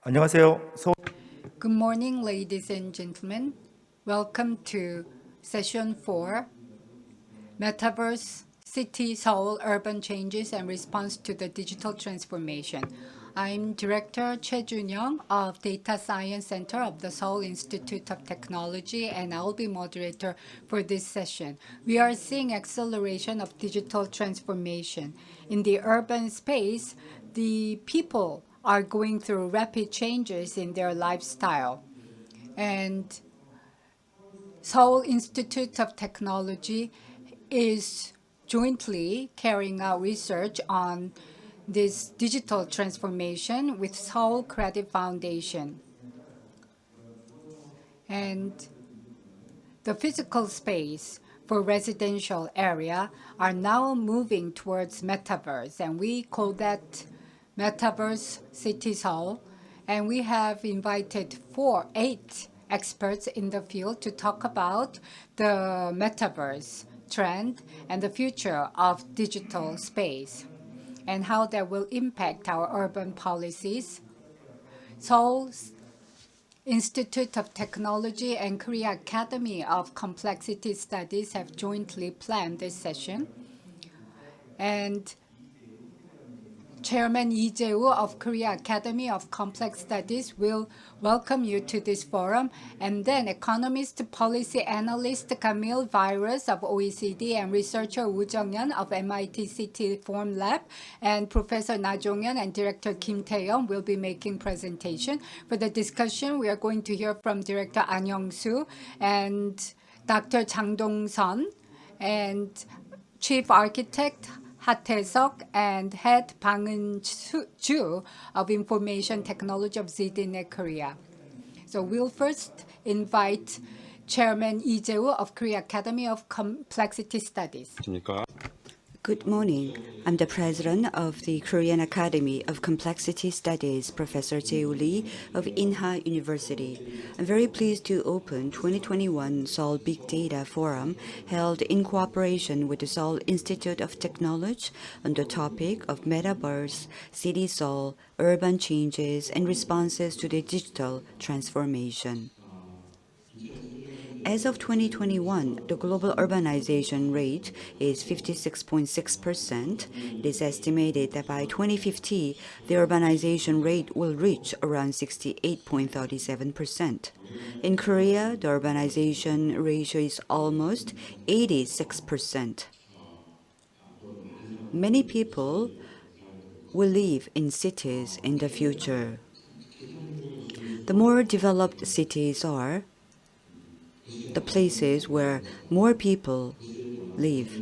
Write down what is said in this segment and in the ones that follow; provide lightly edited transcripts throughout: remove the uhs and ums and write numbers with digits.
안녕하세요. Good morning, ladies and gentlemen. Welcome to session 4, Metaverse, City, Seoul, Urban Changes and Response to the Digital Transformation. I'm Director Choi Jun-young of Data Science Center of the Seoul Institute of Technology, and I'll be moderator for this session. We are seeing acceleration of digital transformation. In the urban space, the people are going through rapid changes in their lifestyle. And Seoul Institute of Technology is jointly carrying out research on this digital transformation with Seoul Credit Foundation. And the physical space for residential area are now moving towards Metaverse, and we call that Metaverse City Seoul. And we have invited 8 experts in the field to talk about the Metaverse trend and the future of digital space and how that will impact our urban policies. Seoul's Institute of Technology and Korea Academy of Complexity Studies have jointly planned this session. And Chairman Lee Jae-woo of Korea Academy of Complex Studies will welcome you to this forum. And then economist, policy analyst Camille Viros of OECD and researcher Woo Jong-yeon of MIT City Form Lab and Professor Na Jong-yeon and Director Kim Taehyun will be making presentation. For the discussion, we are going to hear from Director An Young-soo and Dr. Chang Dong-sun and Chief Architect Ha Tae-seok and Head Bang Eun-ju of Information Technology of ZDNet Korea. So we'll first invite Chairman Lee Jae-woo of Korea Academy of Complexity Studies. Good morning. I'm the president of the Korean Academy of Complexity Studies, Professor Jae-woo Lee of Inha University. I'm very pleased to open 2021 Seoul Big Data Forum held in cooperation with the Seoul Institute of Technology on the topic of Metaverse, City Seoul, Urban Changes and Responses to the Digital Transformation. As of 2021, the global urbanization rate is 56.6%. It is estimated that by 2050, the urbanization rate will reach around 68.37%. In Korea, the urbanization ratio is almost 86%. Many people will live in cities in the future. The more developed cities are, the places where more people live.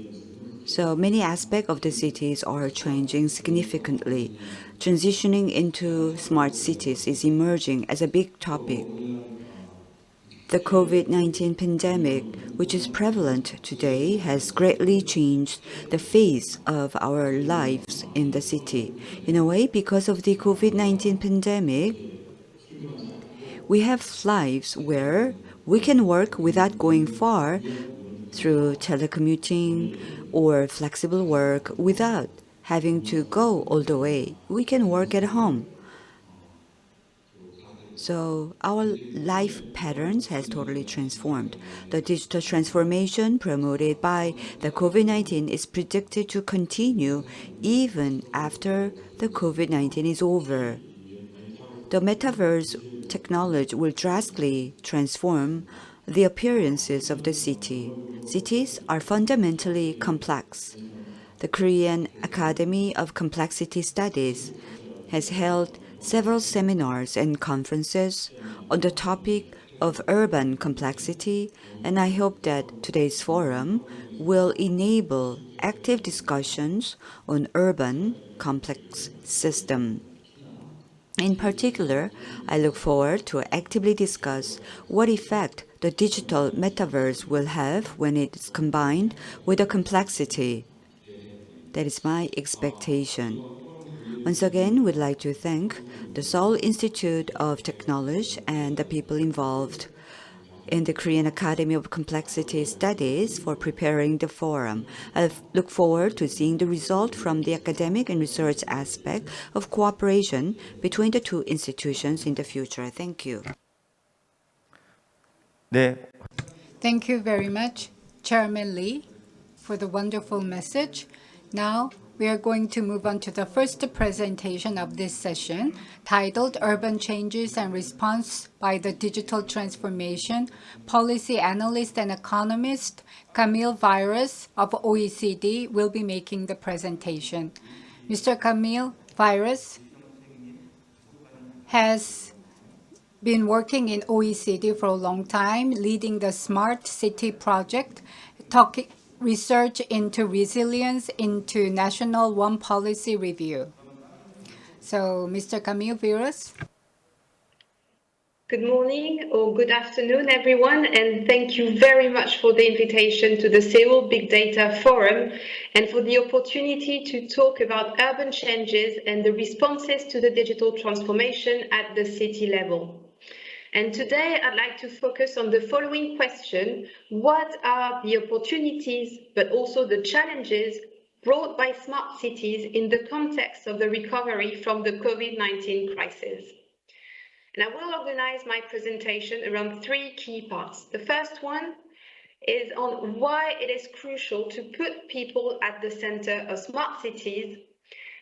So many aspects of the cities are changing significantly. Transitioning into smart cities is emerging as a big topic. The COVID-19 pandemic, which is prevalent today, has greatly changed the face of our lives in the city. In a way, because of the COVID-19 pandemic, we have lives where we can work without going far through telecommuting or flexible work without having to go all the way. We can work at home. So our life patterns has totally transformed. The digital transformation promoted by the COVID-19 is predicted to continue even after the COVID-19 is over. The Metaverse technology will drastically transform the appearances of the city. Cities are fundamentally complex. The Korean Academy of Complexity Studies has held several seminars and conferences on the topic of urban complexity, and I hope that today's forum will enable active discussions on urban complex system. In particular, I look forward to actively discuss what effect the digital metaverse will have when it is combined with the complexity. That is my expectation. Once again, we'd like to thank the Seoul Institute of Technology and the people involved in the Korean Academy of Complexity Studies for preparing the forum. I look forward to seeing the result from the academic and research aspect of cooperation between the two institutions in the future. Thank you. 네, Thank you very much, Chairman Lee, for the wonderful message. Now, we are going to move on to the first presentation of this session, titled Urban Changes and Response by the Digital Transformation. Policy analyst and economist Camille Viros of OECD will be making the presentation. Mr. Camille Viros has been working in OECD for a long time, leading the Smart City project, talking research into resilience into National One Policy Review. So, Mr. Camille Viros. Good morning or good afternoon, everyone, and thank you very much for the invitation to the Seoul Big Data Forum and for the opportunity to talk about urban changes and the responses to the digital transformation at the city level. And today I'd like to focus on the following question: what are the opportunities but also the challenges brought by smart cities in the context of the recovery from the COVID-19 crisis? And I will organize my presentation around three key parts. The first one is on why it is crucial to put people at the center of smart cities.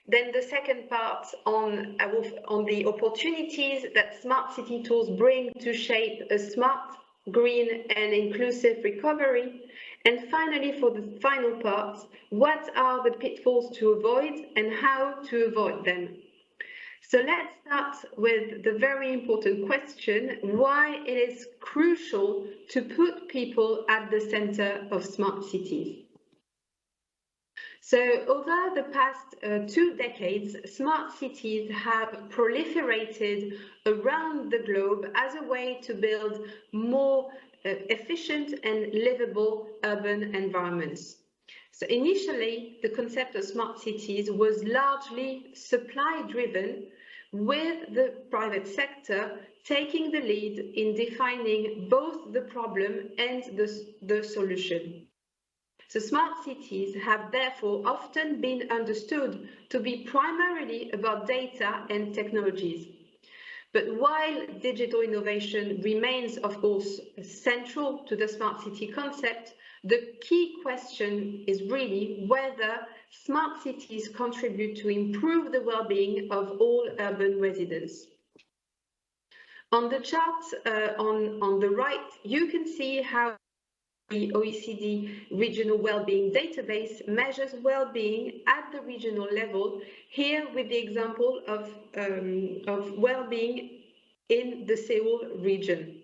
Then the second part on the opportunities that smart city tools bring to shape a smart, green and inclusive recovery. And finally, for the final part, what are the pitfalls to avoid and how to avoid them? So let's start with the very important question, why it is crucial to put people at the center of smart cities. So over the past 2 decades, smart cities have proliferated around the globe as a way to build more efficient and livable urban environments. So initially, the concept of smart cities was largely supply-driven, with the private sector taking the lead in defining both the problem and the solution. So smart cities have therefore often been understood to be primarily about data and technologies. But while digital innovation remains, of course, central to the smart city concept, the key question is really whether smart cities contribute to improve the well-being of all urban residents. On the chart on the right, you can see how the OECD Regional Wellbeing Database measures well-being at the regional level, here with the example of well-being in the Seoul region.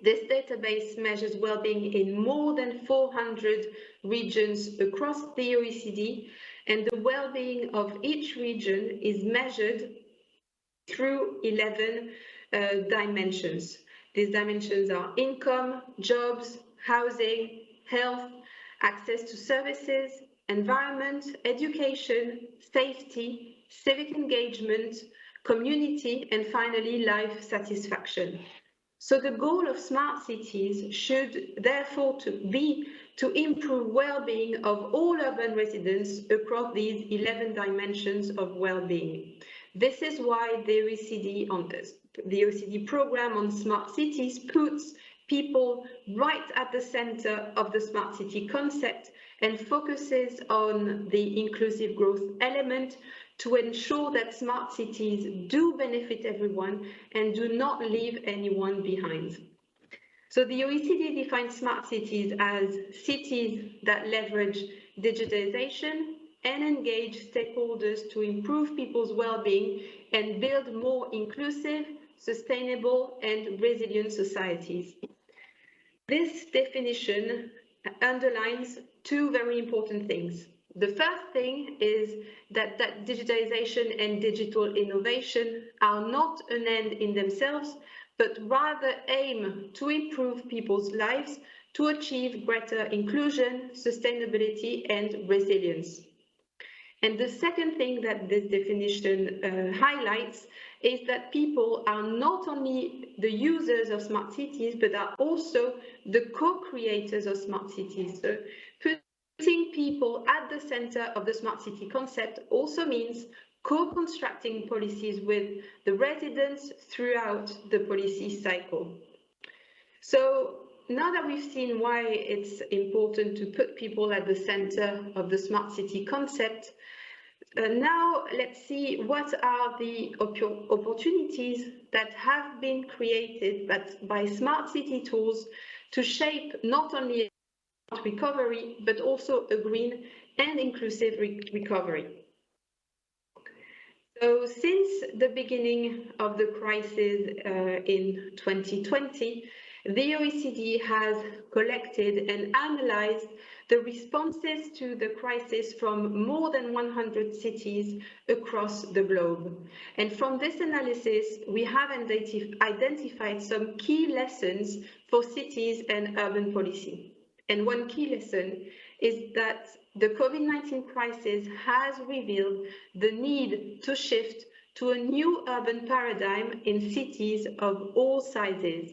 This database measures well-being in more than 400 regions across the OECD, and the well-being of each region is measured through 11 dimensions. These dimensions are income, jobs, housing, health, access to services, environment, education, safety, civic engagement, community, and finally, life satisfaction. So the goal of smart cities should therefore be to improve well-being of all urban residents across these 11 dimensions of well-being. This is why the OECD program on smart cities puts people right at the center of the smart city concept and focuses on the inclusive growth element to ensure that smart cities do benefit everyone and do not leave anyone behind. So the OECD defines smart cities as cities that leverage digitalization and engage stakeholders to improve people's well-being and build more inclusive, sustainable, and resilient societies. This definition underlines two very important things. The first thing is that digitalization and digital innovation are not an end in themselves, but rather aim to improve people's lives to achieve greater inclusion, sustainability, and resilience. And the second thing that this definition highlights is that people are not only the users of smart cities, but are also the co-creators of smart cities. So putting people at the center of the smart city concept also means co-constructing policies with the residents throughout the policy cycle. So now that we've seen why it's important to put people at the center of the smart city concept, now let's see what are the opportunities that have been created by smart city tools to shape not only recovery, but also a green and inclusive recovery. So since the beginning of the crisis in 2020, the OECD has collected and analyzed the responses to the crisis from more than 100 cities across the globe. And from this analysis, we have identified some key lessons for cities and urban policy. And one key lesson is that the COVID-19 crisis has revealed the need to shift to a new urban paradigm in cities of all sizes.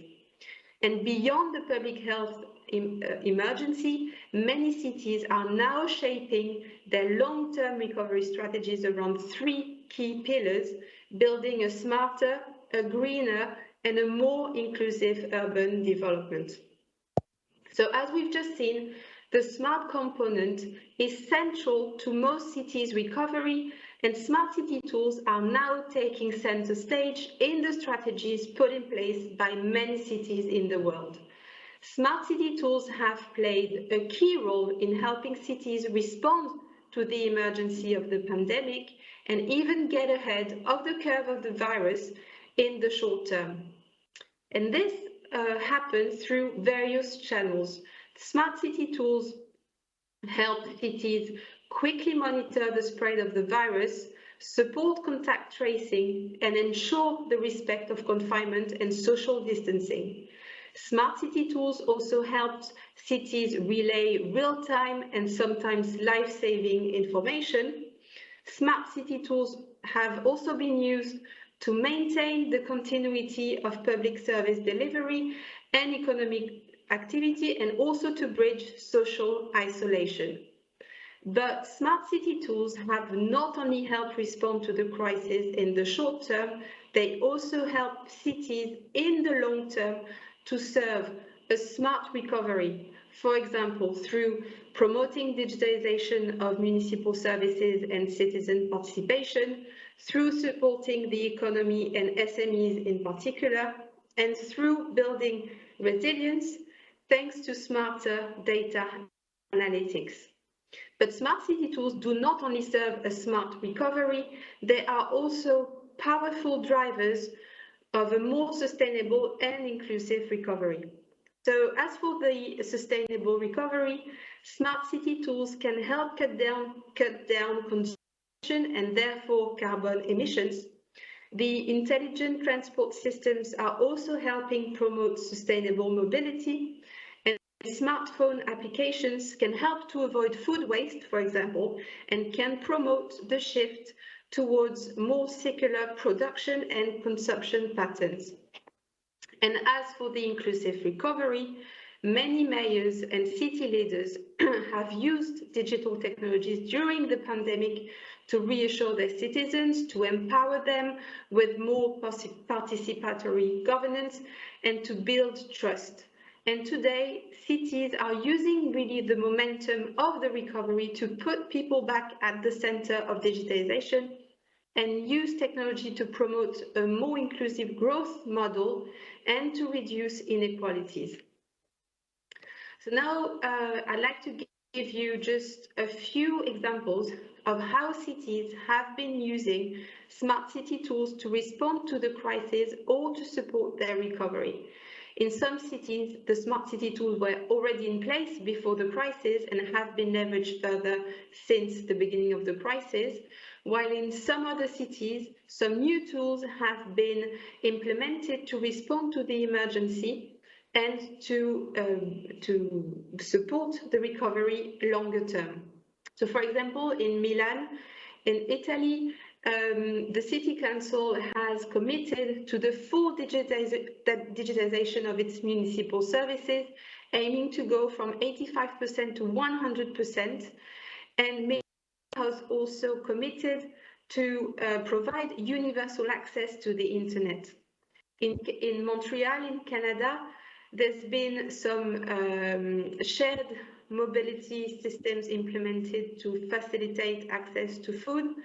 And beyond the public health emergency, many cities are now shaping their long-term recovery strategies around three key pillars, building a smarter, a greener, and a more inclusive urban development. So as we've just seen, the smart component is central to most cities' recovery, and smart city tools are now taking center stage in the strategies put in place by many cities in the world. Smart city tools have played a key role in helping cities respond to the emergency of the pandemic and even get ahead of the curve of the virus in the short term. And this happens through various channels. Smart city tools help cities quickly monitor the spread of the virus, support contact tracing, and ensure the respect of confinement and social distancing. Smart city tools also helped cities relay real-time and sometimes life-saving information. Smart city tools have also been used to maintain the continuity of public service delivery and economic activity, and also to bridge social isolation. But smart city tools have not only helped respond to the crisis in the short term, they also help cities in the long term to serve a smart recovery. For example, through promoting digitalization of municipal services and citizen participation, through supporting the economy and SMEs in particular, and through building resilience thanks to smarter data analytics. But smart city tools do not only serve a smart recovery, they are also powerful drivers of a more sustainable and inclusive recovery. So as for the sustainable recovery, smart city tools can help cut down consumption and therefore carbon emissions. The intelligent transport systems are also helping promote sustainable mobility, and smartphone applications can help to avoid food waste, for example, and can promote the shift towards more circular production and consumption patterns. And as for the inclusive recovery, many mayors and city leaders have used digital technologies during the pandemic to reassure their citizens, to empower them with more participatory governance, and to build trust. And today, cities are using really the momentum of the recovery to put people back at the center of digitalization and use technology to promote a more inclusive growth model and to reduce inequalities. So now I'd like to give you just a few examples of how cities have been using smart city tools to respond to the crisis or to support their recovery. In some cities, the smart city tools were already in place before the crisis and have been leveraged further since the beginning of the crisis, while in some other cities, some new tools have been implemented to respond to the emergency and to support the recovery longer term. So, for example, in Milan, In Italy, the city council has committed to the full digitization of its municipal services, aiming to go from 85% to 100%, and Mayor has also committed to provide universal access to the internet. In Montreal, in Canada, there's been some shared mobility systems implemented to facilitate access to food.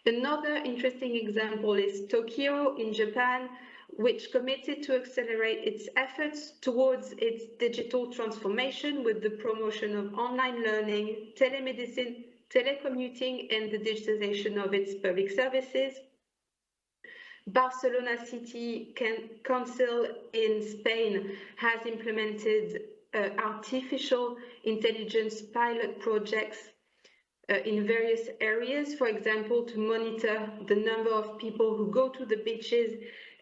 Another interesting example is Tokyo in Japan, which committed to accelerate its efforts towards its digital transformation with the promotion of online learning, telemedicine, telecommuting, and the digitization of its public services. Barcelona City Council in Spain has implemented artificial intelligence pilot projects in various areas, for example, to monitor the number of people who go to the beaches,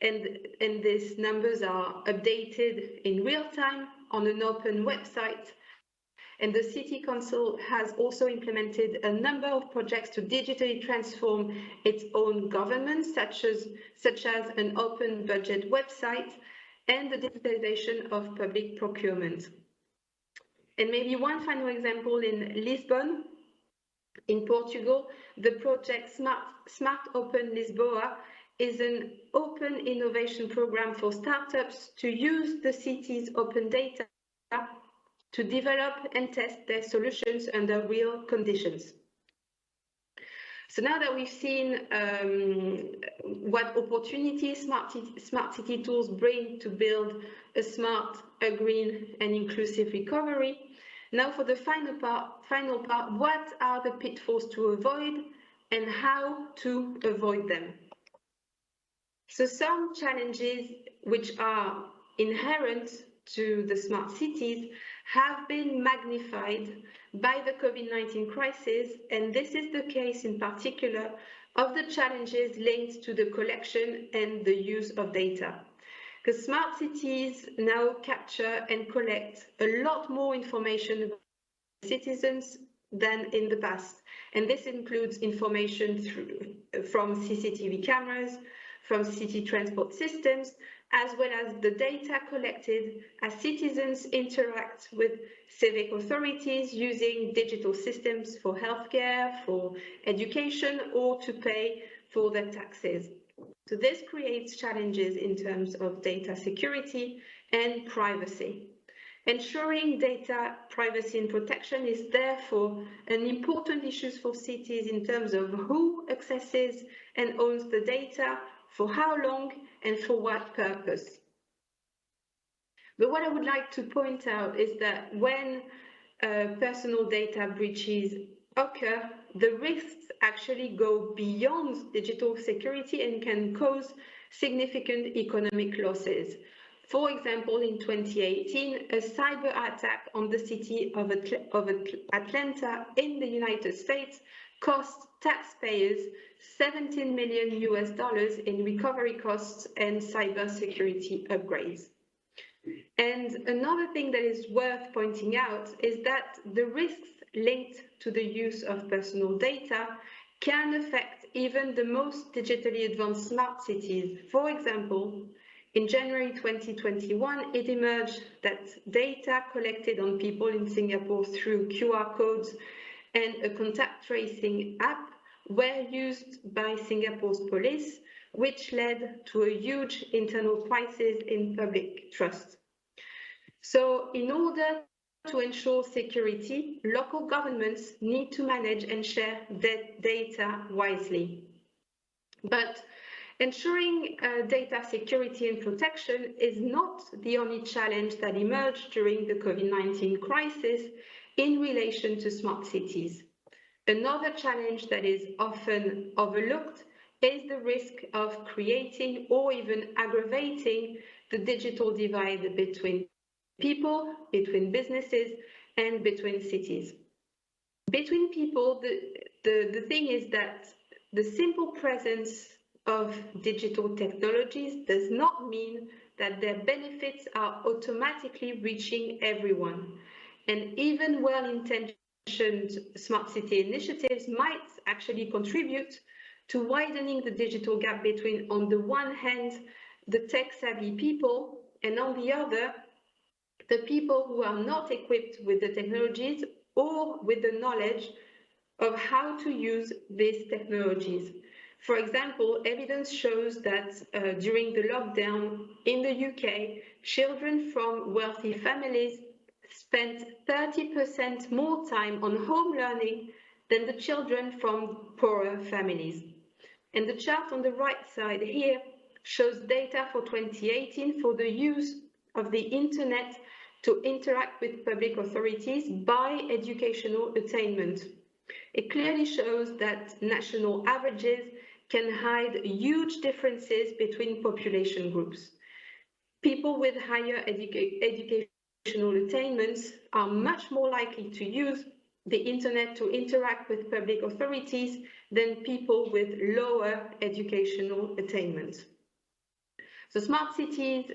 and these numbers are updated in real time on an open website. And the City Council has also implemented a number of projects to digitally transform its own government, such as an open budget website and the digitalization of public procurement. And maybe one final example in Lisbon, in Portugal, the project Smart Open Lisboa is an open innovation program for startups to use the city's open data to develop and test their solutions under real conditions. So now that we've seen what opportunities smart city tools bring to build a smart, a green and inclusive recovery, now for the final part, what are the pitfalls to avoid and how to avoid them? So some challenges which are inherent to the smart cities have been magnified by the COVID-19 crisis, and this is the case in particular of the challenges linked to the collection and the use of data. Because smart cities now capture and collect a lot more information about citizens than in the past, and this includes information from CCTV cameras, from city transport systems, as well as the data collected as citizens interact with civic authorities using digital systems for healthcare, for education, or to pay for their taxes. So this creates challenges in terms of data security and privacy. Ensuring data privacy and protection is therefore an important issue for cities in terms of who accesses and owns the data, for how long, and for what purpose. But what I would like to point out is that when personal data breaches occur, the risks actually go beyond digital security and can cause significant economic losses. For example, in 2018, a cyber attack on the city of Atlanta in the United States cost taxpayers $17 million in recovery costs and cybersecurity upgrades. And another thing that is worth pointing out is that the risks linked to the use of personal data can affect even the most digitally advanced smart cities. For example, in January 2021, it emerged that data collected on people in Singapore through QR codes and a contact tracing app were used by Singapore's police, which led to a huge internal crisis in public trust. So in order to ensure security, local governments need to manage and share their data wisely. But ensuring data security and protection is not the only challenge that emerged during the COVID-19 crisis in relation to smart cities. Another challenge that is often overlooked is the risk of creating or even aggravating the digital divide between people, between businesses, and between cities. Between people, the thing is that the simple presence of digital technologies does not mean that their benefits are automatically reaching everyone. And even well-intentioned smart city initiatives might actually contribute to widening the digital gap between, on the one hand, the tech-savvy people, and on the other, the people who are not equipped with the technologies or with the knowledge of how to use these technologies. For example, evidence shows that during the lockdown in the UK, children from wealthy families spent 30% more time on home learning than the children from poorer families. And the chart on the right side here shows data for 2018 for the use of the internet to interact with public authorities by educational attainment. It clearly shows that national averages can hide huge differences between population groups. People with higher educational attainments are much more likely to use the internet to interact with public authorities than people with lower educational attainments. So smart cities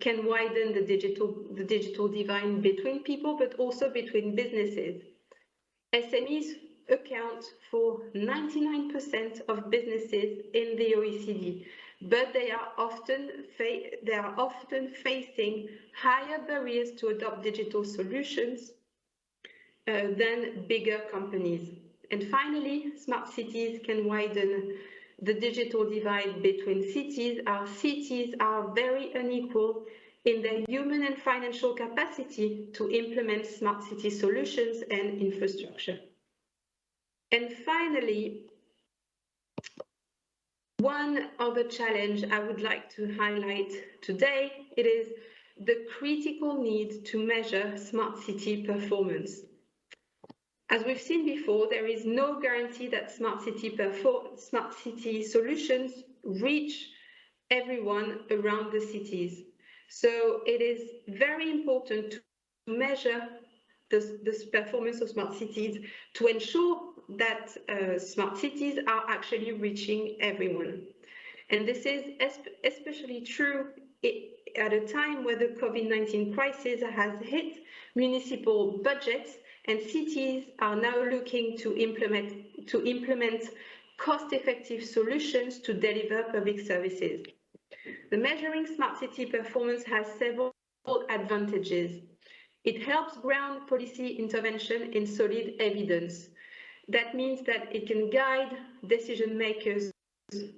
can widen the digital divide between people, but also between businesses. SMEs account for 99% of businesses in the OECD, but they are often facing higher barriers to adopt digital solutions than bigger companies. And finally, smart cities can widen the digital divide between cities. Our cities are very unequal in their human and financial capacity to implement smart city solutions and infrastructure. And finally, one other challenge I would like to highlight today, it is the critical need to measure smart city performance. As we've seen before, there is no guarantee that smart city solutions reach everyone around the cities. So it is very important to measure the performance of smart cities to ensure that smart cities are actually reaching everyone. And this is especially true at a time where the COVID-19 crisis has hit municipal budgets and cities are now looking to implement cost-effective solutions to deliver public services. The measuring smart city performance has several advantages. It helps ground policy intervention in solid evidence. That means that it can guide decision makers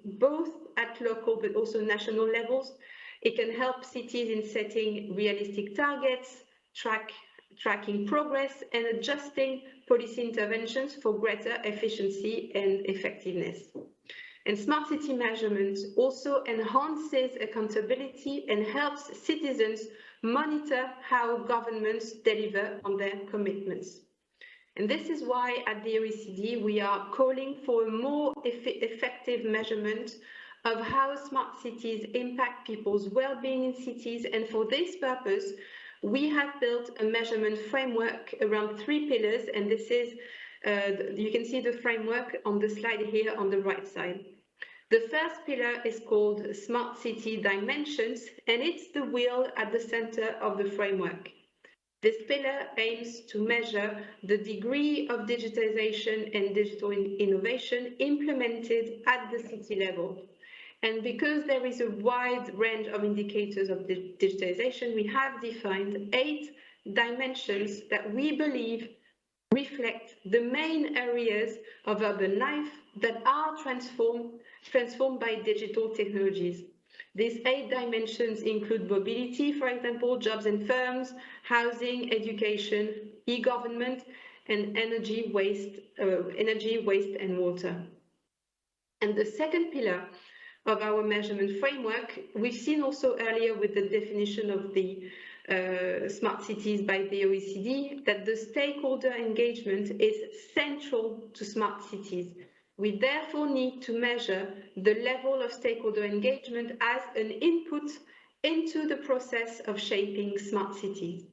both at local but also national levels. It can help cities in setting realistic targets, tracking progress, and adjusting policy interventions for greater efficiency and effectiveness. And smart city measurement also enhances accountability and helps citizens monitor how governments deliver on their commitments. And this is why at the OECD we are calling for a more effective measurement of how smart cities impact people's well-being in cities. And for this purpose, we have built a measurement framework around 3 pillars, and this is, you can see the framework on the slide here on the right side. The first pillar is called Smart City Dimensions, and it's the wheel at the center of the framework. This pillar aims to measure the degree of digitization and digital innovation implemented at the city level. And because there is a wide range of indicators of digitization, we have defined 8 dimensions that we believe reflect the main areas of urban life that are transformed by digital technologies. These 8 dimensions include mobility, for example, jobs and firms, housing, education, e-government, and energy, waste, and water. And the second pillar of our measurement framework, we've seen also earlier with the definition of the smart cities by the OECD, that the stakeholder engagement is central to smart cities. We therefore need to measure the level of stakeholder engagement as an input into the process of shaping smart cities.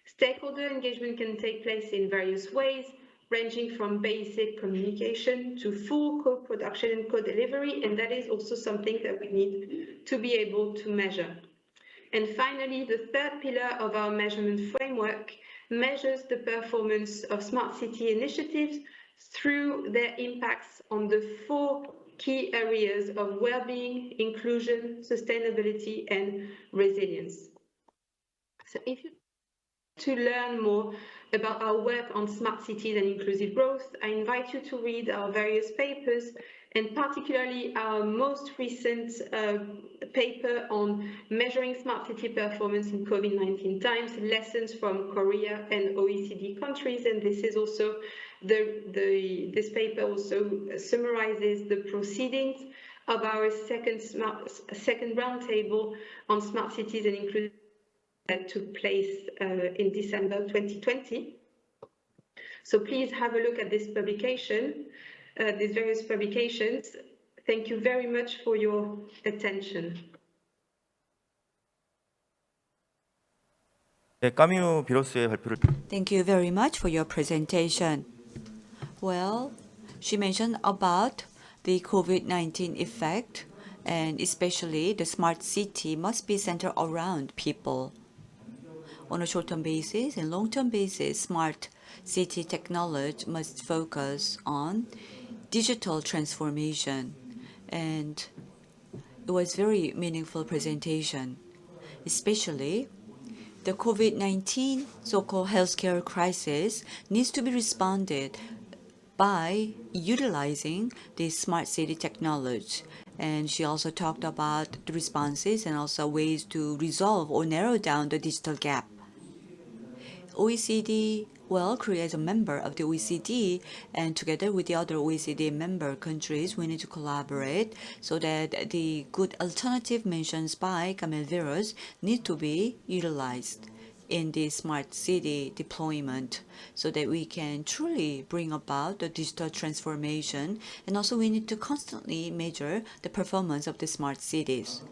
Stakeholder engagement can take place in various ways, ranging from basic communication to full co-production and co-delivery, and that is also something that we need to be able to measure. And finally, the third pillar of our measurement framework measures the performance of smart city initiatives through their impacts on the 4 key areas of well-being, inclusion, sustainability, and resilience. So if you to learn more about our work on smart cities and inclusive growth, I invite you to read our various papers, and particularly our most recent paper on measuring smart city performance in COVID-19 times, lessons from Korea and OECD countries. And this is also this paper also summarizes the proceedings of our second roundtable on smart cities and inclusive that took place in December 2020. So please have a look at this publication, these various publications. Thank you very much for your attention. 네, 까뮤 비로스의 발표를 Thank you very much for your presentation. Well, she mentioned about the COVID-19 effect, and especially the smart city must be centered around people. On a short-term basis and long-term basis, smart city technology must focus on digital transformation. And it was very meaningful presentation, especially the COVID-19 so-called healthcare crisis needs to be responded by utilizing the smart city technology. And she also talked about the responses and also ways to resolve or narrow down the digital gap. OECD, well, Korea is a member of the OECD, and together with the other OECD member countries, we need to collaborate so that the good alternative mentioned by Camille Viros need to be utilized in the smart city deployment so that we can truly bring about the digital transformation. And also we need to constantly measure the performance of the smart cities.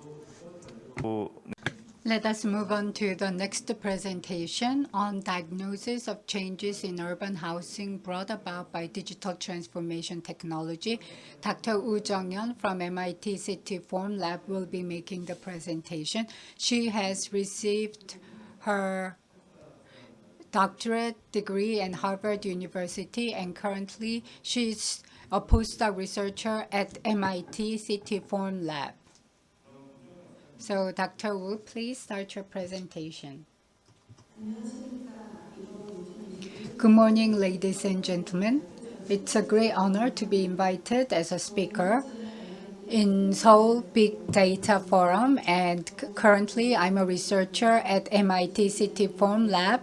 Let us move on to the next presentation on diagnosis of changes in urban housing brought about by digital transformation technology. Dr. Jong-Youn from MIT City Forum Lab will be making the presentation. She has received her doctorate degree at Harvard University, and currently she's a postdoc researcher at MIT City Forum Lab. So, Dr. Wu, please start your presentation. Good morning, ladies and gentlemen. It's a great honor to be invited as a speaker in Seoul Big Data Forum, and currently I'm a researcher at MIT City Forum Lab,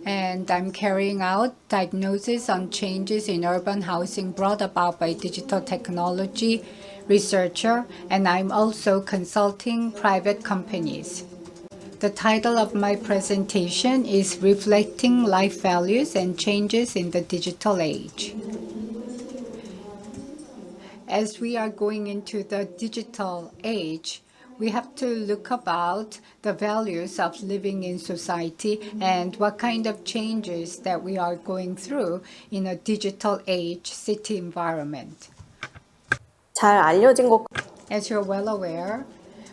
and I'm carrying out diagnosis on changes in urban housing brought about by digital technology researcher, and I'm also consulting private companies. The title of my presentation is Reflecting Life Values and Changes in the Digital Age. As we are going into the digital age, we have to look about the values of living in society and what kind of changes that we are going through in a digital age city environment. As you're well aware,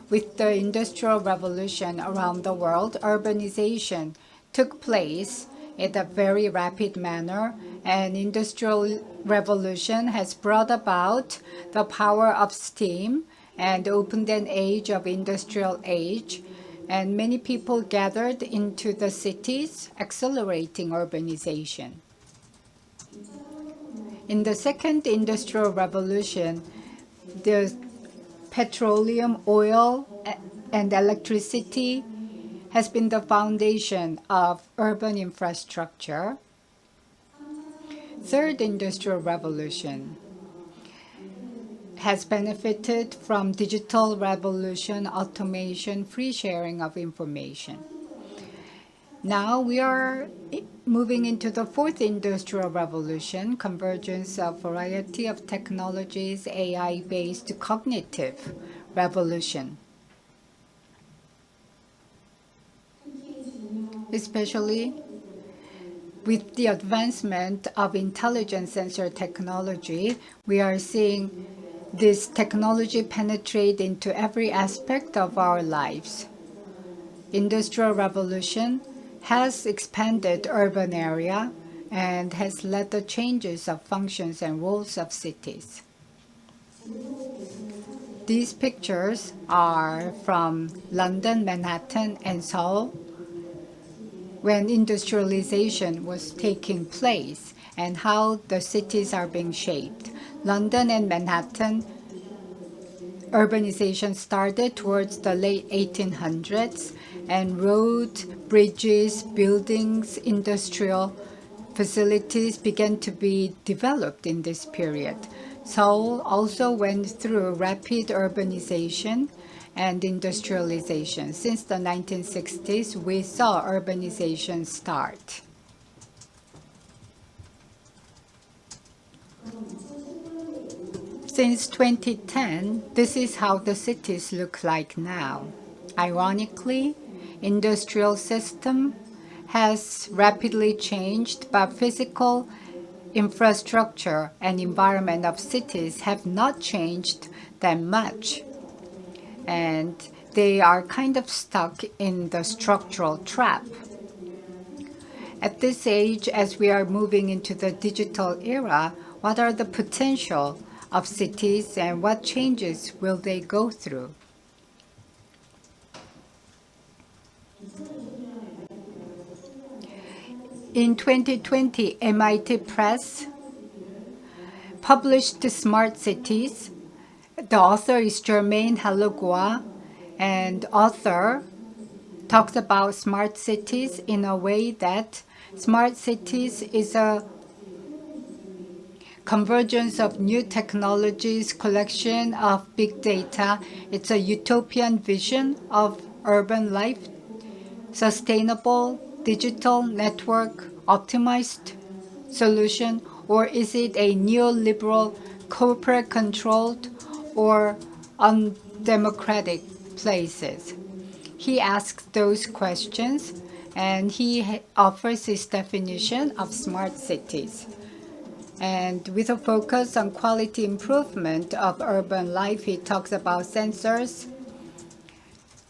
with the Industrial Revolution around the world, urbanization took place in a very rapid manner, and Industrial Revolution has brought about the power of steam and opened an age of industrial age, and many people gathered into the cities, accelerating urbanization. In the second Industrial Revolution, the petroleum, oil, and electricity has been the foundation of urban infrastructure. Third Industrial Revolution has benefited from digital revolution, automation, free sharing of information. Now we are moving into the fourth Industrial Revolution, convergence of variety of technologies, AI-based cognitive revolution. Especially with the advancement of intelligent sensor technology, we are seeing this technology penetrate into every aspect of our lives. Industrial Revolution has expanded urban area and has led the changes of functions and roles of cities. These pictures are from London, Manhattan, and Seoul when industrialization was taking place and how the cities are being shaped. London and Manhattan urbanization started towards the late 1800s, and roads, bridges, buildings, industrial facilities began to be developed in this period. Seoul also went through rapid urbanization and industrialization. Since the 1960s, we saw urbanization start. Since 2010, this is how the cities look like now. Ironically, industrial system has rapidly changed, but physical infrastructure and environment of cities have not changed that much. And they are kind of stuck in the structural trap. At this age, as we are moving into the digital era, what are the potential of cities and what changes will they go through? In 2020, MIT Press published Smart Cities. The author is Germaine Halogua, and author talks about smart cities in a way that smart cities is a convergence of new technologies, collection of big data. It's a utopian vision of urban life, sustainable, digital network, optimized solution, or is it a neoliberal, corporate-controlled, or undemocratic places? He asks those questions, and he offers his definition of smart cities. And with a focus on quality improvement of urban life, he talks about sensors,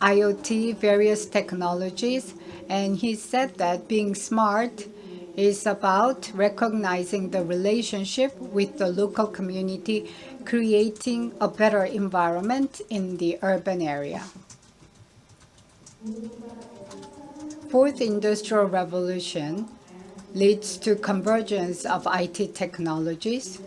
IoT, various technologies, and he said that being smart is about recognizing the relationship with the local community, creating a better environment in the urban area. Fourth Industrial Revolution leads to convergence of IT technologies,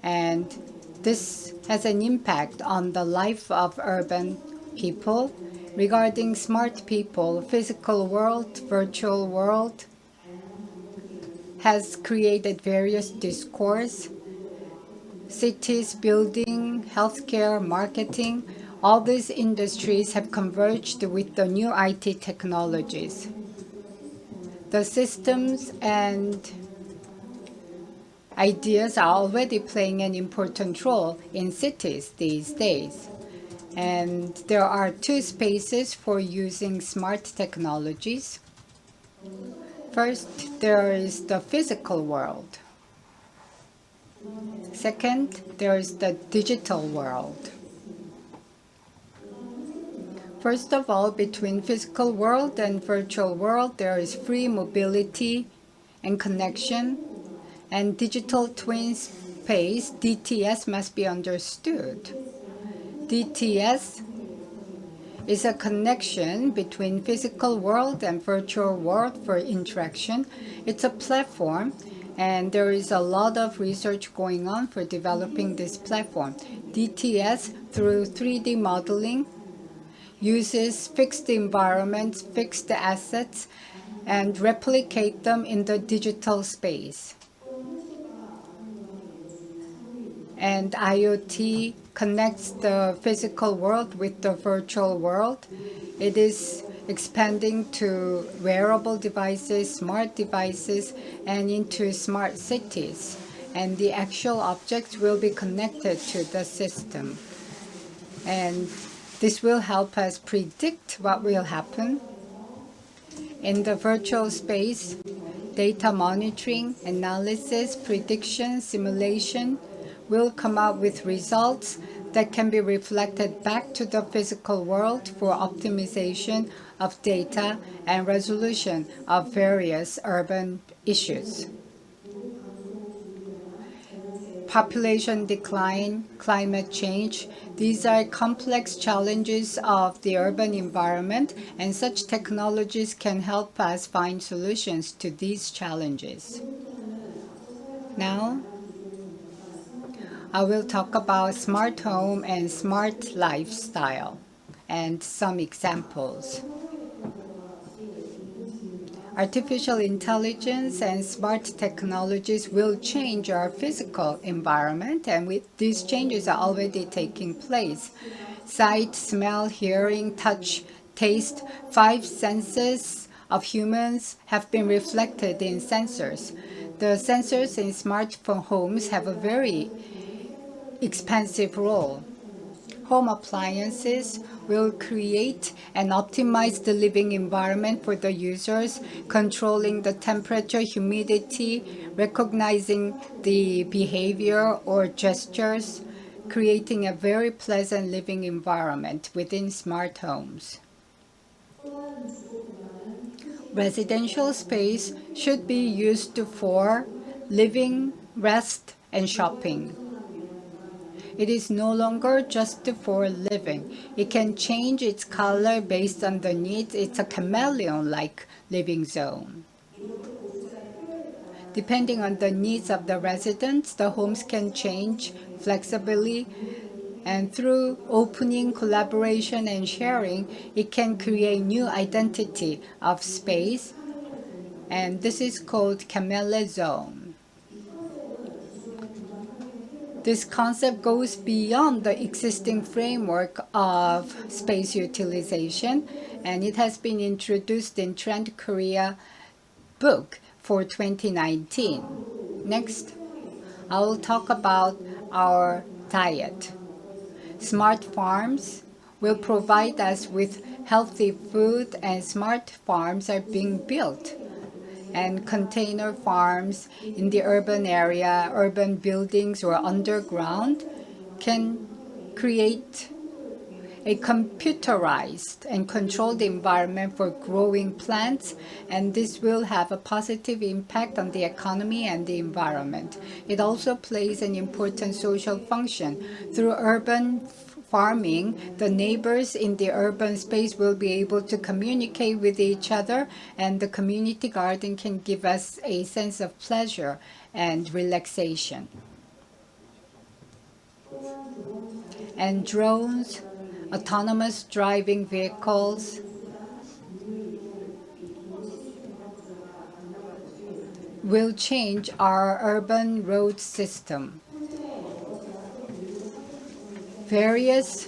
and this has an impact on the life of urban people. Regarding smart people, physical world, virtual world has created various discourse. Cities, building, healthcare, marketing, all these industries have converged with the new IT technologies. The systems and ideas are already playing an important role in cities these days. And there are two spaces for using smart technologies. First, there is the physical world. Second, there is the digital world. First of all, between physical world and virtual world, there is free mobility and connection, and digital twin space, DTS, must be understood. DTS is a connection between physical world and virtual world for interaction. It's a platform, and there is a lot of research going on for developing this platform. DTS, through 3D modeling, uses fixed environments, fixed assets, and replicate them in the digital space. And IoT connects the physical world with the virtual world. It is expanding to wearable devices, smart devices, and into smart cities. And the actual objects will be connected to the system. And this will help us predict what will happen. In the virtual space, data monitoring, analysis, prediction, simulation will come out with results that can be reflected back to the physical world for optimization of data and resolution of various urban issues. Population decline, climate change, these are complex challenges of the urban environment, and such technologies can help us find solutions to these challenges. Now, I will talk about smart home and smart lifestyle and some examples. Artificial intelligence and smart technologies will change our physical environment, and these changes are already taking place. Sight, smell, hearing, touch, taste, 5 senses of humans have been reflected in sensors. The sensors in smartphone homes have a very expansive role. Home appliances will create and optimize the living environment for the users, controlling the temperature, humidity, recognizing the behavior or gestures, creating a very pleasant living environment within smart homes. Residential space should be used for living, rest, and shopping. It is no longer just for living. It can change its color based on the needs. It's a chameleon-like living zone. Depending on the needs of the residents, the homes can change flexibly, and through opening, collaboration, and sharing, it can create new identity of space, and this is called chameleon zone. This concept goes beyond the existing framework of space utilization, and it has been introduced in Trend Korea book for 2019. Next, I will talk about our diet. Smart farms will provide us with healthy food, and smart farms are being built. And container farms in the urban area, urban buildings or underground can create a computerized and controlled environment for growing plants, and this will have a positive impact on the economy and the environment. It also plays an important social function. Through urban farming, the neighbors in the urban space will be able to communicate with each other, and the community garden can give us a sense of pleasure and relaxation. And drones, autonomous driving vehicles, will change our urban road system. Various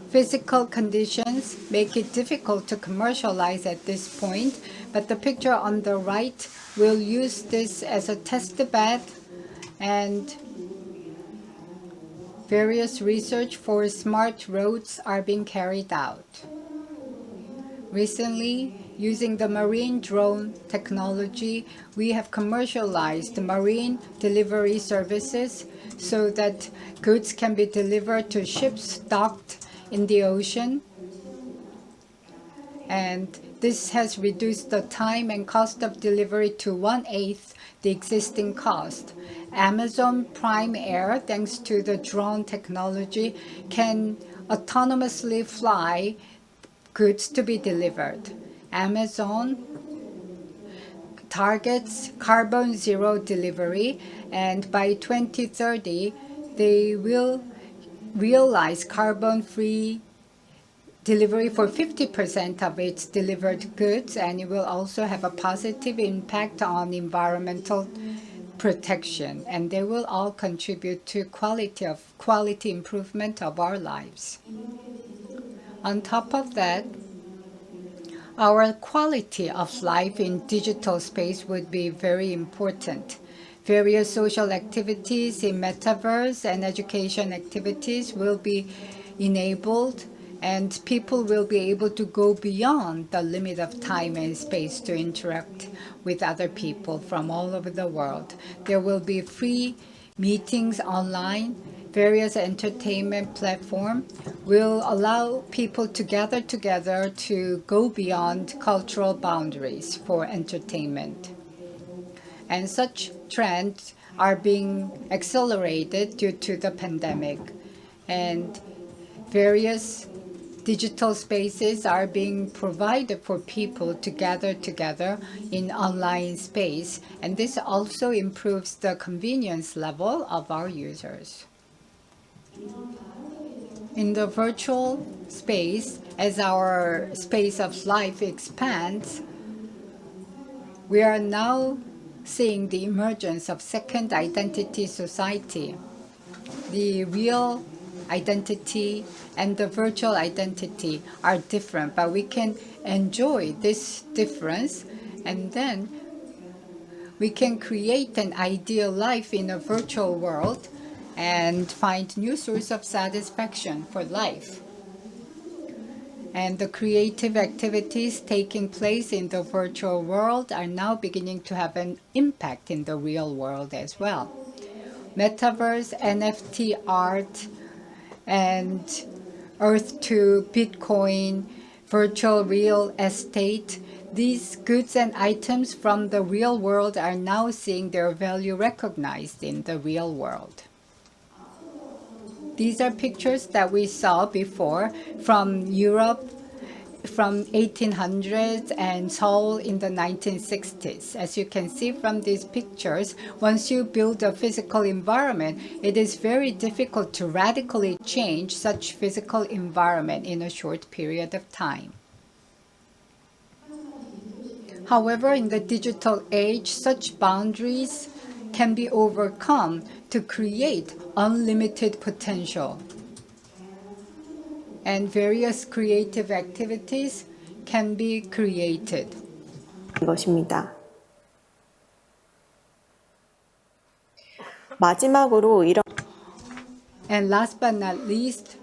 physical conditions make it difficult to commercialize at this point, but the picture on the right will use this as a test bed, and various research for smart roads are being carried out. Recently, using the marine drone technology, we have commercialized marine delivery services so that goods can be delivered to ships docked in the ocean. And this has reduced the time and cost of delivery to 1/8 the existing cost. Amazon Prime Air, thanks to the drone technology, can autonomously fly goods to be delivered. Amazon targets carbon zero delivery, and by 2030, they will realize carbon-free delivery for 50% of its delivered goods, and it will also have a positive impact on environmental protection, and they will all contribute to quality improvement of our lives. On top of that, our quality of life in digital space would be very important. Various social activities in Metaverse and education activities will be enabled, and people will be able to go beyond the limit of time and space to interact with other people from all over the world. There will be free meetings online. various entertainment platforms will allow people to gather together to go beyond cultural boundaries for entertainment. And such trends are being accelerated due to the pandemic. And various digital spaces are being provided for people to gather together in online space. And this also improves the convenience level of our users. In the virtual space, as our space of life expands, we are now seeing the emergence of second identity society. The real identity and the virtual identity are different, but we can enjoy this difference, and then we can create an ideal life in a virtual world and find new source of satisfaction for life. And the creative activities taking place in the virtual world are now beginning to have an impact in the real world as well. Metaverse, NFT art, and Earth to Bitcoin, virtual real estate, these goods and items from the real world are now seeing their value recognized in the real world. These are pictures that we saw before from Europe from 1800s and Seoul in the 1960s. As you can see from these pictures, once you build a physical environment, it is very difficult to radically change such physical environment in a short period of time. However, in the digital age, such boundaries can be overcome to create unlimited potential. And various creative activities can be created. 것입니다. 마지막으로 이런 And last but not least,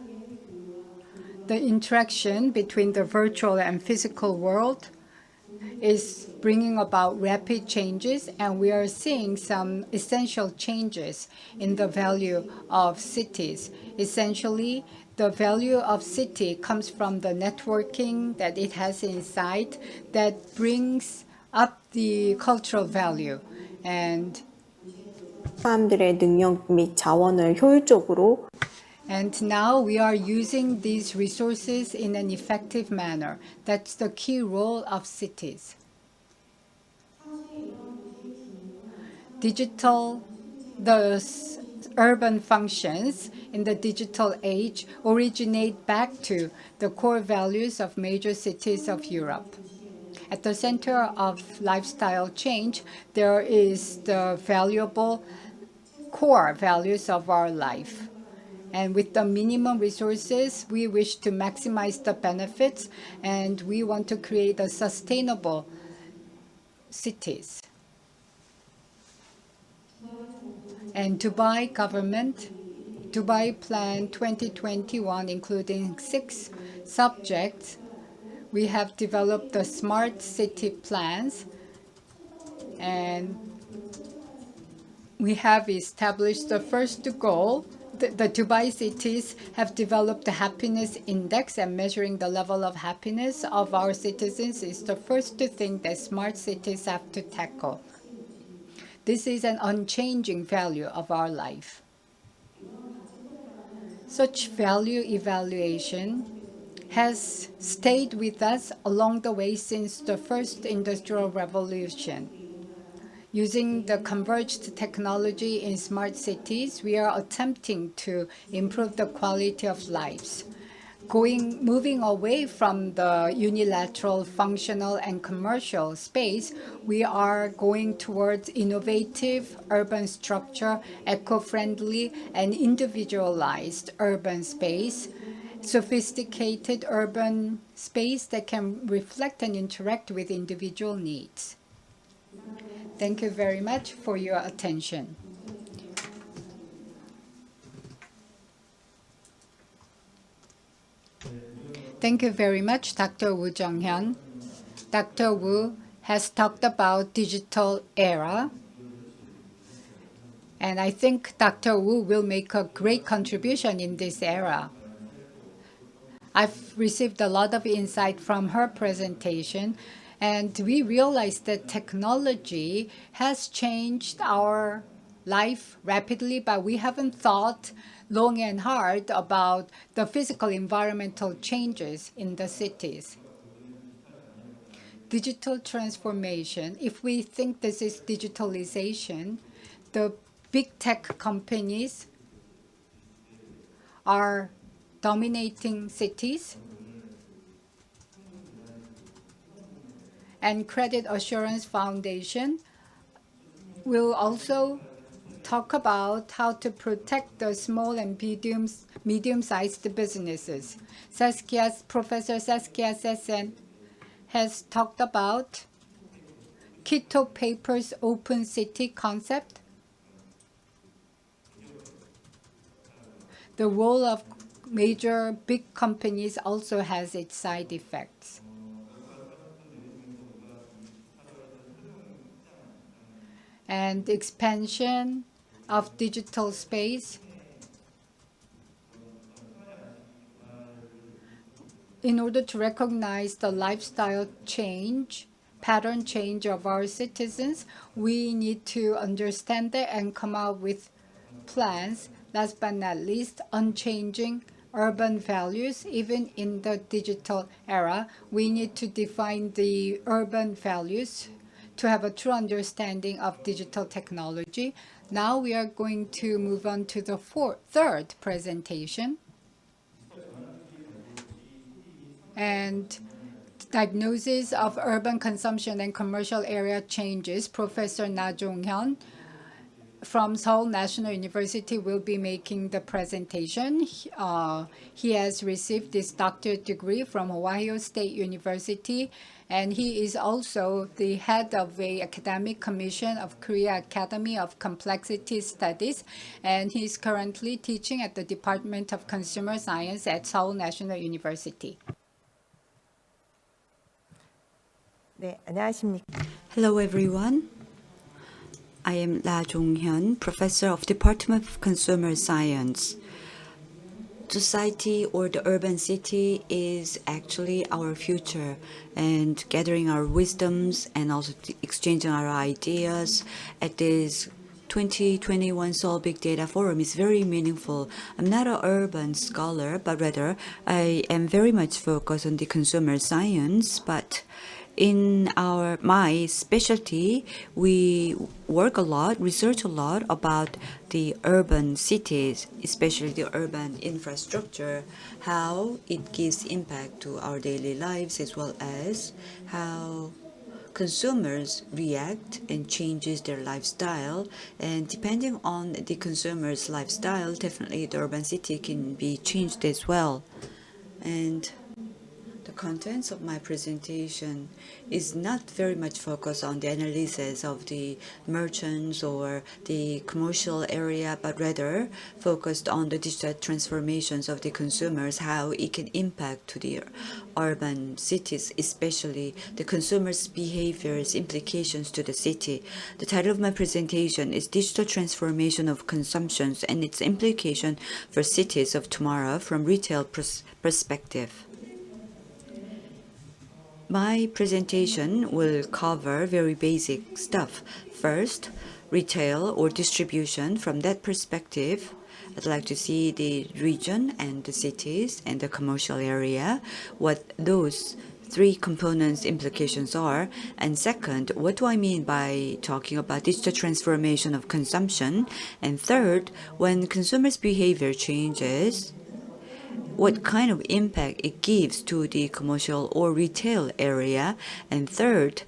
the interaction between the virtual and physical world is bringing about rapid changes, and we are seeing some essential changes in the value of cities. Essentially, the value of city comes from the networking that it has inside that brings up the cultural value. And 사람들의 능력 및 자원을 효율적으로 now we are using these resources in an effective manner. That's the key role of cities. The urban functions in the digital age originate back to the core values of major cities of Europe. At the center of lifestyle change, there is the valuable core values of our life. And with the minimum resources, we wish to maximize the benefits, and we want to create a sustainable cities. And Dubai government, Dubai Plan 2021, including 6 subjects, we have developed the smart city plans, and we have established the first goal. The Dubai cities have developed the happiness index, and measuring the level of happiness of our citizens is the first thing that smart cities have to tackle. This is an unchanging value of our life. Such value evaluation has stayed with us along the way since the first industrial revolution. Using the converged technology in smart cities, we are attempting to improve the quality of lives. Moving away from the unilateral, functional, and commercial space, we are going towards innovative urban structure, eco-friendly and individualized urban space, sophisticated urban space that can reflect and interact with individual needs. Thank you very much for your attention. Thank you very much, Dr. Woo Jong-Hyun. Dr. Woo has talked about digital era And I think Dr. Wu will make a great contribution in this era. I've received a lot of insight from her presentation, and we realized that technology has changed our life rapidly, but we haven't thought long and hard about the physical environmental changes in the cities. Digital transformation, if we think this is digitalization, the big tech companies are dominating cities, and Credit Assurance Foundation will also talk about how to protect the small and medium-sized businesses. Professor Saskia Sessen has talked about Quito Paper's open city concept, the role of major big companies also has its side effects. And expansion of digital space. In order to recognize the lifestyle change, pattern change of our citizens, we need to understand that and come up with plans. Last but not least, unchanging urban values. Even in the digital era, we need to define the urban values to have a true understanding of digital technology. Now we are going to move on to the third presentation. And diagnosis of urban consumption and commercial area changes. Professor Na Jong-Hyun from Seoul National University will be making the presentation. He has received his doctorate degree from Ohio State University, and he is also the head of the academic commission of Korea Academy of Complexity Studies, and he is currently teaching at the Department of Consumer Science at Seoul National University. 네, 안녕하십니까. Hello everyone. I am La Jong-Hyun, professor of Department of Consumer Science. Society or the urban city is actually our future, and gathering our wisdoms and also exchanging our ideas at this 2021 Seoul Big Data Forum is very meaningful. I'm not an urban scholar, but rather I am very much focused on the consumer science, but in my specialty, we work a lot, research a lot about the urban cities, especially the urban infrastructure, how it gives impact to our daily lives, as well as how consumers react and changes their lifestyle. And depending on the consumer's lifestyle, definitely the urban city can be changed as well. And the contents of my presentation is not very much focused on the analysis of the merchants or the commercial area, but rather focused on the digital transformations of the consumers, how it can impact to the urban cities, especially the consumers' behaviors, implications to the city. The title of my presentation is Digital Transformation of Consumptions and its Implication for Cities of Tomorrow from Retail Perspective. My presentation will cover very basic stuff. First, retail or distribution. From that perspective, I'd like to see the region and the cities and the commercial area, what those three components implications are. And second, what do I mean by talking about digital transformation of consumption? And third, when consumers' behavior changes, what kind of impact it gives to the commercial or retail area. And third,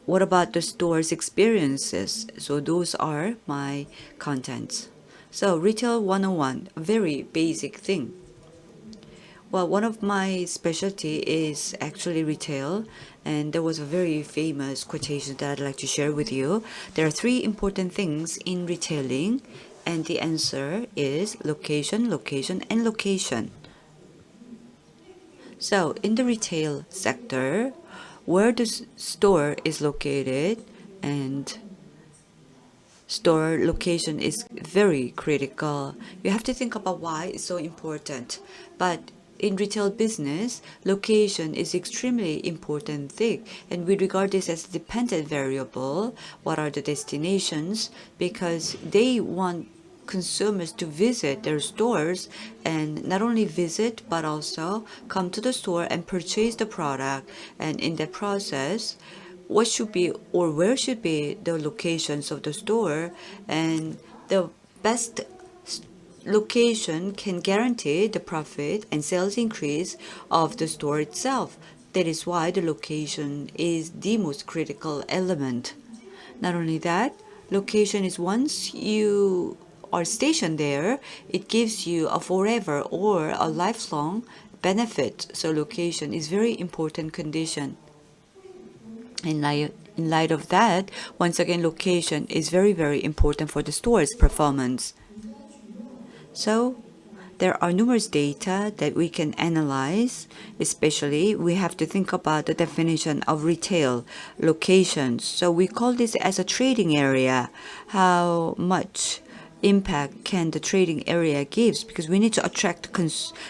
what about the store's experiences? So those are my contents. So Retail 101, a very basic thing. Well, one of my specialty is actually retail, and there was a very famous quotation that I'd like to share with you. There are three important things in retailing, and the answer is location, location, and location. So in the retail sector, where the store is located and store location is very critical. You have to think about why it's so important. But in retail business, location is extremely important thing, and we regard this as a dependent variable. What are the destinations? Because they want consumers to visit their stores, and not only visit but also come to the store and purchase the product. And in that process, what should be or where should be the locations of the store, and the best location can guarantee the profit and sales increase of the store itself. That is why the location is the most critical element. Not only that, location is once you are stationed there, it gives you a forever or a lifelong benefit. So location is very important condition. In light of that, once again, location is very, very important for the store's performance. So there are numerous data that we can analyze. Especially, we have to think about the definition of retail locations. So we call this as a trading area. How much impact can the trading area gives, because we need to attract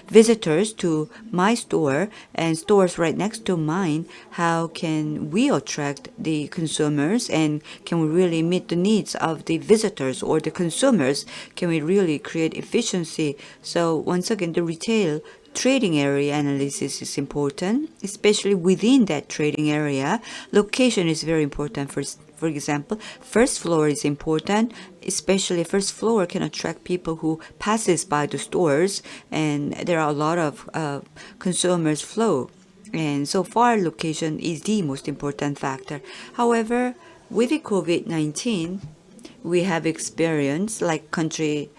visitors to my store and stores right next to mine. How can we attract the consumers, and can we really meet the needs of the visitors or the consumers? Can we really create efficiency? So once again, the retail trading area analysis is important, especially within that trading area. Location is very important. For example, first floor is important, especially first floor can attract people who passes by the stores, and there are a lot of consumers flow. And so far, location is the most important factor. However, with the COVID-19, we have experienced, like country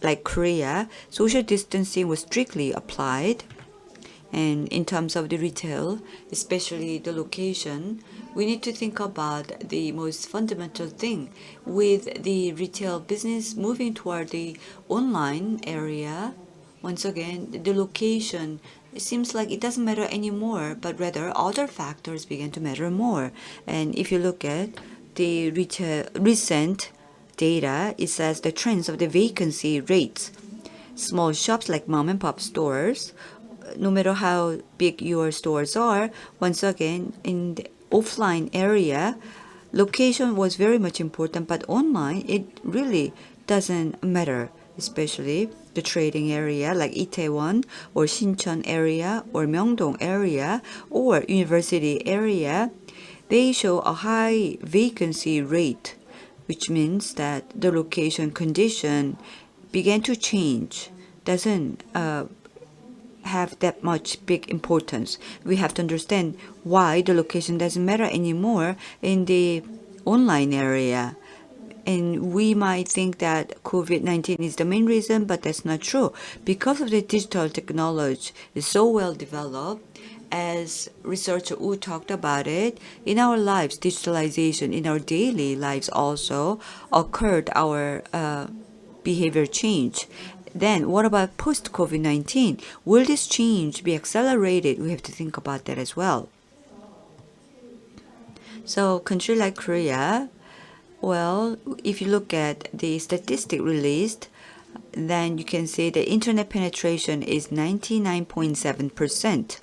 like Korea, social distancing was strictly applied. And in terms of the retail, especially the location, we need to think about the most fundamental thing. With the retail business moving toward the online area, once again, the location, it seems like it doesn't matter anymore, but rather other factors begin to matter more. And if you look at the recent data, it says the trends of the vacancy rates. Small shops like mom and pop stores, no matter how big your stores are, once again, in the offline area, location was very much important, but online, it really doesn't matter, especially the trading area like Itaewon or Sincheon area or Myeongdong area or university area. They show a high vacancy rate, which means that the location condition began to change, doesn't have that much big importance. We have to understand why the location doesn't matter anymore in the online area. And we might think that COVID-19 is the main reason, but that's not true. Because of the digital technology is so well developed, as researcher Wu talked about it, in our lives, digitalization in our daily lives also occurred our behavior change. Then what about post-COVID-19? Will this change be accelerated? We have to think about that as well. So country like Korea, well, if you look at the statistic released, then you can see the internet penetration is 99.7%.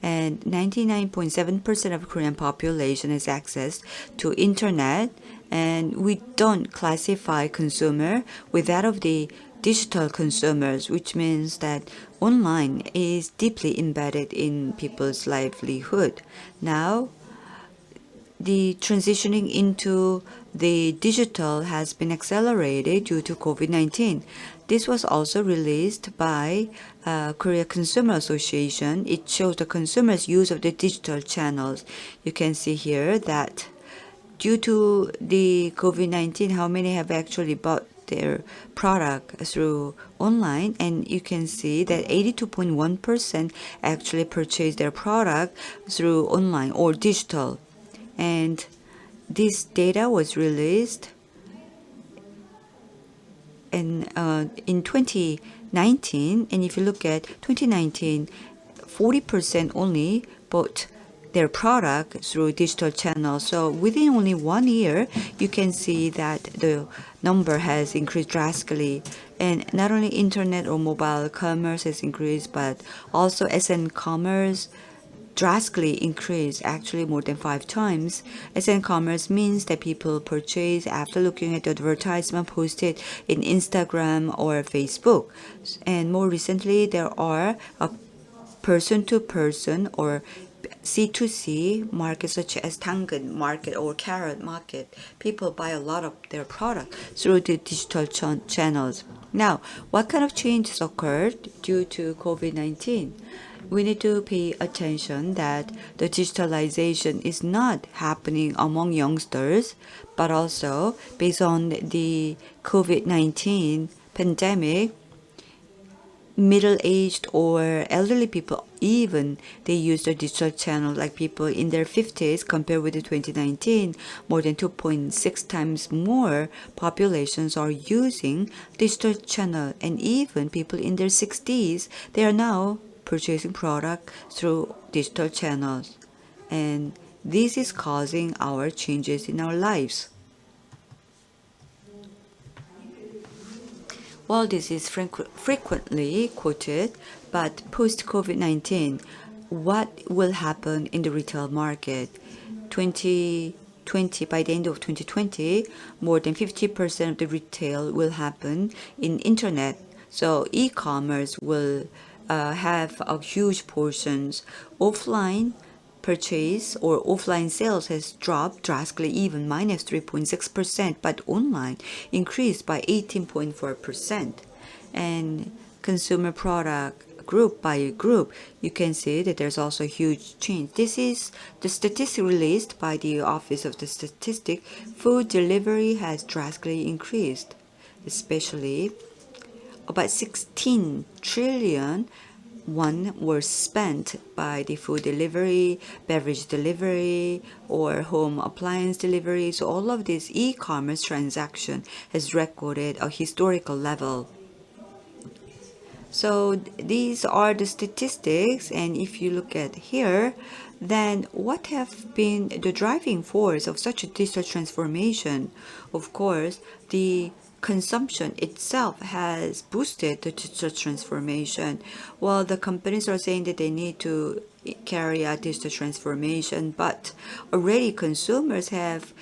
And 99.7% of Korean population has access to internet, and we don't classify consumer with that of the digital consumers, which means that online is deeply embedded in people's livelihood. Now, the transitioning into the digital has been accelerated due to COVID-19. This was also released by Korea Consumer Association. It shows the consumers' use of the digital channels. You can see here that due to the COVID-19, how many have actually bought their product through online, and you can see that 82.1% actually purchased their product through online or digital. And this data was released in 2019, and if you look at 2019, 40% only bought their product through digital channels. So within only 1 year, you can see that the number has increased drastically. And not only internet or mobile commerce has increased, but also SN commerce drastically increased, actually more than 5 times. SN commerce means that people purchase after looking at the advertisement posted in Instagram or Facebook. And more recently, there are a person-to-person or C2C market such as 당근 market or carrot market. People buy a lot of their product through the digital channels. Now, what kind of changes occurred due to COVID-19? We need to pay attention that the digitalization is not happening among youngsters, but also based on the COVID-19 pandemic, middle-aged or elderly people, even they use the digital channel, like people in their 50s compared with the 2019, more than 2.6 times more populations are using digital channel. And even people in their 60s, they are now purchasing product through digital channels. And this is causing our changes in our lives. Well, this is frequently quoted, but post-COVID-19, what will happen in the retail market? 2020, by the end of 2020, more than 50% of the retail will happen in internet. So e-commerce will have a huge portions. Offline purchase or offline sales has dropped drastically, even minus 3.6%, but online increased by 18.4%. And consumer product group by group, you can see that there's also a huge change. This is the statistic released by the Office of the Statistic. Food delivery has drastically increased, especially about 16 trillion were spent by the food delivery, beverage delivery, or home appliance delivery. So all of this e-commerce transaction has recorded a historical level. So these are the statistics, and if you look at here, then what have been the driving force of such a digital transformation? Of course, the consumption itself has boosted the digital transformation. Well, the companies are saying that they need to carry out digital transformation, but already consumers have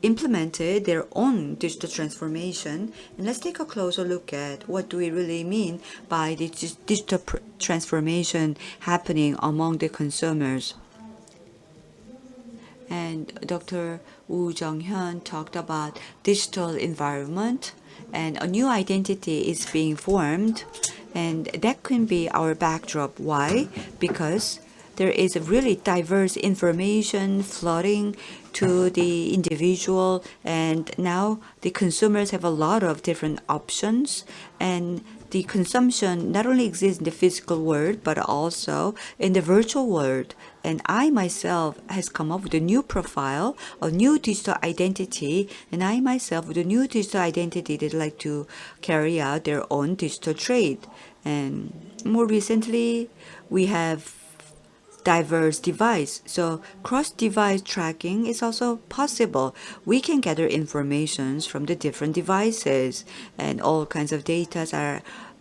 implemented their own digital transformation. And let's take a closer look at what do we really mean by the digital transformation happening among the consumers. And Dr. Woo Jong-Hyun talked about digital environment, and a new identity is being formed, and that can be our backdrop. Why? Because there is a really diverse information flooding to the individual, and now the consumers have a lot of different options, and the consumption not only exists in the physical world but also in the virtual world. And I myself has come up with a new profile, a new digital identity, and I myself with a new digital identity that like to carry out their own digital trade. And more recently, we have diverse device. So cross-device tracking is also possible. We can gather information from the different devices, and all kinds of data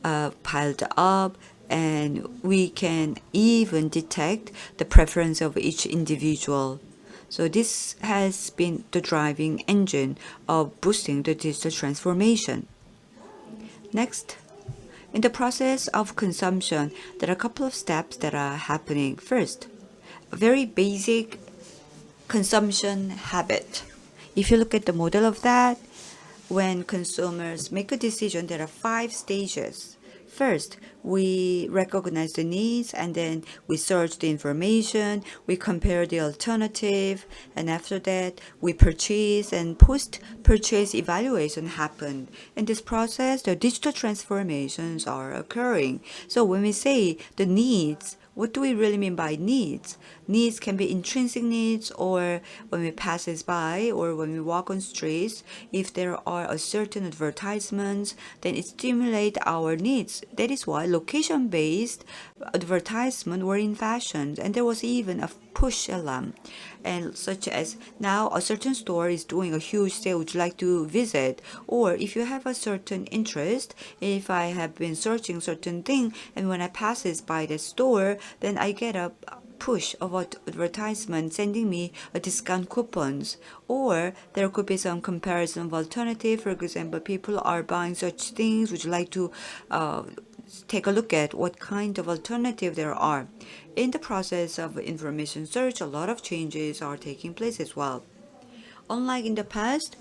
are piled up, and we can even detect the preference of each individual. So this has been the driving engine of boosting the digital transformation. Next. In the process of consumption, there are a couple of steps that are happening. First, a very basic consumption habit. If you look at the model of that, when consumers make a decision, there are 5 stages. First, we recognize the needs, and then we search the information, we compare the alternative, and after that, we purchase, and post-purchase evaluation happen. In this process, the digital transformations are occurring. So when we say the needs, what do we really mean by needs? Needs can be intrinsic needs, or when we pass by, or when we walk on streets, if there are a certain advertisements, then it stimulates our needs. That is why location-based advertisement were in fashion, and there was even a push alarm, and such as now a certain store is doing a huge sale, would you like to visit? Or if you have a certain interest, if I have been searching certain thing and when I passes by the store, then I get a push of advertisement sending me a discount coupons. Or there could be some comparison of alternative. For example, people are buying such things, would you like to take a look at what kind of alternative there are. In the process of information search, a lot of changes are taking place as well. Unlike in the past,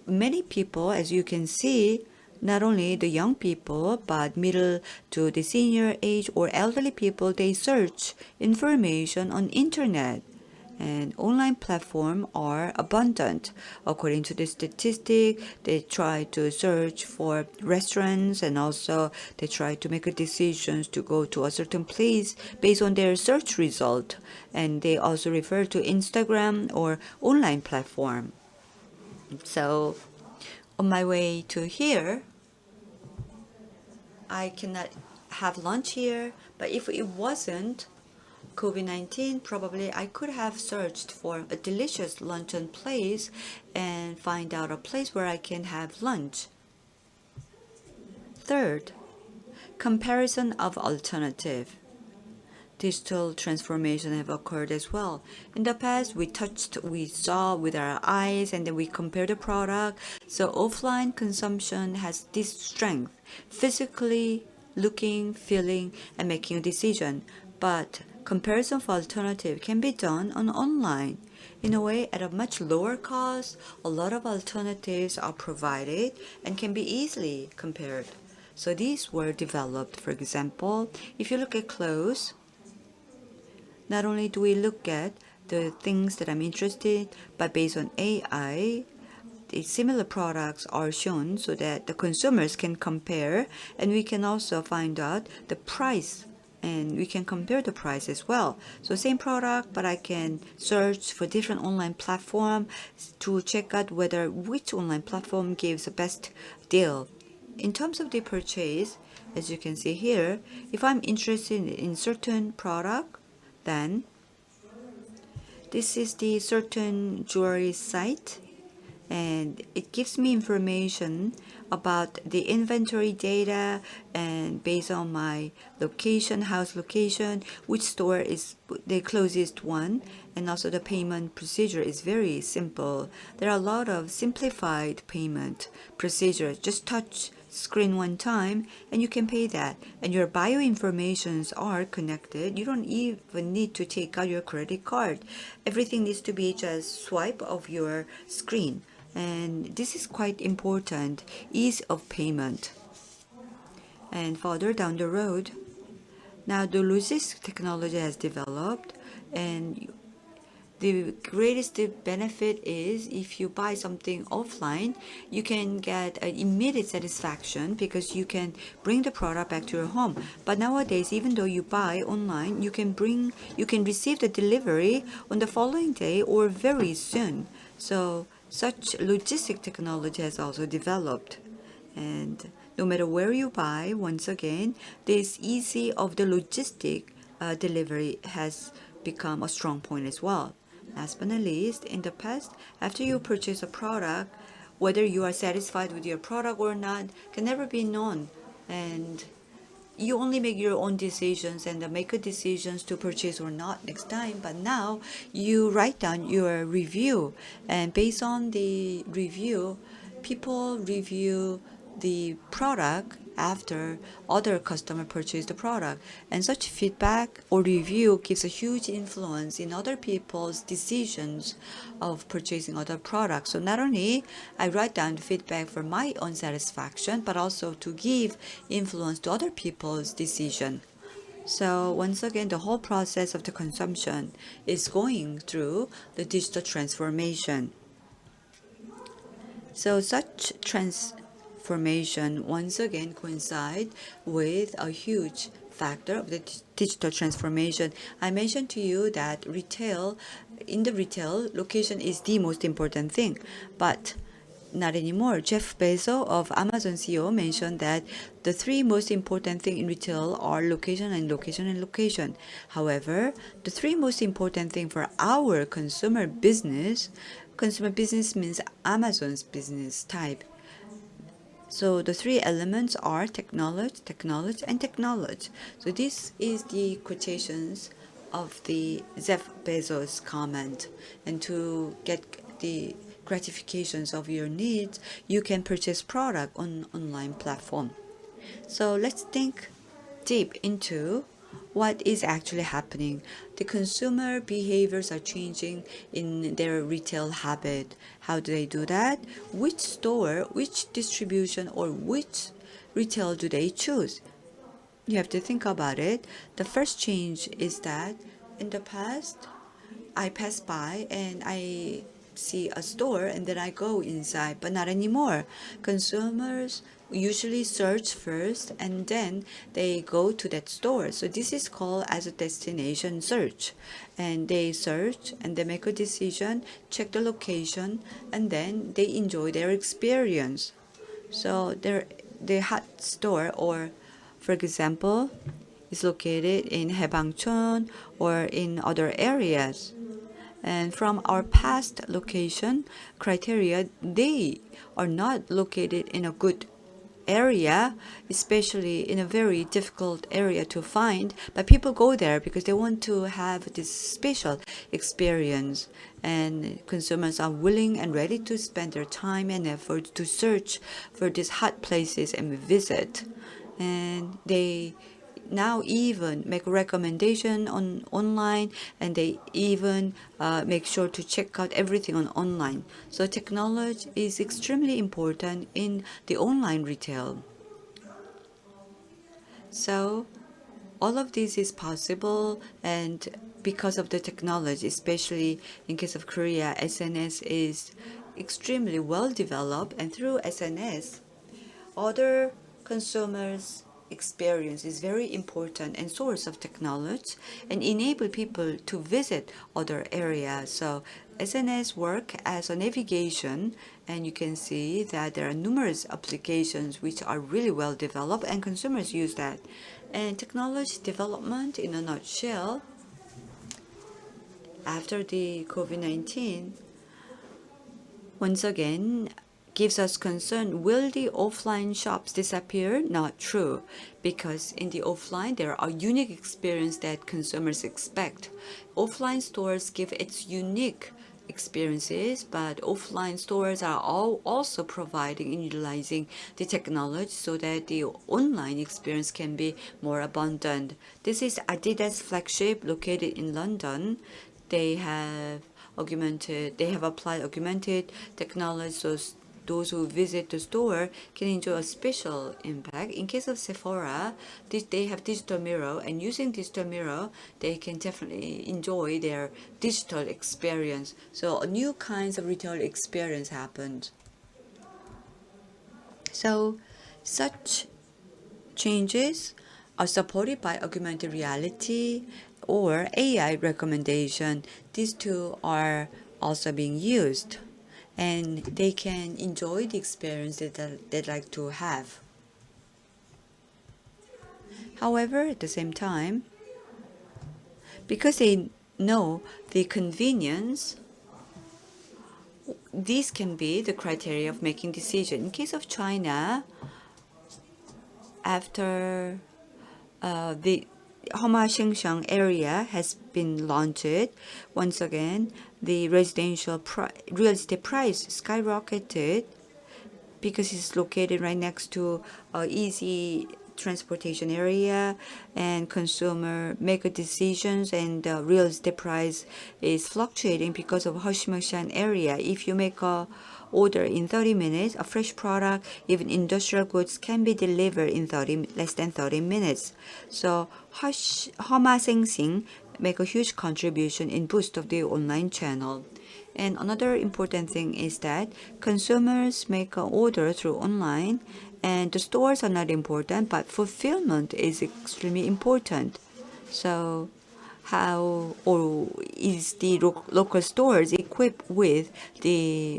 many people, as you can see, not only the young people, but middle to the senior age or elderly people, they search information on internet. And online platforms are abundant. According to the statistic, they try to search for restaurants and also they try to make decisions to go to a certain place based on their search result. And they also refer to Instagram or online platform. So on my way to here, I cannot have lunch here, but if it wasn't COVID-19, probably I could have searched for a delicious luncheon place and find out a place where I can have lunch. Third, comparison of alternative. Digital transformation have occurred as well. In the past, we saw with our eyes, and then we compare the product. So offline consumption has this strength, physically looking, feeling, and making a decision. But comparison of alternative can be done on online. In a way, at a much lower cost, a lot of alternatives are provided and can be easily compared. So these were developed. For example, if you look at clothes, not only do we look at the things that I'm interested, but based on AI, the similar products are shown so that the consumers can compare, and we can also find out the price, and we can compare the price as well. So same product, but I can search for different online platform to check out whether which online platform gives the best deal. In terms of the purchase, as you can see here, if I'm interested in certain product, then this is the certain jewelry site, and it gives me information about the inventory data, and based on my location, house location, which store is the closest one, and also the payment procedure is very simple. There are a lot of simplified payment procedures. Just touch screen one time and you can pay that, and your bio informations are connected. You don't even need to take out your credit card. Everything needs to be just swipe of your screen, and this is quite important, ease of payment. And further down the road, now the logistics technology has developed, and the greatest benefit is if you buy something offline, you can get an immediate satisfaction because you can bring the product back to your home. But nowadays, even though you buy online, you can receive the delivery on the following day or very soon. So such logistic technology has also developed. And no matter where you buy, once again, this easy of the logistic delivery has become a strong point as well. Last but not least, in the past, after you purchase a product, whether you are satisfied with your product or not can never be known. And you only make your own decisions and make decisions to purchase or not next time. But now you write down your review, and based on the review, people review the product after other customer purchase the product, and such feedback or review gives a huge influence in other people's decisions of purchasing other products. So not only I write down feedback for my own satisfaction, but also to give influence to other people's decision. So once again, the whole process of the consumption is going through the digital transformation. So such transformation once again coincide with a huge factor of the digital transformation. I mentioned to you that in the retail, location is the most important thing. But not anymore. Jeff Bezos of Amazon CEO mentioned that the three most important things in retail are location and location and location. However, the three most important things for our consumer business means Amazon's business type. So the three elements are technology, technology, and technology. So this is the quotations of the Jeff Bezos comment. And to get the gratifications of your needs, you can purchase product on online platform. So let's think deep into what is actually happening. The consumer behaviors are changing in their retail habit. How do they do that? Which store, which distribution, or which retail do they choose? You have to think about it. The first change is that in the past, I pass by and I see a store and then I go inside, but not anymore. Consumers usually search first and then they go to that store. So this is called as a destination search. And they search and they make a decision, check the location, and then they enjoy their experience. So the hot store, or for example, is located in Haebangchon or in other areas. And from our past location criteria, they are not located in a good area, especially in a very difficult area to find, but people go there because they want to have this special experience, and consumers are willing and ready to spend their time and effort to search for these hot places and visit. And they now even make a recommendation online, and they even make sure to check out everything on online. So technology is extremely important in the online retail. So all of this is possible, and because of the technology, especially in case of Korea, SNS is extremely well developed, and through SNS, other consumers' experience is very important and source of technology and enable people to visit other areas. So SNS work as a navigation, and you can see that there are numerous applications which are really well developed and consumers use that. And technology development in a nutshell, after the COVID-19, once again, gives us concern. Will the offline shops disappear? Not true, because in the offline there are unique experience that consumers expect. Offline stores give its unique experiences, but offline stores are also providing and utilizing the technology so that the online experience can be more abundant. This is Adidas flagship located in London. They have applied augmented technology, so those who visit the store can enjoy a special impact. In case of Sephora, they have digital mirror, and using digital mirror, they can definitely enjoy their digital experience. So new kinds of retail experience happened. So such changes are supported by augmented reality or AI recommendation. These two are also being used, and they can enjoy the experience that they'd like to have. However, at the same time, because they know the convenience, these can be the criteria of making decision. In case of China, after the Homa Shengsheng area has been launched, once again, the real estate price skyrocketed because it's located right next to easy transportation area, and consumer make decisions, and the real estate price is fluctuating because of Hoshimoshan area. If you make a order in 30 minutes, a fresh product, even industrial goods, can be delivered in less than 30 minutes. So Homa Sengsing make a huge contribution in boost of the online channel. And another important thing is that consumers make an order through online, and the stores are not important, but fulfillment is extremely important. So how or is the local stores equipped with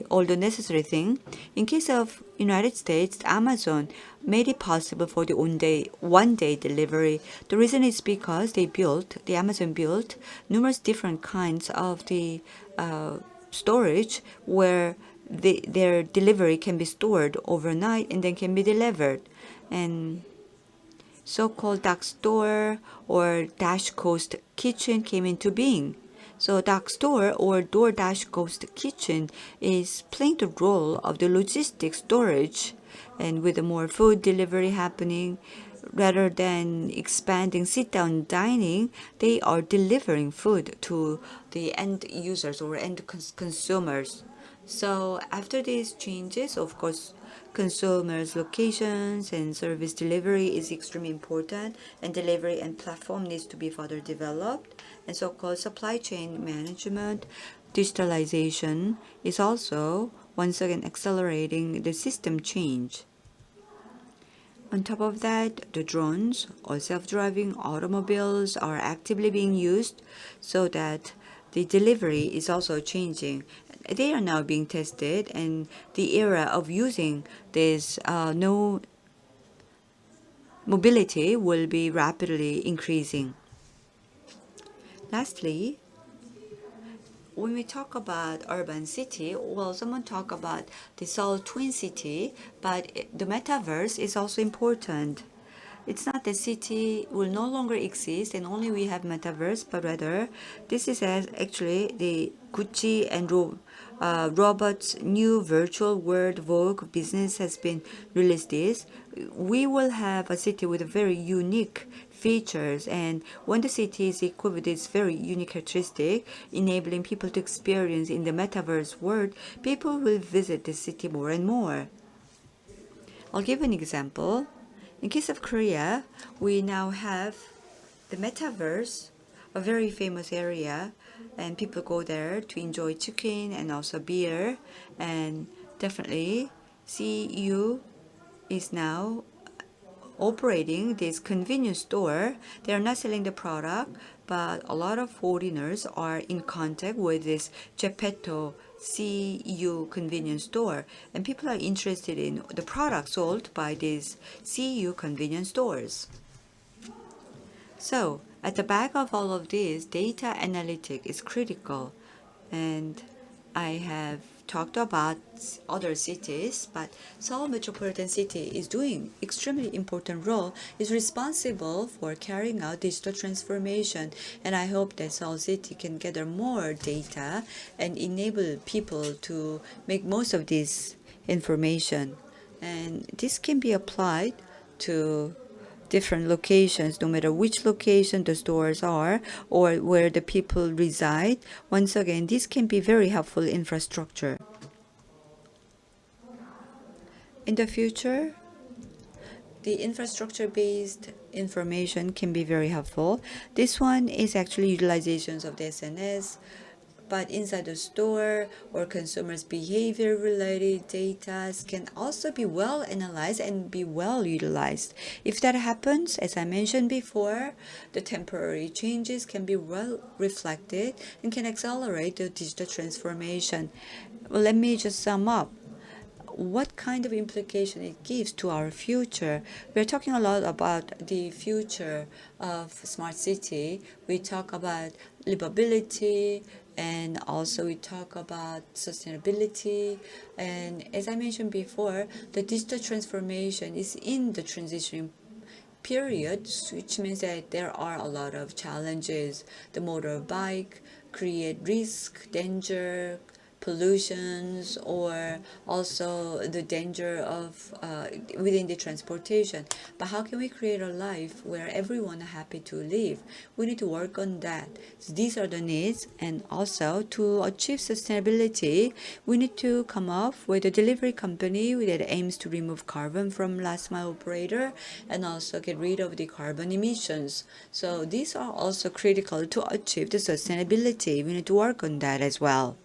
all the necessary thing. In case of United States, Amazon made it possible for the one-day delivery. The reason is because the Amazon built numerous different kinds of the storage where their delivery can be stored overnight and then can be delivered. And so-called dark store or Dash Ghost Kitchen came into being. So dark store or DoorDash Ghost Kitchen is playing the role of the logistics storage, and with more food delivery happening, rather than expanding sit-down dining, they are delivering food to the end users or end consumers. So after these changes, of course, consumers' locations and service delivery is extremely important, and delivery and platform needs to be further developed. And so-called supply chain management, digitalization is also once again accelerating the system change. On top of that, the drones or self-driving automobiles are actively being used so that the delivery is also changing. They are now being tested, and the era of using this no mobility will be rapidly increasing. Lastly, when we talk about urban city, well, someone talk about the Seoul Twin City, but the metaverse is also important. It's not the city will no longer exist and only we have metaverse, but rather this is actually the Gucci and Robert's new virtual world Vogue business has been released this. We will have a city with very unique features, and when the city is equipped with its very unique characteristic, enabling people to experience in the metaverse world, people will visit the city more and more. I'll give an example. In case of Korea, we now have the metaverse, a very famous area, and people go there to enjoy chicken and also beer. And definitely, CU is now operating this convenience store. They are not selling the product, but a lot of foreigners are in contact with this Geppetto CU convenience store, and people are interested in the products sold by these CU convenience stores. So at the back of all of this, data analytic is critical, and I have talked about other cities, but Seoul Metropolitan City is doing extremely important role, is responsible for carrying out digital transformation, and I hope that Seoul City can gather more data and enable people to make most of this information. And this can be applied to different locations, no matter which location the stores are or where the people reside. Once again, this can be very helpful infrastructure. In the future, the infrastructure-based information can be very helpful. This one is actually utilizations of the SNS, but inside the store or consumers' behavior-related data can also be well analyzed and be well utilized. If that happens, as I mentioned before, the temporary changes can be well reflected and can accelerate the digital transformation. Well, let me just sum up what kind of implication it gives to our future. We're talking a lot about the future of smart city. We talk about livability, and also we talk about sustainability. And as I mentioned before, the digital transformation is in the transition period, which means that there are a lot of challenges. The motorbike create risk, danger, pollutions, or also the danger of within the transportation. But how can we create a life where everyone are happy to live? We need to work on that. So these are the needs, and also to achieve sustainability, we need to come up with a delivery company that aims to remove carbon from last mile operator and also get rid of the carbon emissions. So these are also critical to achieve the sustainability. We need to work on that as well.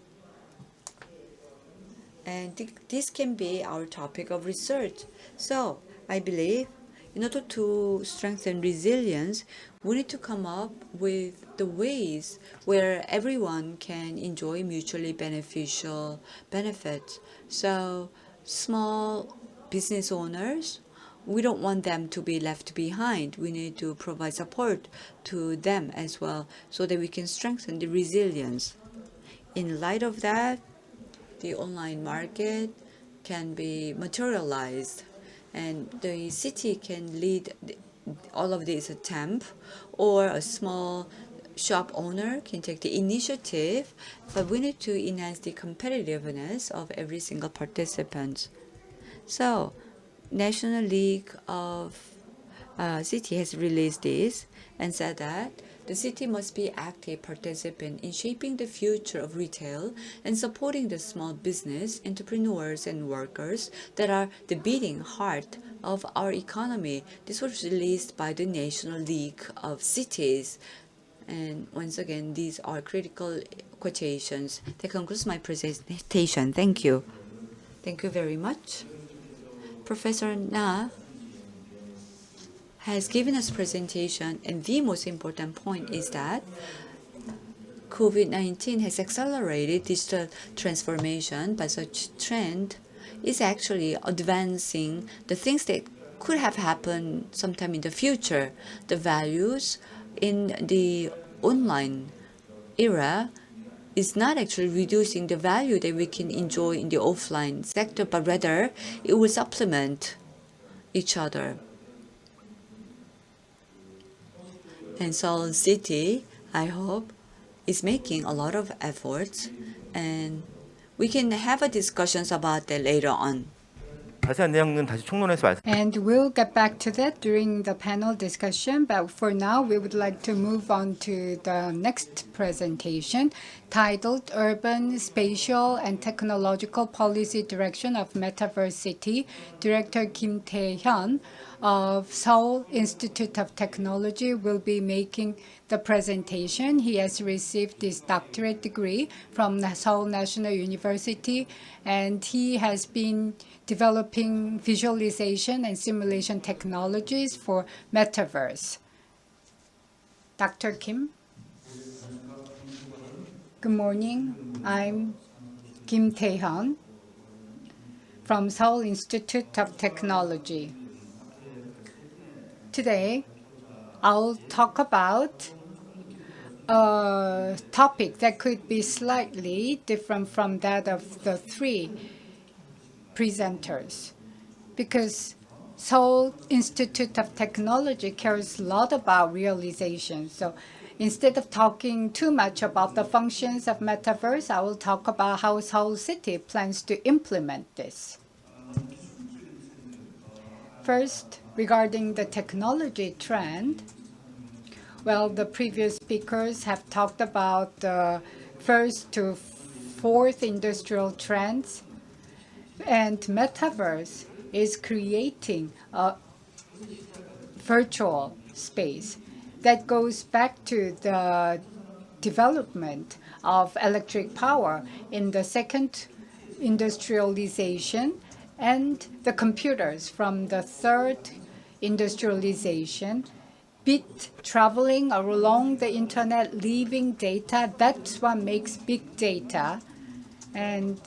And this can be our topic of research. So I believe In order to strengthen resilience, we need to come up with the ways where everyone can enjoy mutually beneficial benefits. So small business owners, we don't want them to be left behind. We need to provide support to them as well so that we can strengthen the resilience. In light of that, the online market can be materialized and the city can lead all of these attempts, or a small shop owner can take the initiative, but we need to enhance the competitiveness of every single participant. So National League of City has released this and said that the city must be active participant in shaping the future of retail and supporting the small business, entrepreneurs, and workers that are the beating heart of our economy. This was released by the National League of Cities. And once again, these are critical quotations. That concludes my presentation. Thank you. Thank you very much. Professor Na has given us presentation, and the most important point is that COVID-19 has accelerated digital transformation, but such trend is actually advancing the things that could have happened sometime in the future. The values in the online era is not actually reducing the value that we can enjoy in the offline sector, but rather it will supplement each other. And Seoul City, I hope, is making a lot of efforts, and we can have a discussions about that later on. 자세한 내용은 다시 총론해서 말씀. And we'll get back to that during the panel discussion, but for now we would like to move on to the next presentation titled Urban, Spatial and Technological Policy Direction of Metaverse City. Director Kim Taehyun of Seoul Institute of Technology will be making the presentation. He has received his doctorate degree from the Seoul National University, and he has been developing visualization and simulation technologies for Metaverse. Dr. Kim? Good morning. I'm Kim Taehyun from Seoul Institute of Technology. Today, I'll talk about a topic that could be slightly different from that of the three presenters, because Seoul Institute of Technology cares a lot about realization. So instead of talking too much about the functions of Metaverse, I will talk about how Seoul City plans to implement this. First, regarding the technology trend, well, the previous speakers have talked about the first to fourth industrial trends, and Metaverse is creating a virtual space that goes back to the development of electric power in the second industrialization and the computers from the third industrialization, bit traveling along the internet, leaving data. That's what makes big data. And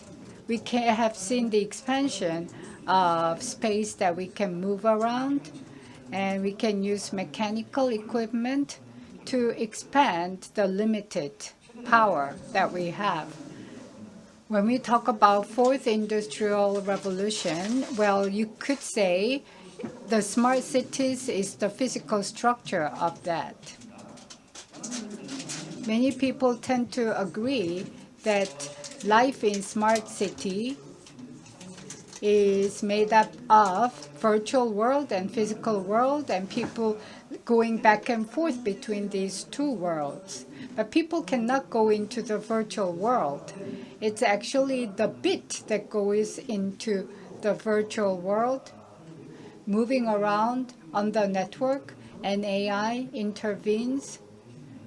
we have seen the expansion of space that we can move around, and we can use mechanical equipment to expand the limited power that we have. When we talk about fourth industrial revolution, well, you could say the smart cities is the physical structure of that. Many people tend to agree that life in smart city is made up of virtual world and physical world, and people going back and forth between these two worlds. But people cannot go into the virtual world. It's actually the bit that goes into the virtual world, moving around on the network, and AI intervenes.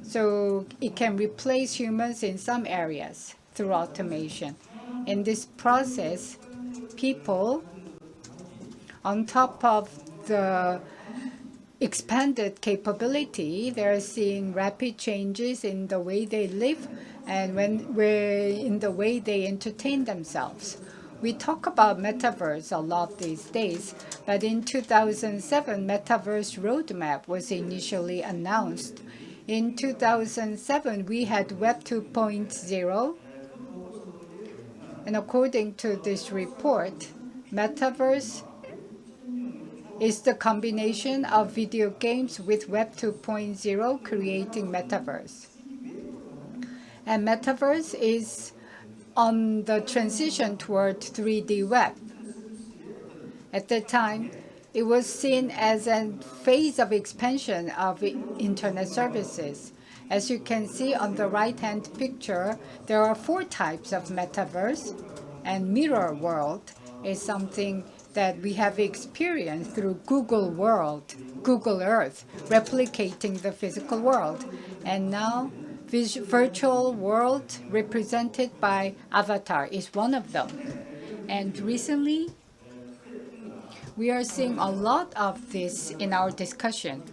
So it can replace humans in some areas through automation. In this process, people, on top of the expanded capability. They're seeing rapid changes in the way they live and in the way they entertain themselves. We talk about Metaverse a lot these days, but in 2007, Metaverse roadmap was initially announced. In 2007, we had Web 2.0, and according to this report, Metaverse is the combination of video games with Web 2.0 creating Metaverse. And Metaverse is on the transition toward 3D web. At that time, it was seen as a phase of expansion of internet services. As you can see on the right-hand picture, there are 4 types of Metaverse, and mirror world is something that we have experienced through Google World, Google Earth, replicating the physical world. And now, virtual world represented by avatar is one of them. And recently, we are seeing a lot of this in our discussion.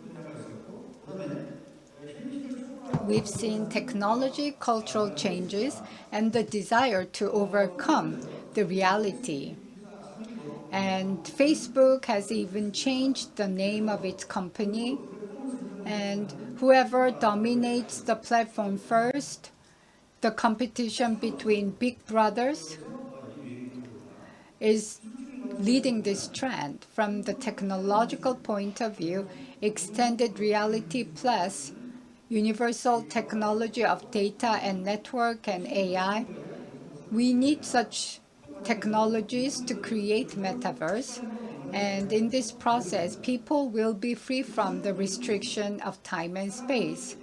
We've seen technology, cultural changes, and the desire to overcome the reality. And Facebook has even changed the name of its company. And whoever dominates the platform first, the competition between big brothers is leading this trend. From the technological point of view, extended reality plus universal technology of data and network and AI, we need such technologies to create Metaverse. And in this process, people will be free from the restriction of time and space.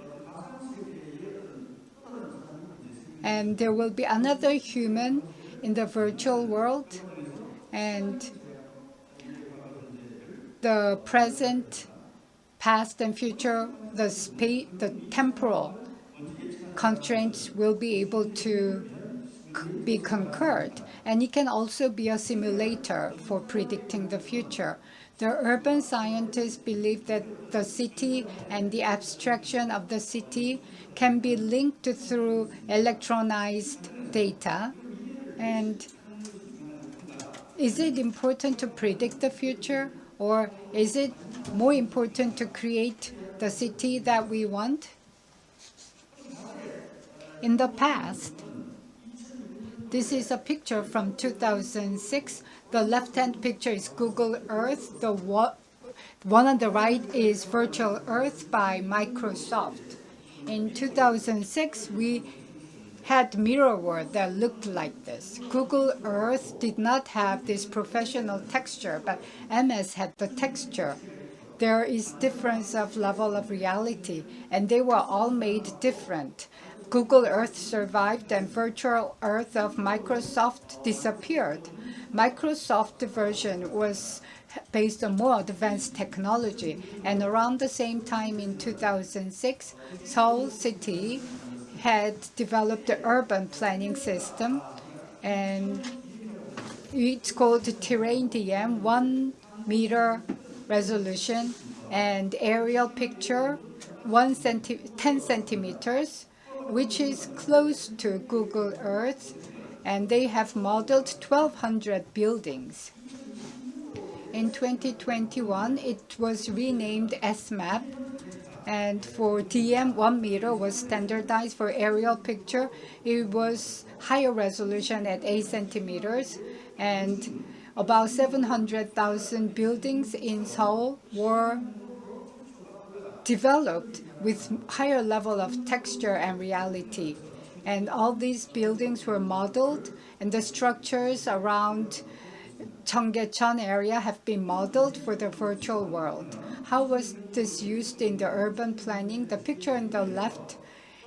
And there will be another human in the virtual world, and the present, past, and future, the temporal constraints will be able to be concurred. And it can also be a simulator for predicting the future. The urban scientists believe that the city and the abstraction of the city can be linked through electronized data. And is it important to predict the future, or is it more important to create the city that we want? In the past, this is a picture from 2006. The left-hand picture is Google Earth. The one on the right is Virtual Earth by Microsoft. In 2006, we had mirror world that looked like this. Google Earth did not have this professional texture, but MS had the texture. There is difference of level of reality, and they were all made different. Google Earth survived, and Virtual Earth of Microsoft disappeared. Microsoft version was based on more advanced technology, and around the same time in 2006, Seoul City had developed the urban planning system, and it's called Terrain DM, 1 meter resolution, and aerial picture, 10 centimeters, which is close to Google Earth, and they have modeled 1,200 buildings. In 2021, it was renamed SMAP, and for DM, 1 meter was standardized. For aerial picture, it was higher resolution at 8 centimeters, and about 700,000 buildings in Seoul were developed with higher level of texture and reality. And all these buildings were modeled, and the structures around Cheonggyecheon area have been modeled for the virtual world. How was this used in the urban planning? The picture on the left,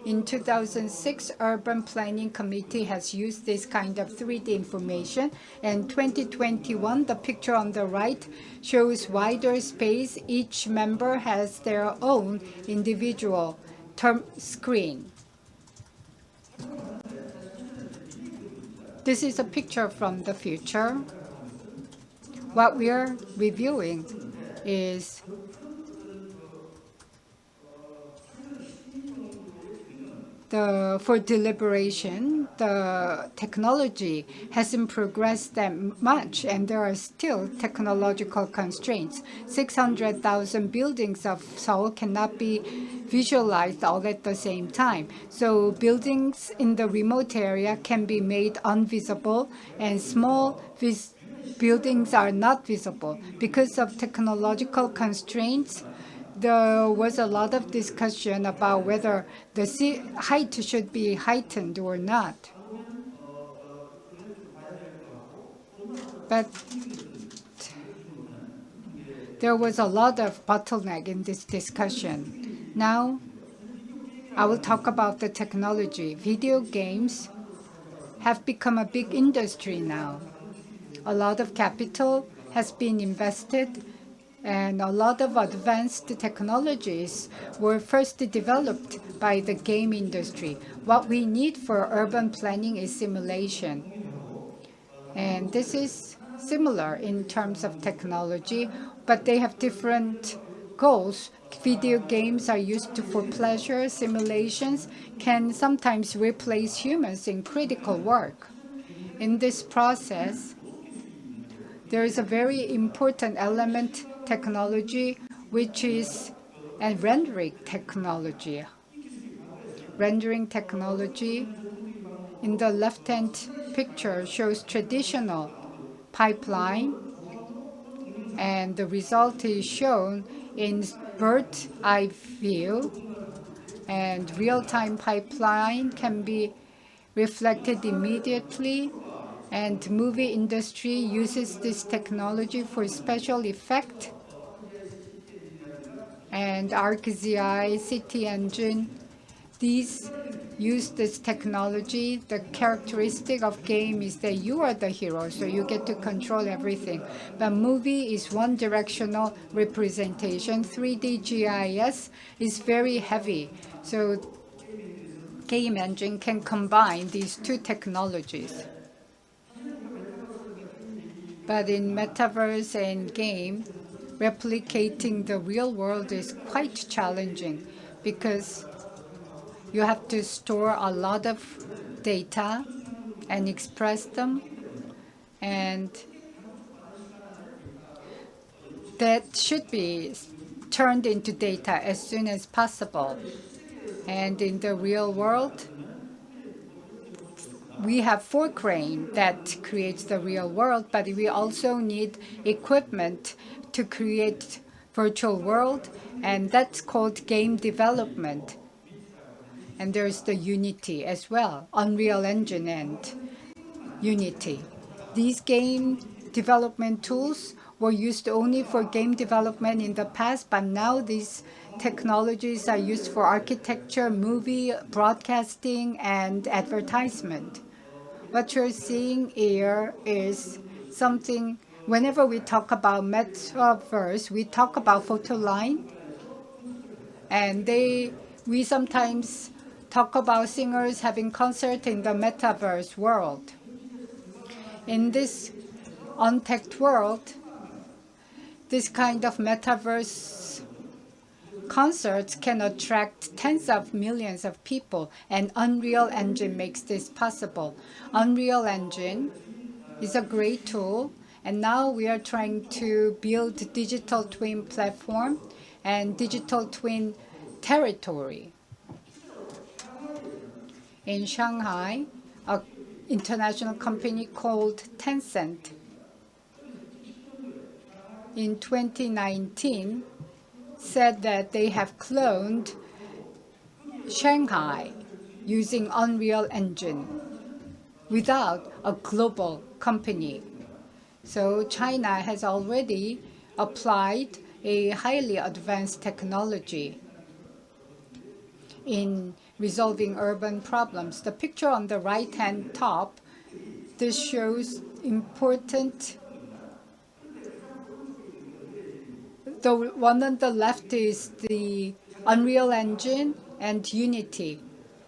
in 2006, Urban Planning Committee has used this kind of 3D information. And 2021, the picture on the right shows wider space. Each member has their own individual screen. This is a picture from the future. What we are reviewing is for deliberation, the technology hasn't progressed that much, and there are still technological constraints. 600,000 buildings of Seoul cannot be visualized all at the same time. So buildings in the remote area can be made invisible, and small buildings are not visible. Because of technological constraints, there was a lot of discussion about whether the height should be heightened or not. But there was a lot of bottleneck in this discussion. Now, I will talk about the technology. Video games have become a big industry now. A lot of capital has been invested, and a lot of advanced technologies were first developed by the game industry. What we need for urban planning is simulation. And this is similar in terms of technology, but they have different goals. Video games are used for pleasure. Simulations can sometimes replace humans in critical work. In this process, there is a very important element technology, which is a rendering technology. Rendering technology in the left-hand picture shows traditional pipeline, and the result is shown in bird's eye view, and real-time pipeline can be reflected immediately, and movie industry uses this technology for special effect. And ArcGIS, City Engine, these use this technology. The characteristic of game is that you are the hero, so you get to control everything. But movie is one-directional representation. 3D GIS is very heavy, so game engine can combine these two technologies. But in Metaverse and game, replicating the real world is quite challenging because you have to store a lot of data and express them, and that should be turned into data as soon as possible. And in the real world, we have foreground that creates the real world, but we also need equipment to create virtual world, and that's called game development. And there's the Unity as well, Unreal Engine and Unity. These game development tools were used only for game development in the past, but now these technologies are used for architecture, movie, broadcasting, and advertisement. What you're seeing here is something, whenever we talk about Metaverse, we talk about photo line, and we sometimes talk about singers having concert in the Metaverse world. In this untapped world, this kind of Metaverse concerts can attract tens of millions of people, and Unreal Engine makes this possible. Unreal Engine is a great tool, and now we are trying to build digital twin platform and digital twin territory. In Shanghai, an international company called Tencent in 2019 said that they have cloned Shanghai using Unreal Engine without a global company. So China has already applied a highly advanced technology in resolving urban problems. The picture on the right-hand top, this shows important. The one on the left is the Unreal Engine and Unity.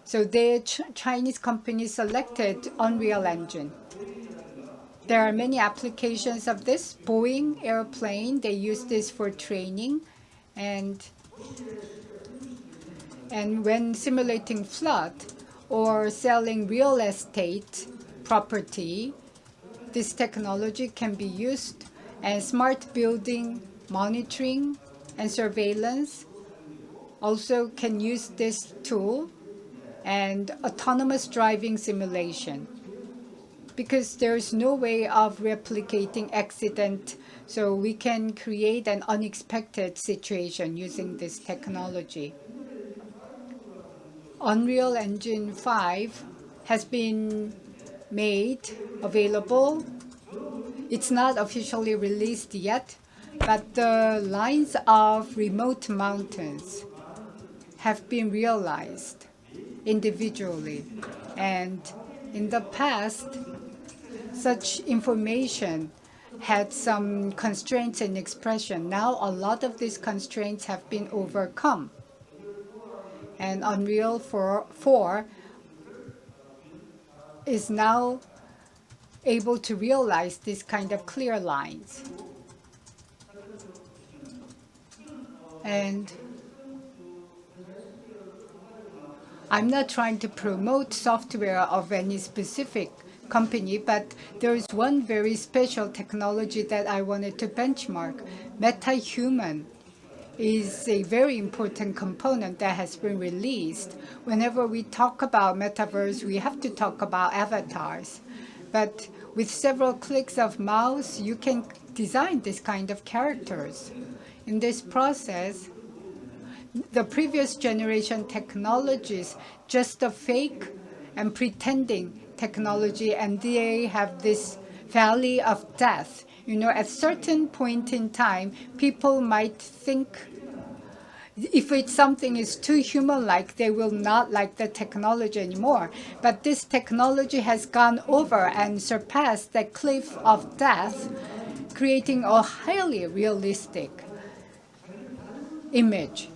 So the Chinese company selected Unreal Engine. There are many applications of this. Boeing airplane, they use this for training, and when simulating flood, or selling real estate property, this technology can be used, and smart building monitoring and surveillance also can use this tool, and autonomous driving simulation. Because there's no way of replicating accident, so we can create an unexpected situation using this technology. Unreal Engine 5 has been made available. It's not officially released yet, but the lines of remote mountains have been realized individually. And in the past, such information had some constraints in expression. Now a lot of these constraints have been overcome. And Unreal 4 is now able to realize this kind of clear lines. And I'm not trying to promote software of any specific company, but there is one very special technology that I wanted to benchmark. MetaHuman is a very important component that has been released. Whenever we talk about Metaverse, we have to talk about avatars. But with several clicks of mouse, you can design this kind of characters. In this process, the previous generation technologies, just a fake and pretending technology, and they have this valley of death. You know, at certain point in time, people might think if it's something is too human-like, they will not like the technology anymore. But this technology has gone over and surpassed the cliff of death, creating a highly realistic image.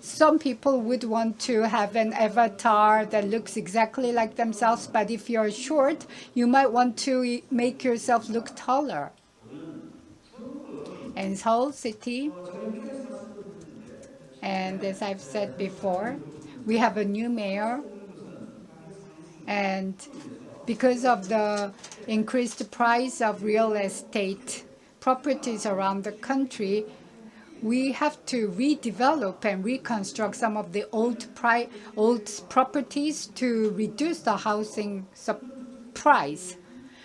Some people would want to have an avatar that looks exactly like themselves, but if you're short, you might want to make yourself look taller. And Seoul City, and as I've said before, we have a new mayor, and because of the increased price of real estate properties around the country, we have to redevelop and reconstruct some of the old properties to reduce the housing price.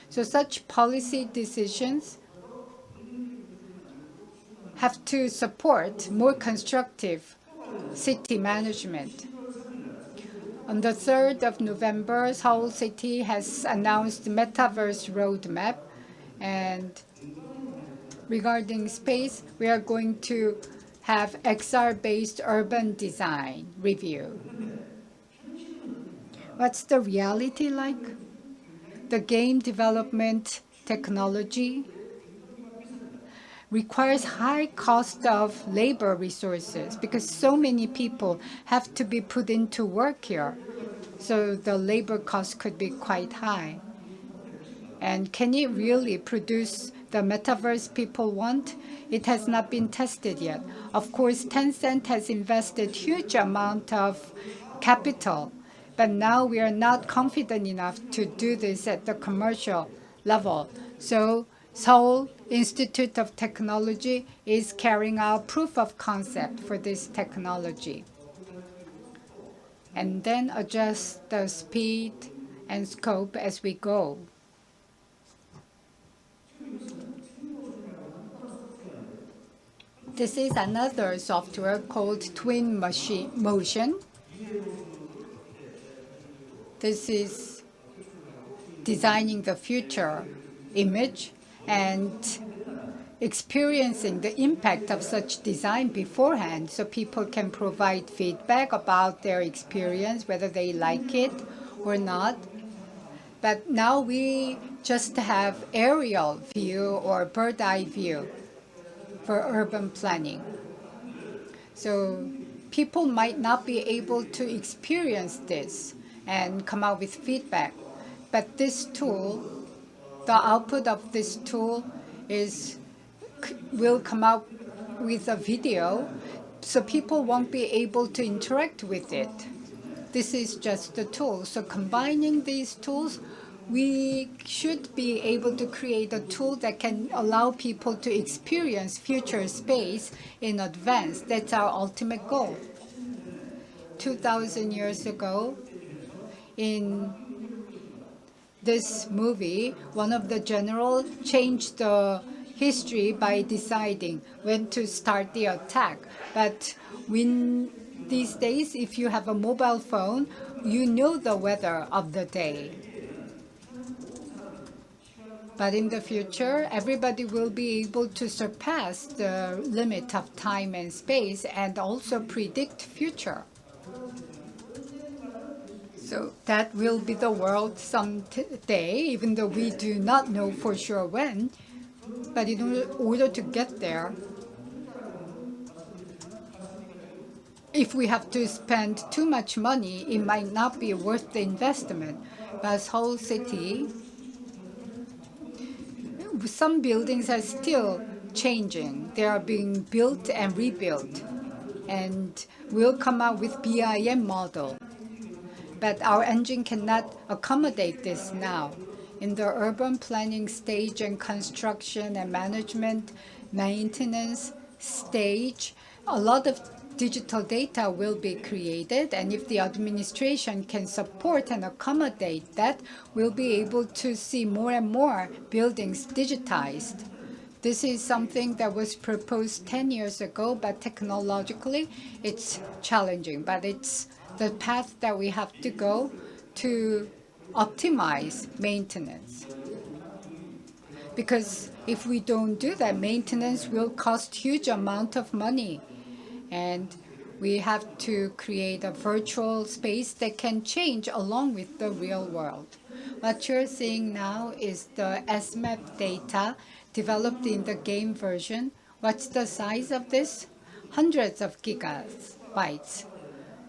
So such policy decisions have to support more constructive city management. On the 3rd of November, Seoul City has announced Metaverse roadmap, and regarding space, we are going to have XR-based urban design review. What's the reality like? The game development technology requires high cost of labor resources because so many people have to be put into work here. So the labor cost could be quite high. And can it really produce the metaverse people want? It has not been tested yet. Of course, Tencent has invested huge amount of capital, but now we are not confident enough to do this at the commercial level. So Seoul Institute of Technology is carrying out proof of concept for this technology, and then adjust the speed and scope as we go. This is another software called Twin Motion. This is designing the future image and experiencing the impact of such design beforehand, so people can provide feedback about their experience, whether they like it or not. But now we just have aerial view or bird eye view for urban planning. So people might not be able to experience this and come out with feedback. But this tool, the output of this tool will come out with a video, so people won't be able to interact with it. this is just a tool. So combining these tools, we should be able to create a tool that can allow people to experience future space in advance. That's our ultimate goal. 2,000 years ago, in this movie, one of the generals changed the history by deciding when to start the attack. But these days, if you have a mobile phone, you know the weather of the day. But in the future, everybody will be able to surpass the limit of time and space and also predict future. So that will be the world someday, even though we do not know for sure when. But in order to get there, if we have to spend too much money, it might not be worth the investment. But Seoul City, some buildings are still changing. They are being built and rebuilt. And we'll come out with BIM model. But our engine cannot accommodate this now. In the urban planning stage and construction and management, maintenance stage, a lot of digital data will be created, and if the administration can support and accommodate that, we'll be able to see more and more buildings digitized. This is something that was proposed 10 years ago, but technologically it's challenging. But it's the path that we have to go to optimize maintenance. Because if we don't do that, maintenance will cost huge amount of money. And we have to create a virtual space that can change along with the real world. What you're seeing now is the SMAP data developed in the game version. What's the size of this? Hundreds of gigabytes.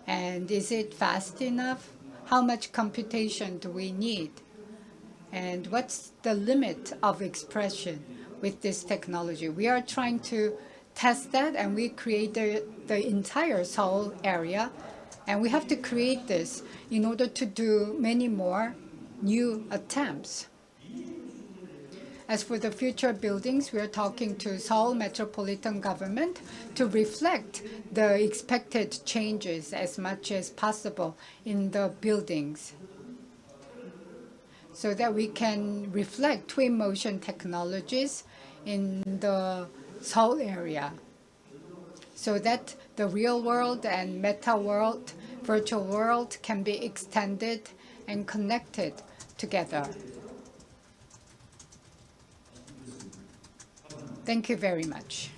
And is it fast enough? How much computation do we need? And what's the limit of expression with this technology? We are trying to test that, and we created the entire Seoul area. And we have to create this in order to do many more new attempts. As for the future buildings, we are talking to Seoul Metropolitan Government to reflect the expected changes as much as possible in the buildings, so that we can reflect twin motion technologies in the Seoul area, so that the real world and meta world, virtual world can be extended and connected together. Thank you very much.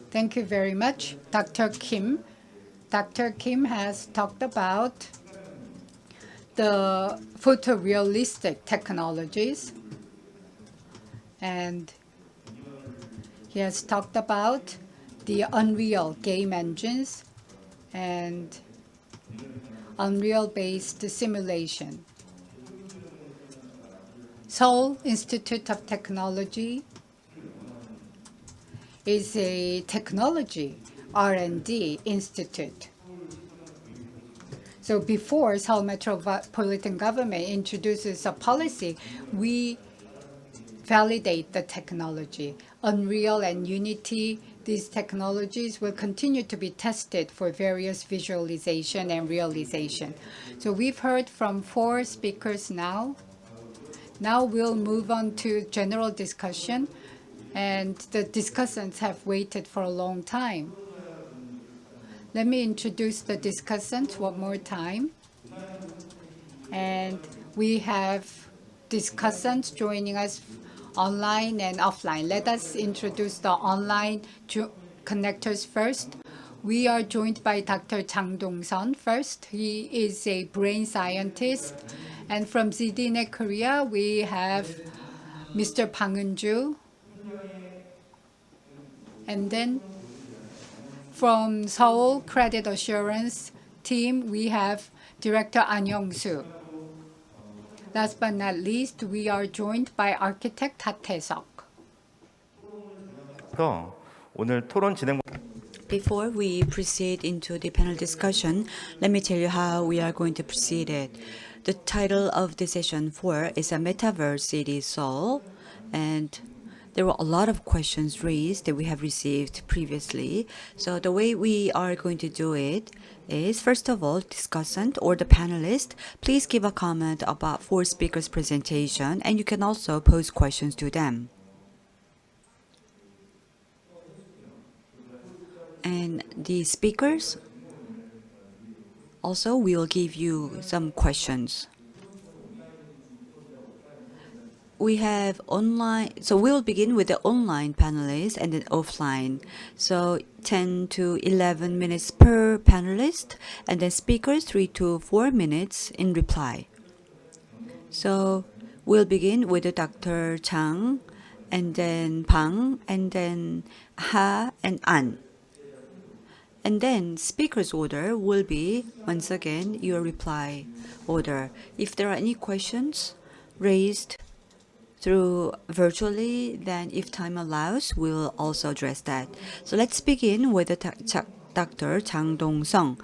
Thank you very much, Dr. Kim. Dr. Kim has talked about the photorealistic technologies, and he has talked about the Unreal game engines and Unreal-based simulation. Seoul Institute of Technology is a technology R&D institute. So before Seoul Metropolitan Government introduces a policy, we validate the technology. Unreal and Unity, these technologies will continue to be tested for various visualization and realization. So we've heard from 4 speakers now. Now we'll move on to general discussion, and the discussants have waited for a long time. Let me introduce the discussants one more time. And we have discussants joining us online and offline. Let us introduce the online connectors first. We are joined by Dr. Jang Dong-sun first. He is a brain scientist. And from ZDNet Korea, we have Mr. Bang Eun-ju. And then from Seoul Credit Assurance team, we have Director An Young-soo. Last but not least, we are joined by architect Ha Tae-seok. 오늘 토론 진행 Before we proceed into the panel discussion, let me tell you how we are going to proceed it. The title of the session 4 is a Metaverse City Seoul, and there were a lot of questions raised that we have received previously. So the way we are going to do it is, first of all, discussant or the panelist, please give a comment about 4 speakers' presentation, and you can also pose questions to them. And the speakers also will give you some questions. We have online, so we will begin with the online panelists and then offline. So 10 to 11 minutes per panelist, and then speakers 3 to 4 minutes in reply. So we'll begin with the Dr. Chang, and then Bang, and then Ha and An. And then speaker's order will be, once again, your reply order. If there are any questions raised through virtually, then if time allows, we'll also address that. So let's begin with the Dr. Chang Dong-sung.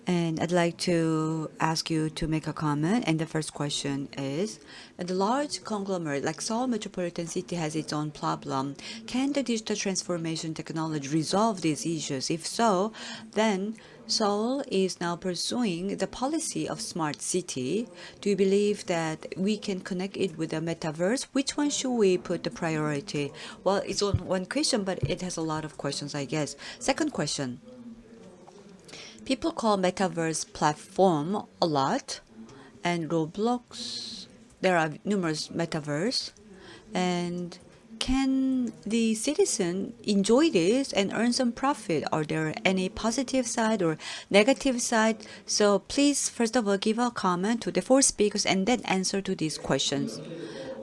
And I'd like to ask you to make a comment. And the first question is, the large conglomerate like Seoul metropolitan city has its own problem. Can the digital transformation technology resolve these issues? If so, then Seoul is now pursuing the policy of smart city. Do you believe that we can connect it with the metaverse? Which one should we put the priority? Well, it's on one question, but it has a lot of questions, I guess. Second question. People call Metaverse platform a lot, and Roblox, there are numerous Metaverse, and can the citizen enjoy this and earn some profit? Are there any positive side or negative side? So please, first of all, give a comment to the 4 speakers and then answer to these questions.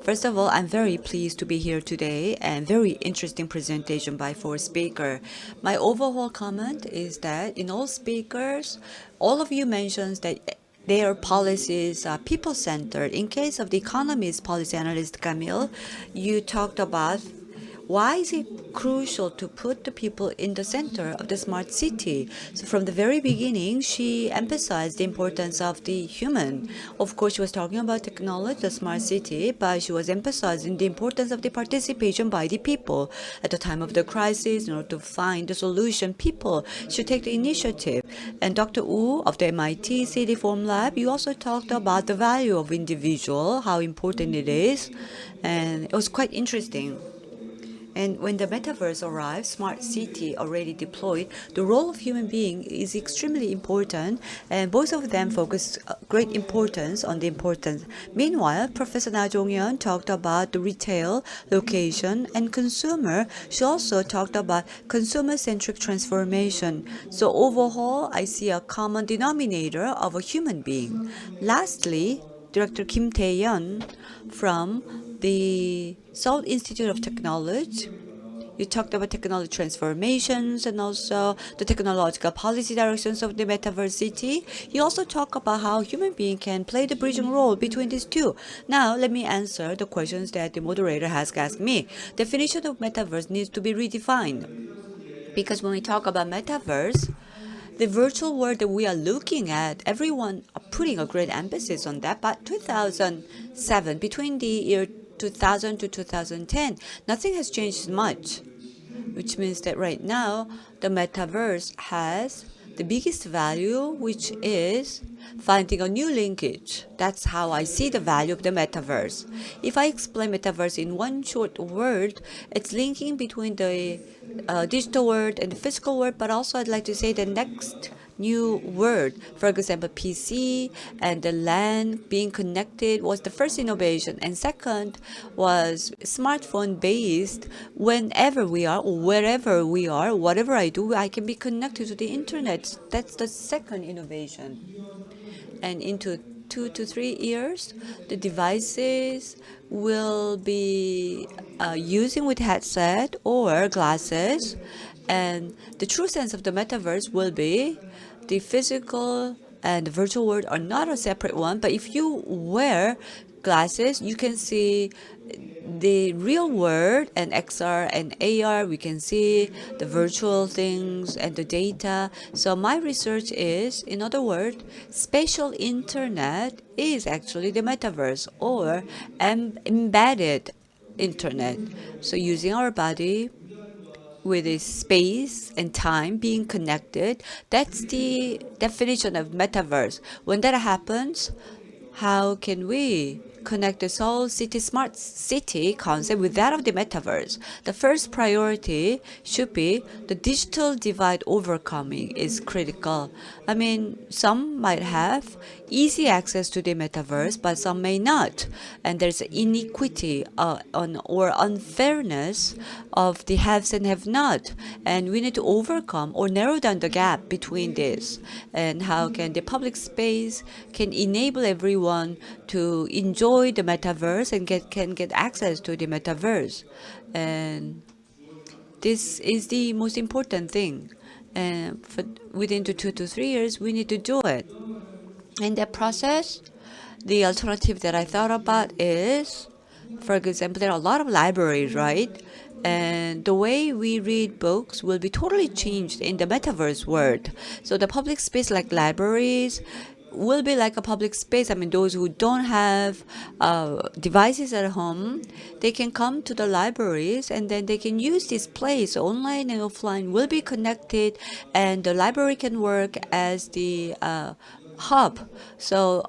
First of all, I'm very pleased to be here today and very interesting presentation by 4 speakers. My overall comment is that in all speakers, all of you mentioned that their policies are people-centered. In case of the economist policy analyst Camille, you talked about why is it crucial to put the people in the center of the smart city? So from the very beginning, she emphasized the importance of the human. Of course, she was talking about technology, the smart city, but she was emphasizing the importance of the participation by the people. At the time of the crisis, in order to find the solution, people should take the initiative. And Dr. Wu of the MIT City Forum Lab, you also talked about the value of individual, how important it is, and it was quite interesting. And when the metaverse arrives, smart city already deployed, the role of human being is extremely important, and both of them focus great importance on the importance. Meanwhile, Professor Jong-Youn talked about the retail, location, and consumer. She also talked about consumer-centric transformation. So overall, I see a common denominator of a human being. Lastly, Director Kim Taehyun from the Seoul Institute of Technology. You talked about technology transformations and also the technological policy directions of the metaverse city. You also talk about how human being can play the bridging role between these two. Now, let me answer the questions that the moderator has asked me. Definition of metaverse needs to be redefined. Because when we talk about metaverse, the virtual world that we are looking at, everyone are putting a great emphasis on that. But 2007, between the year 2000 to 2010, nothing has changed much, which means that right now, the metaverse has the biggest value, which is finding a new linkage. That's how I see the value of the metaverse. If I explain metaverse in one short word, it's linking between the digital world and the physical world, but also I'd like to say the next new word. For example, PC and the LAN being connected was the first innovation. And second was smartphone based. Whenever we are, or wherever we are, whatever I do, I can be connected to the internet. That's the second innovation. And into 2 to 3 years, the devices will be using with headset or glasses. And the true sense of the metaverse will be the physical and the virtual world are not a separate one, but if you wear glasses, you can see the real world, and XR and AR, we can see the virtual things and the data. So my research is, in other words, spatial internet is actually the metaverse, or embedded internet. So using our body with its space and time being connected, that's the definition of metaverse. When that happens, how can we connect the Seoul City Smart City concept with that of the metaverse? The first priority should be the digital divide overcoming is critical. I mean, some might have easy access to the metaverse, but some may not. And there's inequity or unfairness of the haves and have not. And we need to overcome or narrow down the gap between this. And how can the public space can enable everyone to enjoy the metaverse and can get access to the metaverse. And this is the most important thing. And within the 2 to 3 years, we need to do it. In that process, the alternative that I thought about is, for example, there are a lot of libraries, right? And the way we read books will be totally changed in the metaverse world. So the public space like libraries will be like a public space. I mean, those who don't have devices at home, they can come to the libraries and then they can use this place. Online and offline will be connected, and the library can work as the hub. So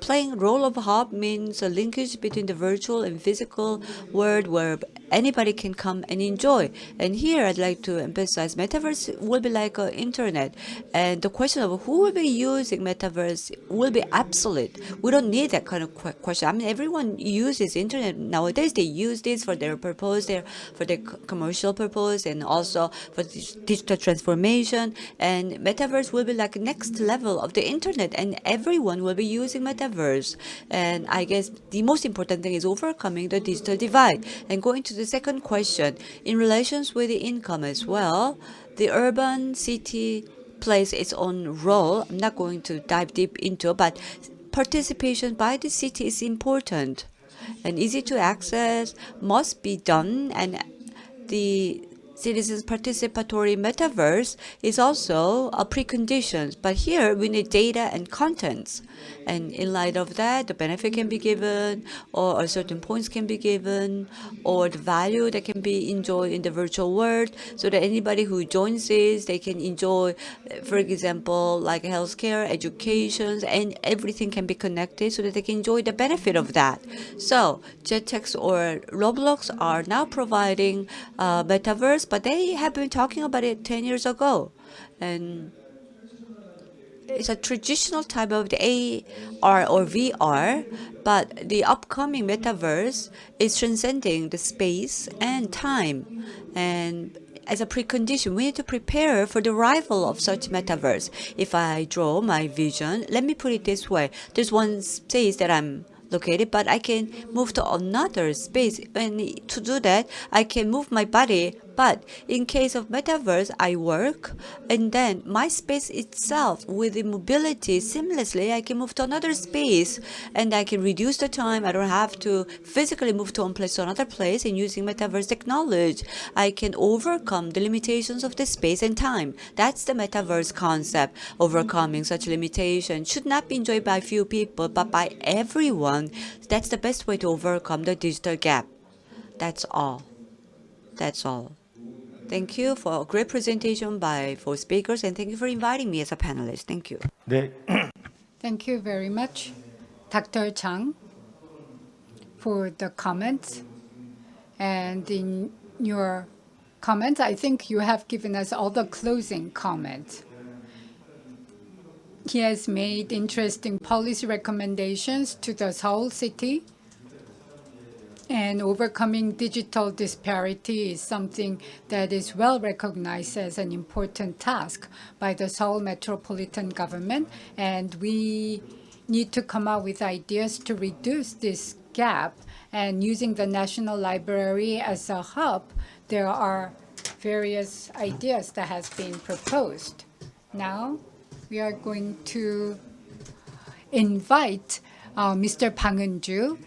playing role of hub means a linkage between the virtual and physical world where anybody can come and enjoy. And here I'd like to emphasize metaverse will be like an internet. And the question of who will be using metaverse will be obsolete. We don't need that kind of question. I mean, everyone uses internet nowadays. They use this for their purpose, for their commercial purpose, and also for digital transformation. And metaverse will be like next level of the internet, and everyone will be using metaverse. And I guess the most important thing is overcoming the digital divide. And going to the second question, in relations with the income as well, the urban city plays its own role. I'm not going to dive deep into, but participation by the city is important and easy to access, must be done, and the citizens' participatory metaverse is also a precondition. But here we need data and contents. And in light of that, the benefit can be given, or certain points can be given, or the value that can be enjoyed in the virtual world, so that anybody who joins this, they can enjoy, for example, like healthcare, education, and everything can be connected so that they can enjoy the benefit of that. So JetX or Roblox are now providing metaverse, but they have been talking about it 10 years ago. And it's a traditional type of the AR or VR, but the upcoming metaverse is transcending the space and time. And as a precondition, we need to prepare for the arrival of such metaverse. If I draw my vision, let me put it this way. There's one space that I'm located, but I can move to another space. And to do that, I can move my body. But in case of metaverse, I work, and then my space itself, with the mobility seamlessly, I can move to another space, and I can reduce the time. I don't have to physically move to one place to another place. And using metaverse technology, I can overcome the limitations of the space and time. That's the metaverse concept. Overcoming such limitations should not be enjoyed by few people, but by everyone. That's the best way to overcome the digital gap. That's all. That's all. Thank you for a great presentation by 4 speakers, and thank you for inviting me as a panelist. Thank you. 네, Thank you very much, Dr. Jung, for the comments. And in your comments, I think you have given us all the closing comments. He has made interesting policy recommendations to the Seoul city. And overcoming digital disparity is something that is well recognized as an important task by the Seoul metropolitan government. And we need to come up with ideas to reduce this gap. And using the National Library as a hub, there are various ideas that has been proposed. Now, we are going to invite Mr. Bang Eun-ju.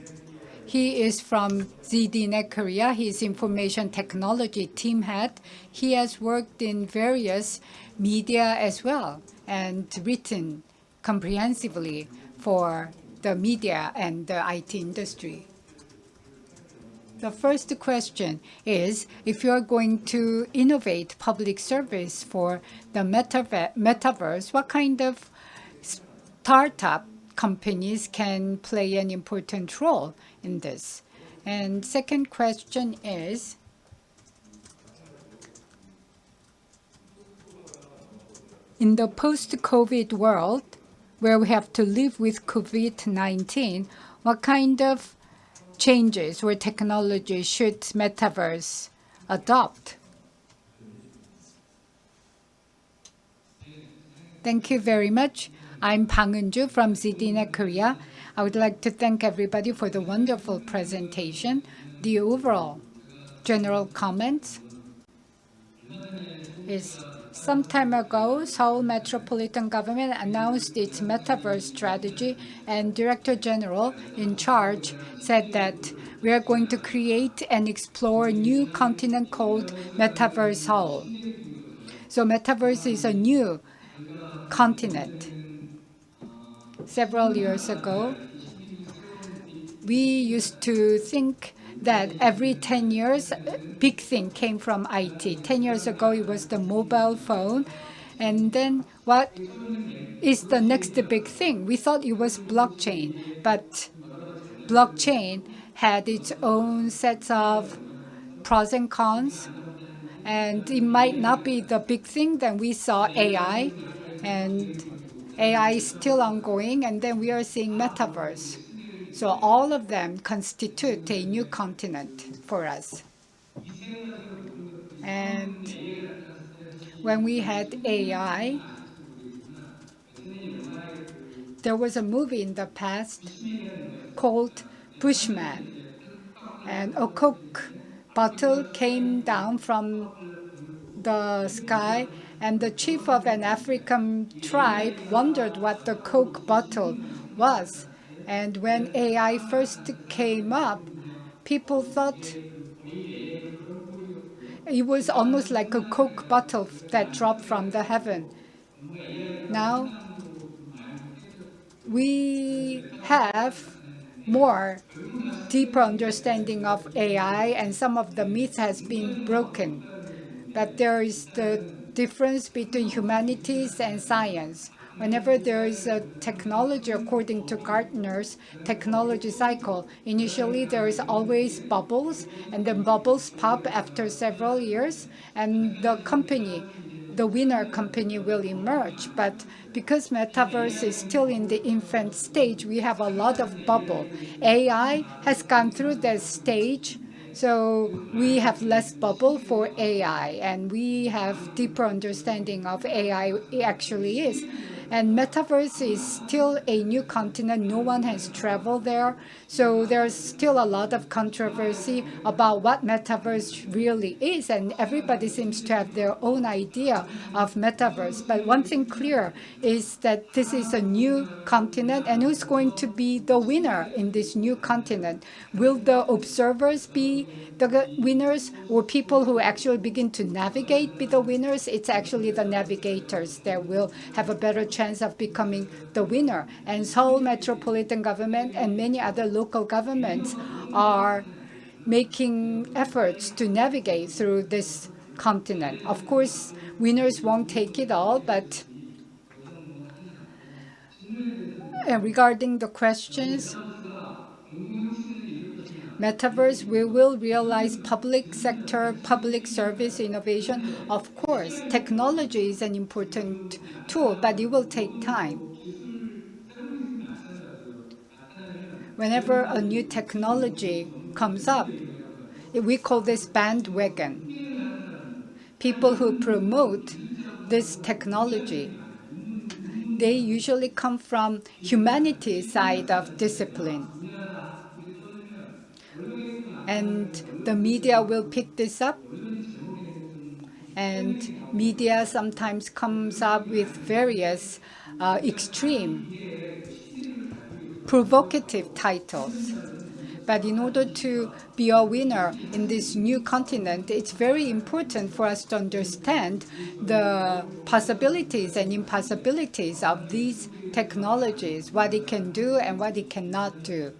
He is from ZDNet Korea. He is Information Technology Team Head. He has worked in various media as well and written comprehensively for the media and the IT industry. The first question is, if you're going to innovate public service for the metaverse, what kind of startup companies can play an important role in this? And second question is, in the post-COVID world, where we have to live with COVID-19, what kind of changes or technology should Metaverse adopt? Thank you very much. I'm Bang Eun-ju from ZDNet Korea. I would like to thank everybody for the wonderful presentation. The overall general comments is, some time ago, Seoul Metropolitan Government announced its Metaverse strategy, and Director General in charge said that we are going to create and explore a new continent called Metaverse Seoul. So Metaverse is a new continent. Several years ago, we used to think that every 10 years, a big thing came from IT. 10 years ago, it was the mobile phone. And then what is the next big thing? We thought it was blockchain. But blockchain had its own sets of pros and cons. And it might not be the big thing. Then we saw AI. And AI is still ongoing. And then we are seeing Metaverse. So all of them constitute a new continent for us. And when we had AI, there was a movie in the past called Bushman. And a Coke bottle came down from the sky, and the chief of an African tribe wondered what the Coke bottle was. And when AI first came up, people thought it was almost like a Coke bottle that dropped from the heaven. Now, we have more deeper understanding of AI, and some of the myths has been broken. But there is the difference between humanities and science. Whenever there is a technology, according to Gartner's technology cycle, initially there is always bubbles, and then bubbles pop after several years, and the company, the winner company, will emerge. But because Metaverse is still in the infant stage, we have a lot of bubble. AI has gone through that stage, so we have less bubble for AI, and we have deeper understanding of AI actually is. And Metaverse is still a new continent. No one has traveled there. So there's still a lot of controversy about what Metaverse really is. And everybody seems to have their own idea of Metaverse. But one thing clear is that this is a new continent. And who's going to be the winner in this new continent? Will the observers be the winners, or people who actually begin to navigate be the winners? It's actually the navigators that will have a better chance of becoming the winner. And Seoul Metropolitan Government and many other local governments are making efforts to navigate through this continent. Of course, winners won't take it all, but regarding the questions, Metaverse, we will realize public sector, public service innovation. Of course, technology is an important tool, but it will take time. Whenever a new technology comes up, we call this bandwagon. People who promote this technology, they usually come from humanities side of discipline. And the media will pick this up. And media sometimes comes up with various extreme provocative titles. But in order to be a winner in this new continent, it's very important for us to understand the possibilities and impossibilities of these technologies, what it can do and what it cannot do.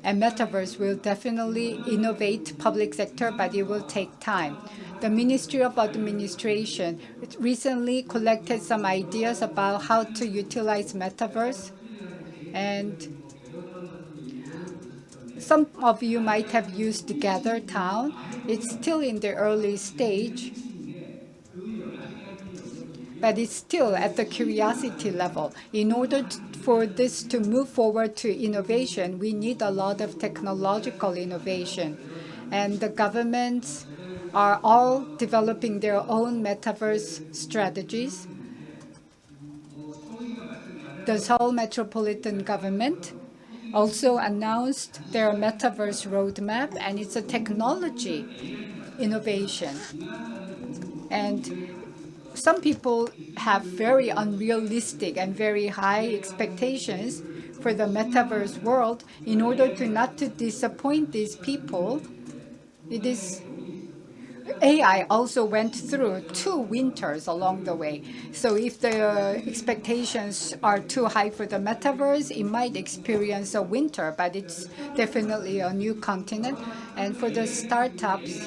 And Metaverse will definitely innovate public sector, but it will take time. The Ministry of Administration recently collected some ideas about how to utilize Metaverse. And some of you might have used Gather Town. It's still in the early stage, but it's still at the curiosity level. In order for this to move forward to innovation, we need a lot of technological innovation. And the governments are all developing their own metaverse strategies. The Seoul metropolitan government also announced their metaverse roadmap, and it's a technology innovation. And some people have very unrealistic and very high expectations for the metaverse world. In order to not to disappoint these people, AI also went through 2 winters along the way. So if the expectations are too high for the metaverse, it might experience a winter, but it's definitely a new continent. And for the startups,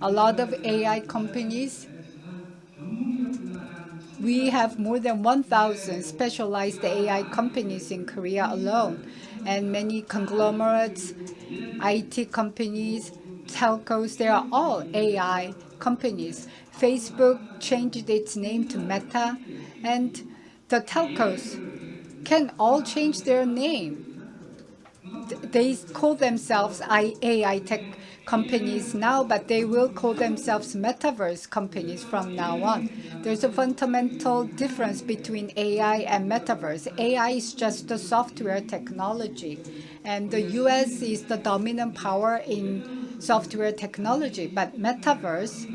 a lot of AI companies, we have more than 1,000 specialized AI companies in Korea alone, and many conglomerates, IT companies, telcos, they are all AI companies. Facebook changed its name to Meta, and the telcos can all change their name. They call themselves AI tech companies now, but they will call themselves metaverse companies from now on. There's a fundamental difference between AI and metaverse. AI is just a software technology, and the US is the dominant power in software technology, but metaverse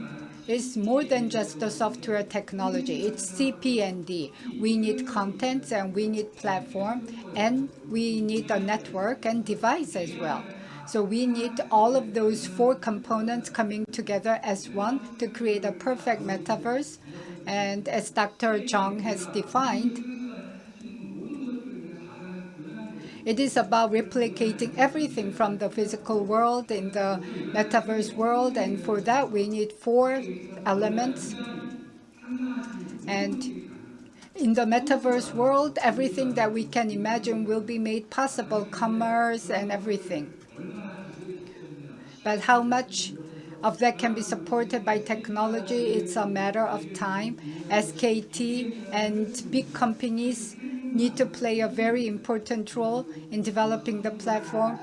is more than just the software technology. It's CP&D. We need content and we need platform and we need a network and device as well. So we need all of those 4 components coming together as one to create a perfect metaverse. And as Dr. Jung has defined, it is about replicating everything from the physical world in the metaverse world, and for that we need 4 elements. And in the metaverse world, everything that we can imagine will be made possible, commerce and everything. But how much of that can be supported by technology, it's a matter of time. SKT and big companies need to play a very important role in developing the platform.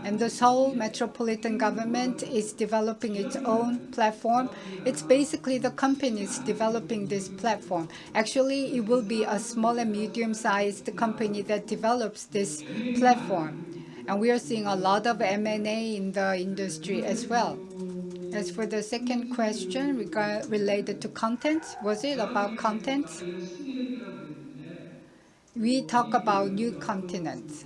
And the Seoul metropolitan government is developing its own platform. It's basically the companies developing this platform. Actually, it will be a small and medium-sized company that develops this platform. And we are seeing a lot of M&A in the industry as well. As for the second question related to content, was it about content? We talk about new continents.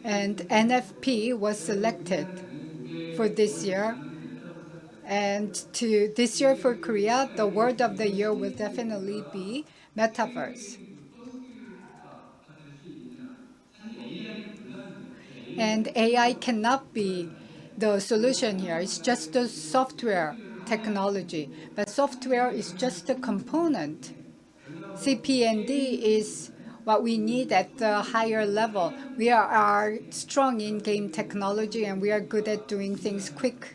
And NFP was selected for this year. And this year for Korea, the word of the year will definitely be Metaverse. And AI cannot be the solution here. It's just a software technology. But software is just a component. CP&D is what we need at the higher level. We are strong in game technology, and we are good at doing things quick.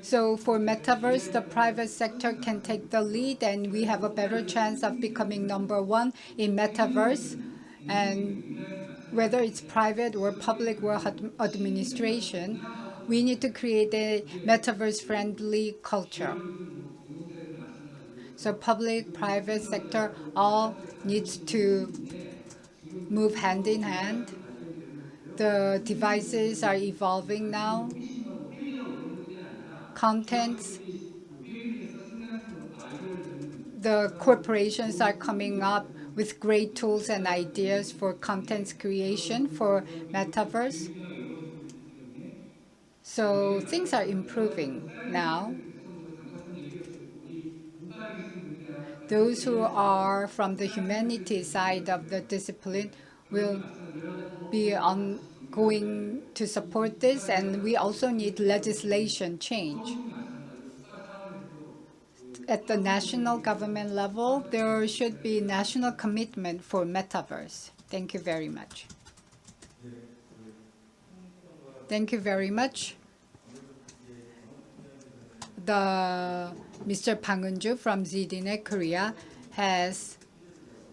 So for Metaverse, the private sector can take the lead, and we have a better chance of becoming #1 in Metaverse. And whether it's private or public or administration, we need to create a Metaverse-friendly culture. So public, private sector all needs to move hand in hand. The devices are evolving now. contents. The corporations are coming up with great tools and ideas for content creation for Metaverse. So things are improving now. Those who are from the humanities side of the discipline will be going to support this, and we also need legislation change. At the national government level, there should be national commitment for Metaverse. Thank you very much. Thank you very much. Mr. Bang Eun-ju from ZDNet Korea has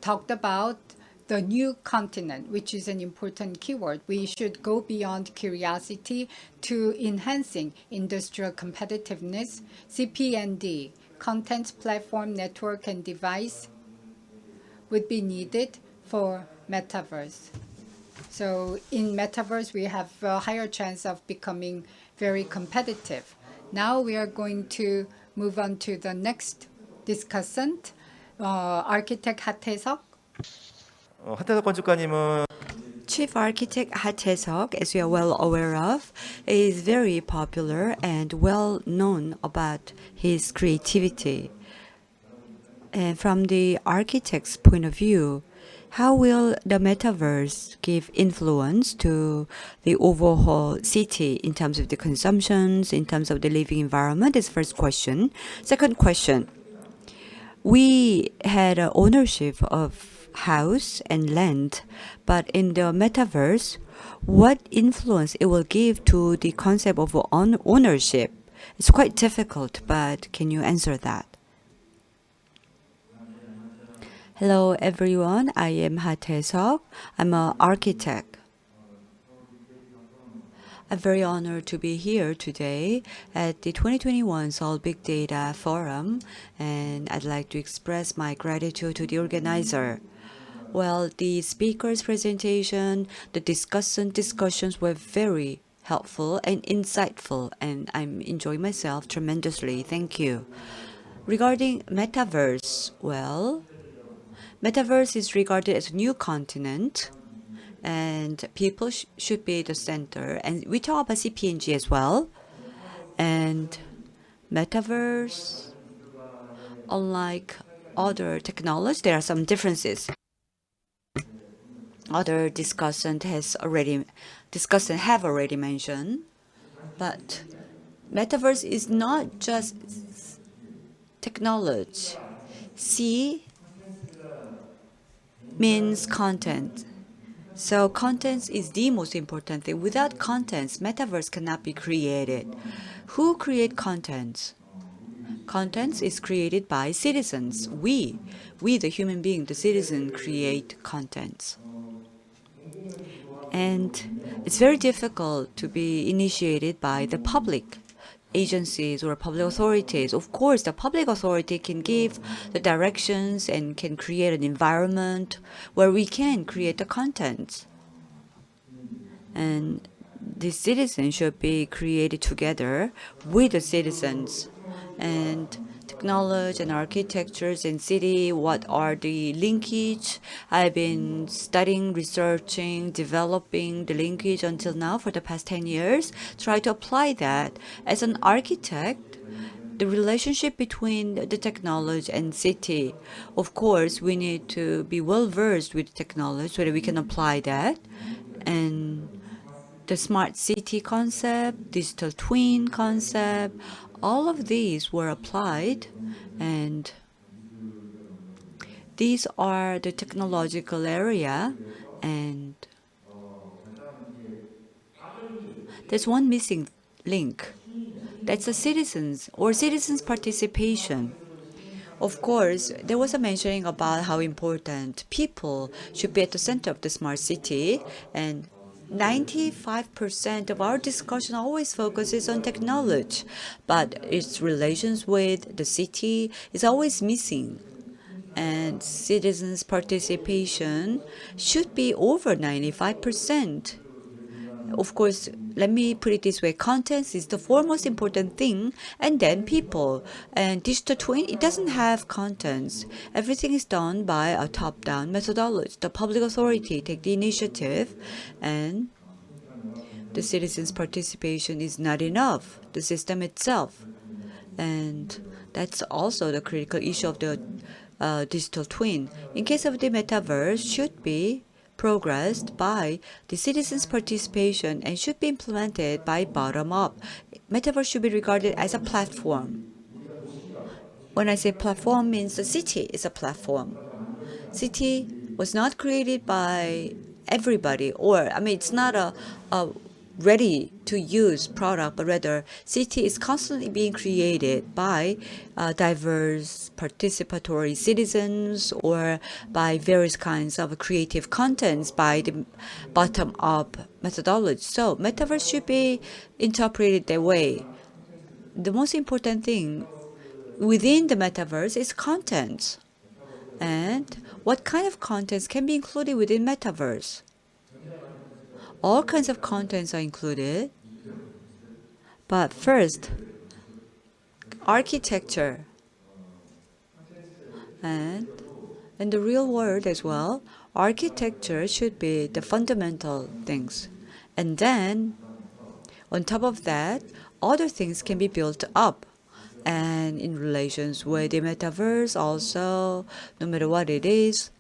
talked about the new continent, which is an important keyword. We should go beyond curiosity to enhancing industrial competitiveness. CP&D, content platform, network, and device would be needed for Metaverse. So in Metaverse, we have a higher chance of becoming very competitive. Now we are going to move on to the next discussant, architect Ha Tae-seok. 하태석 건축가님은 Chief Architect Ha Tae-seok, as we are well aware of, is very popular and well known about his creativity. And from the architect's point of view, how will the metaverse give influence to the overall city in terms of the consumptions, in terms of the living environment? Is first question. Second question, we had ownership of house and land, but in the metaverse, what influence it will give to the concept of ownership? It's quite difficult, but can you answer that? Hello everyone, I am Ha Tae-seok. I'm an architect. I'm very honored to be here today at the 2021 Seoul Big Data Forum, and I'd like to express my gratitude to the organizer. Well, the speaker's presentation, the discussions were very helpful and insightful, and I'm enjoying myself tremendously. Thank you. Regarding Metaverse, well, Metaverse is regarded as a new continent, and people should be the center. And we talk about CP&G as well. And Metaverse, unlike other technologies, there are some differences. Other discussants have already mentioned, but Metaverse is not just technology. C means content. So contents is the most important thing. Without contents, Metaverse cannot be created. Who create contents? Contents is created by citizens. We the human being, the citizen, create contents. And it's very difficult to be initiated by the public agencies or public authorities. Of course, the public authority can give the directions and can create an environment where we can create the content. And the citizens should be created together with the citizens. And technology and architectures in city, what are the linkage? I've been studying, researching, developing the linkage until now for the past 10 years. Try to apply that. As an architect, the relationship between the technology and city, of course, we need to be well versed with technology so that we can apply that. And the smart city concept, digital twin concept, all of these were applied, and these are the technological area, and there's one missing link. That's the citizens participation. Of course, there was a mentioning about how important people should be at the center of the smart city, and 95% of our discussion always focuses on technology, but its relations with the city is always missing. And citizens' participation should be over 95%. Of course, let me put it this way. Contents is the foremost important thing, and then people. And digital twin, it doesn't have contents. Everything is done by a top-down methodology. The public authority take the initiative, and the citizens' participation is not enough, the system itself. And that's also the critical issue of the digital twin. In case of the metaverse, should be progressed by the citizens' participation and should be implemented by bottom up. Metaverse should be regarded as a platform. When I say platform, means the city is a platform. City was not created by everybody, or it's not a ready-to-use product, but rather city is constantly being created by diverse participatory citizens or by various kinds of creative contents by the bottom-up methodology. So metaverse should be interpreted that way. The most important thing within the metaverse is content. And what kind of contents can be included within metaverse? All kinds of contents are included. But first, architecture. And in the real world as well, architecture should be the fundamental things. And then, on top of that, other things can be built up. And in relations with the metaverse also, no matter what it is,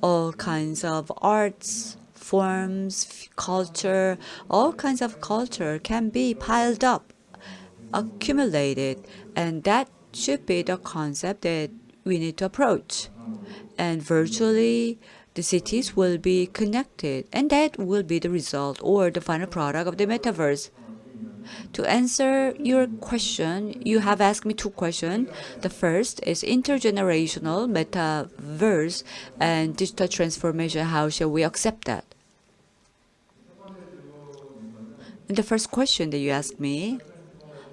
all kinds of arts, forms, culture, all kinds of culture can be piled up, accumulated, and that should be the concept that we need to approach. And virtually, the cities will be connected, and that will be the result or the final product of the metaverse. To answer your question, you have asked me two questions. The first is intergenerational metaverse and digital transformation. How shall we accept that? And the first question that you asked me,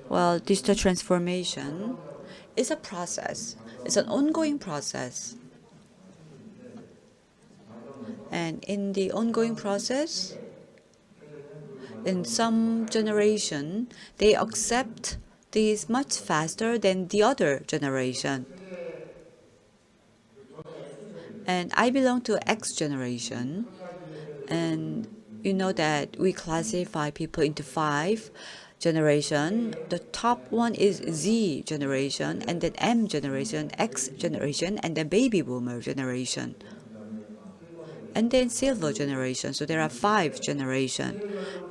well, digital transformation is a process. It's an ongoing process. And in the ongoing process, in some generation, they accept this much faster than the other generation. And I belong to X generation, and you know that we classify people into 5 generations. The top one is Z generation, and then M generation, X generation, and then baby boomer generation. And then silver generation. So there are 5 generations.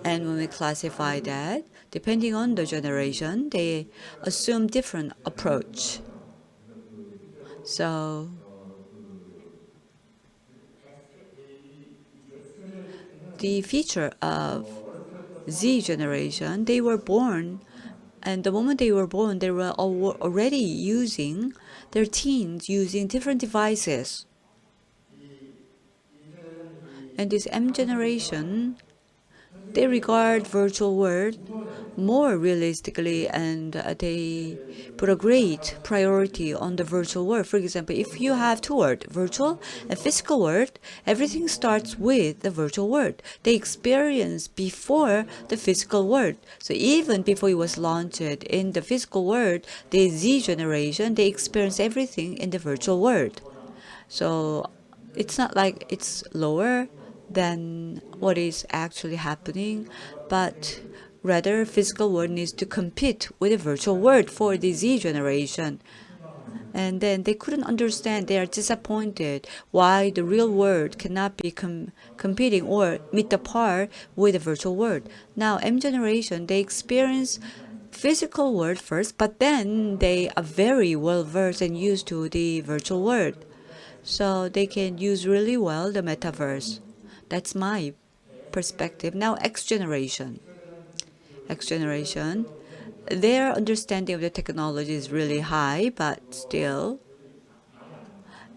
And when we classify that, depending on the generation, they assume different approach. So the feature of Z generation, they were born, and the moment they were born, they were already using their teens using different devices. And this M generation, they regard virtual world more realistically, and they put a great priority on the virtual world. For example, if you have 2 words, virtual and physical world, everything starts with the virtual world. They experience before the physical world. So even before it was launched in the physical world, the Z generation, they experience everything in the virtual world. So it's not like it's lower than what is actually happening, but rather physical world needs to compete with the virtual world for the Z generation. And then they couldn't understand, they are disappointed why the real world cannot be competing or meet the par with the virtual world. Now M generation, they experience physical world first, but then they are very well versed and used to the virtual world. So they can use really well the metaverse. That's my perspective. Now, X generation, their understanding of the technology is really high, but still,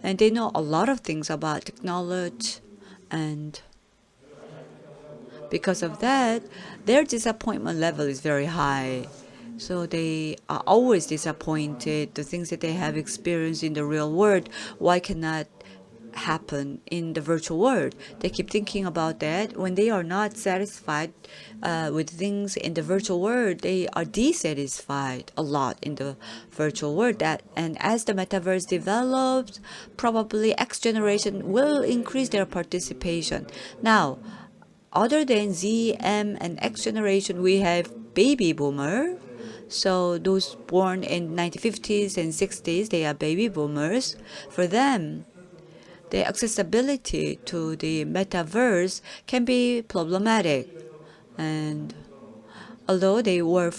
and they know a lot of things about technology, and because of that, their disappointment level is very high. So they are always disappointed, the things that they have experienced in the real world. Why cannot happen in the virtual world. They keep thinking about that. When they are not satisfied with things in the virtual world, they are dissatisfied a lot in the virtual world. And as the metaverse develops, probably X generation will increase their participation. Now, other than Z, M, and X generation, we have baby boomer. So those born in 1950s and 60s, they are baby boomers. For them, the accessibility to the metaverse can be problematic. And although they were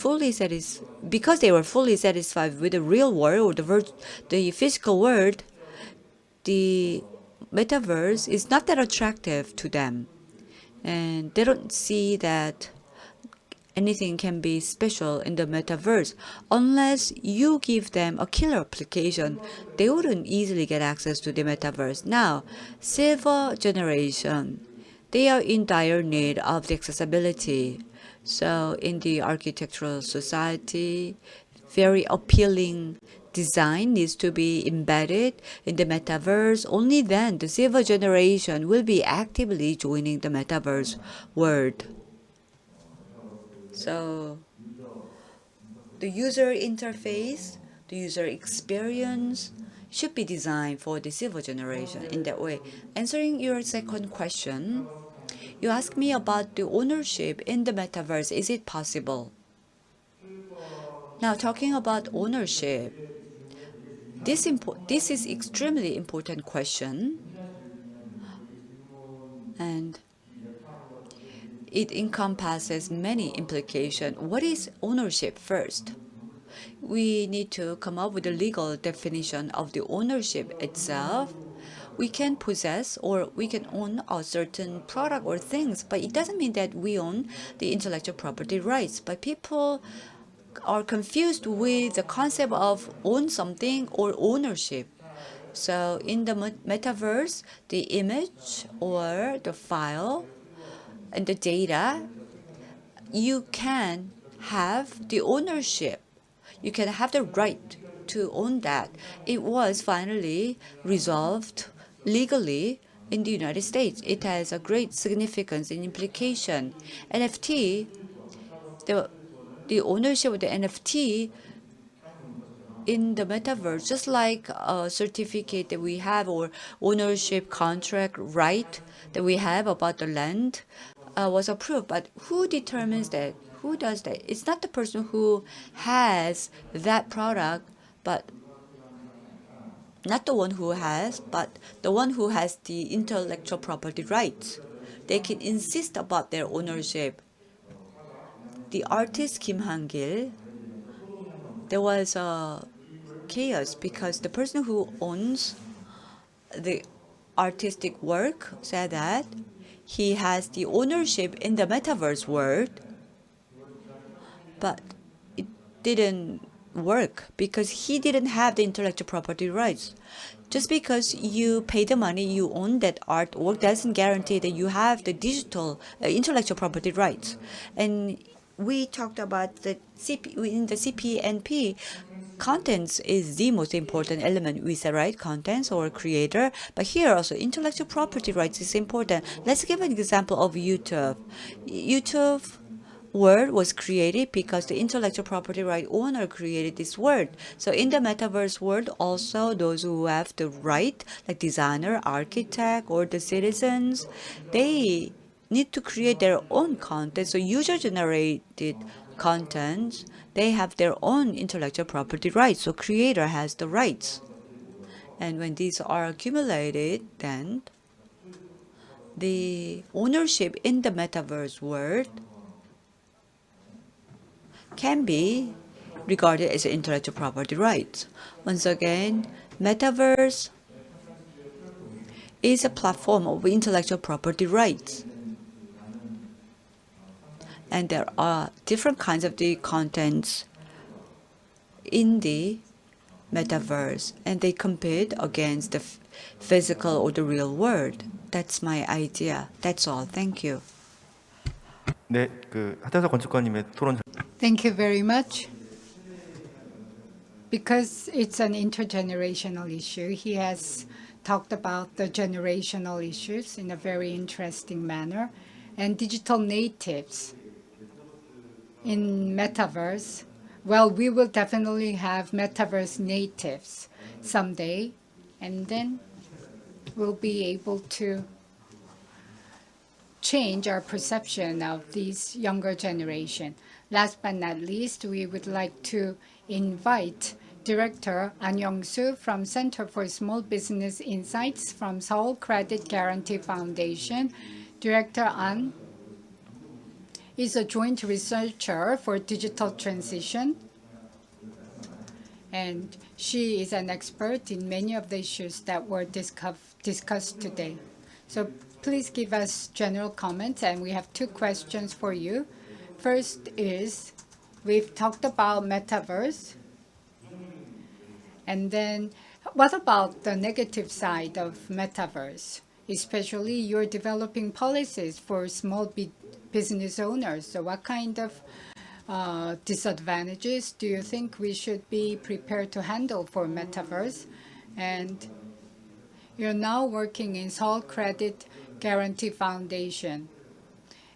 because they were fully satisfied with the real world or the physical world, the metaverse is not that attractive to them. And they don't see that anything can be special in the metaverse. Unless you give them a killer application, they wouldn't easily get access to the metaverse. Now, silver generation, they are in dire need of the accessibility. So in the architectural society, very appealing design needs to be embedded in the metaverse. Only then the silver generation will be actively joining the metaverse world. So the user interface, the user experience should be designed for the silver generation in that way. Answering your second question, you asked me about the ownership in the metaverse. Is it possible? Now, talking about ownership, this is extremely important question, and it encompasses many implications. What is ownership first? We need to come up with a legal definition of the ownership itself. We can possess or we can own a certain product or things, but it doesn't mean that we own the intellectual property rights. But people are confused with the concept of own something or ownership. So in the metaverse, the image or the file and the data, you can have the ownership. You can have the right to own that. It was finally resolved legally in the United States. It has a great significance and implication. NFT, the ownership of the NFT in the metaverse, just like a certificate that we have or ownership contract right that we have about the land was approved. But who determines that? Who does that? It's not the person who has that product, but not the one who has, but the one who has the intellectual property rights. They can insist about their ownership. The artist Kim Han-gil, there was a chaos because the person who owns the artistic work said that he has the ownership in the metaverse world, but it didn't work because he didn't have the intellectual property rights. Just because you pay the money, you own that artwork doesn't guarantee that you have the digital intellectual property rights. And we talked about in the CP&P, contents is the most important element. We said, right, contents or creator. But here also, intellectual property rights is important. Let's give an example of YouTube. YouTube word was created because the intellectual property right owner created this word. So in the metaverse world, also those who have the right, like designer, architect, or the citizens, they need to create their own content. So user-generated content, they have their own intellectual property rights. So creator has the rights. And when these are accumulated, then the ownership in the metaverse world can be regarded as intellectual property rights. Once again, metaverse is a platform of intellectual property rights. And there are different kinds of the contents in the metaverse, and they compete against the physical or the real world. That's my idea. That's all. Thank you. 네, 하태서 건축가님의 토론. Thank you very much. Because it's an intergenerational issue, he has talked about the generational issues in a very interesting manner, and digital natives in Metaverse. Well, we will definitely have Metaverse natives someday, and then we'll be able to change our perception of these younger generation. Last but not least, we would like to invite Director An Young-soo from Center for Small Business Insights from Seoul Credit Guarantee Foundation. Director An is a joint researcher for digital transition, and she is an expert in many of the issues that were discussed today. So please give us general comments, and we have two questions for you. First is, we've talked about Metaverse, and then what about the negative side of Metaverse? Especially you're developing policies for small business owners. So what kind of disadvantages do you think we should be prepared to handle for Metaverse? And you're now working in Seoul Credit Guarantee Foundation.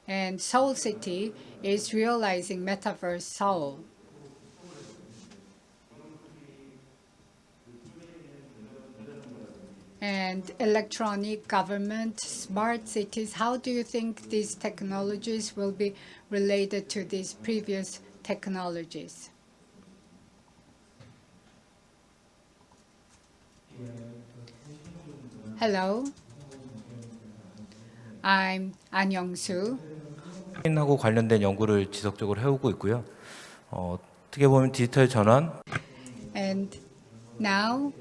And Seoul City is realizing Metaverse Seoul. And electronic government, smart cities, how do you think these technologies will be related to these previous technologies? Hello, I'm An Young-soo. 하고 관련된 연구를 지속적으로 해오고 있고요. 어떻게 보면 디지털 전환 And now,